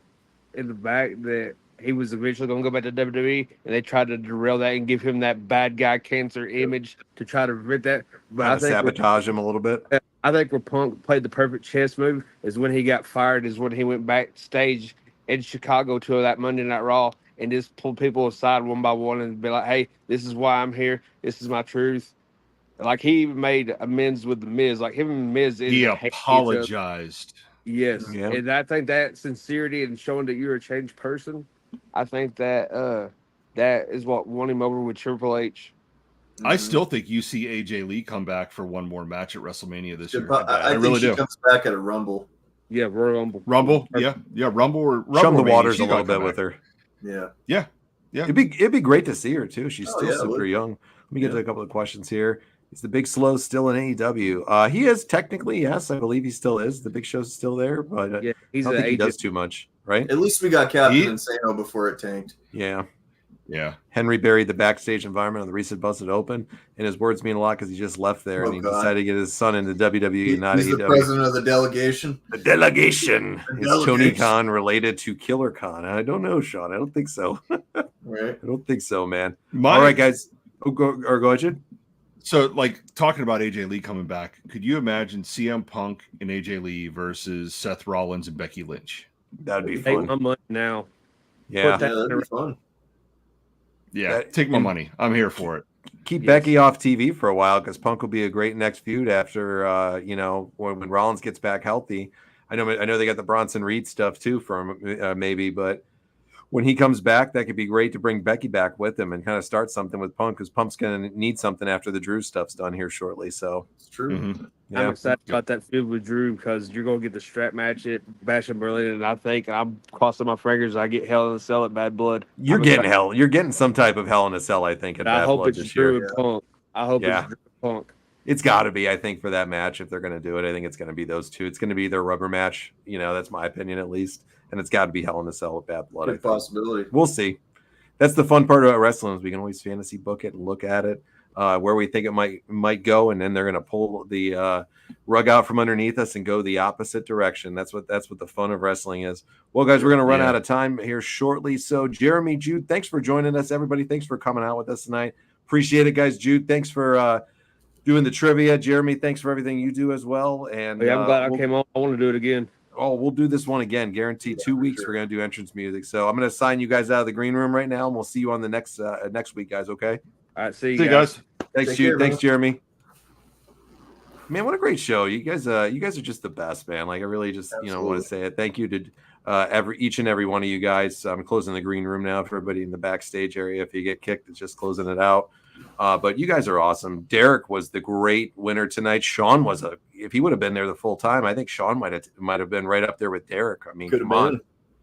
in the back that he was eventually going to go back to WWE, and they tried to derail that and give him that bad guy cancer image to try to prevent that. But Kind of sabotage him a little bit. I think where Punk played the perfect chess move is when he got fired, is when he went backstage in Chicago to that Monday Night Raw and just pulled people aside one by one and be like, "Hey, this is why I'm here. This is my truth." Like, he even made amends with the Miz. Like, him and Miz, He didn't hate each other. apologized. Yes, Yeah. and I think that sincerity and showing that you're a changed person, I think that that is what won him over with Triple H. I still think you see AJ Lee come back for one more match at WrestleMania this year. I think really she do. comes back at a Rumble. Yeah, Royal Rumble. Rumble, yeah, Rumble or Rumble. Chum the Mania, waters she's a little gotta bit come with back. her. Yeah. It'd be great to see her too. She's Oh, still yeah, it super would. young. Let me get to a couple of questions here. Is the Big Slow still in AEW? He is technically, yes. I believe he still is. The Big Show's still there, but Yeah, I he's don't an think he agent. does too much, right? At least we got Captain He- Insano before it tanked. Yeah. Yeah, Henry buried the backstage environment on the recent Busted Open, and his words mean a lot because he just left there Oh, and he God. decided to get his son into WWE, not He's the AEW. president of the delegation. The delegation. The Is Tony delegation. Khan related to Killer Khan? I don't know, Sean. I don't think so. Right. I don't think so, man. My, All right, guys. Go ahead, Jid. So, like, talking about AJ Lee coming back, could you imagine CM Punk and AJ Lee versus Seth Rollins and Becky Lynch? That'd be Take fun. my money now. Yeah. Put that- Yeah, that'd be fun. Yeah, That- take my and- money. I'm here for it. Keep Yes. Becky off TV for a while because Punk will be a great next feud after when Rollins gets back healthy. I know they got the Bronson Reed stuff too for him maybe, but when he comes back, that could be great to bring Becky back with him and kind of start something with Punk because Punk's going to need something after the Drew stuff's done here shortly. So It's true. Mhm. yeah, I'm excited about that feud with Drew because you're going to get the strap match at Bash in Berlin, and I think I'm crossing my fingers. I get Hell in a Cell at Bad Blood. you're I'm getting excited. hell. You're getting some type of Hell in a Cell, I think, at And I Bad hope Blood it's this Drew year. and Punk. I hope Yeah. it's Drew and Punk. It's got to be, I think, for that match. If they're going to do it, I think it's going to be those two. It's going to be their rubber match. That's my opinion at least. And it's got to be Hell in a Cell with Bad Blood. I Good think. possibility. We'll see. That's the fun part about wrestling is we can always fantasy book it and look at it where we think it might go, and then they're going to pull the rug out from underneath us and go the opposite direction. That's what the fun of wrestling is. Well, guys, we're going to run Yeah. out of time here shortly. So, Jeremy, Jude, thanks for joining us. Everybody, thanks for coming out with us tonight. Appreciate it, guys. Jude, thanks for doing the trivia. Jeremy, thanks for everything you do as well. And Yeah, I'm glad I we'll- came on. I want to do it again. we'll do this one again. Guaranteed 2 weeks. sure. We're going to do entrance music. So I'm going to sign you guys out of the green room right now, and we'll see you on the next week, guys. Okay. All right, see you See you guys. guys. Thanks, Take Jude. care, Thanks, brother. Jeremy. Man, what a great show. You guys are just the best, man. Like I really just want Absolutely. to say it. Thank you to each and every one of you guys. I'm closing the green room now for everybody in the backstage area. If you get kicked, it's just closing it out. But you guys are awesome. Derek was the great winner tonight. Sean if he would have been there the full time, I think Sean might have been right up there with Derek. I mean, come on.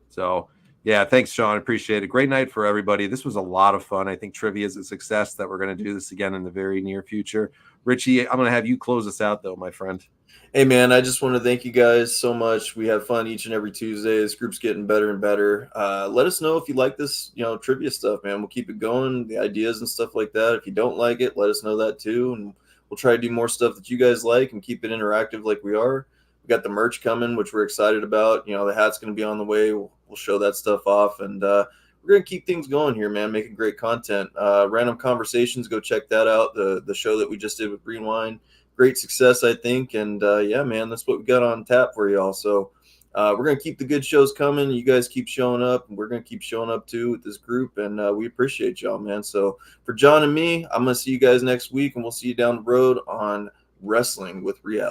So yeah, thanks, Sean. Appreciate it. Great night for everybody. This was a lot of fun. I think trivia is a success that we're going to do this again in the very near future. Richie, I'm going to have you close us out though, my friend. Hey man, I just want to thank you guys so much. We have fun each and every Tuesday. This group's getting better and better. Let us know if you like this, trivia stuff, man. We'll keep it going, the ideas and stuff like that. If you don't like it, let us know that too, and we'll try to do more stuff that you guys like and keep it interactive like we are. We got the merch coming, which we're excited about. The hat's going to be on the way. We'll show that stuff off, and we're going to keep things going here, man. Making great content. Random Conversations, go check that out. The show that we just did with Rewind. Great success, I think. And yeah, man, that's what we got on tap for y'all. So we're going to keep the good shows coming. You guys keep showing up, and we're going to keep showing up too with this group. And we appreciate y'all, man. So for John and me, I'm going to see you guys next week, and we'll see you down the road on Wrestling with Reality.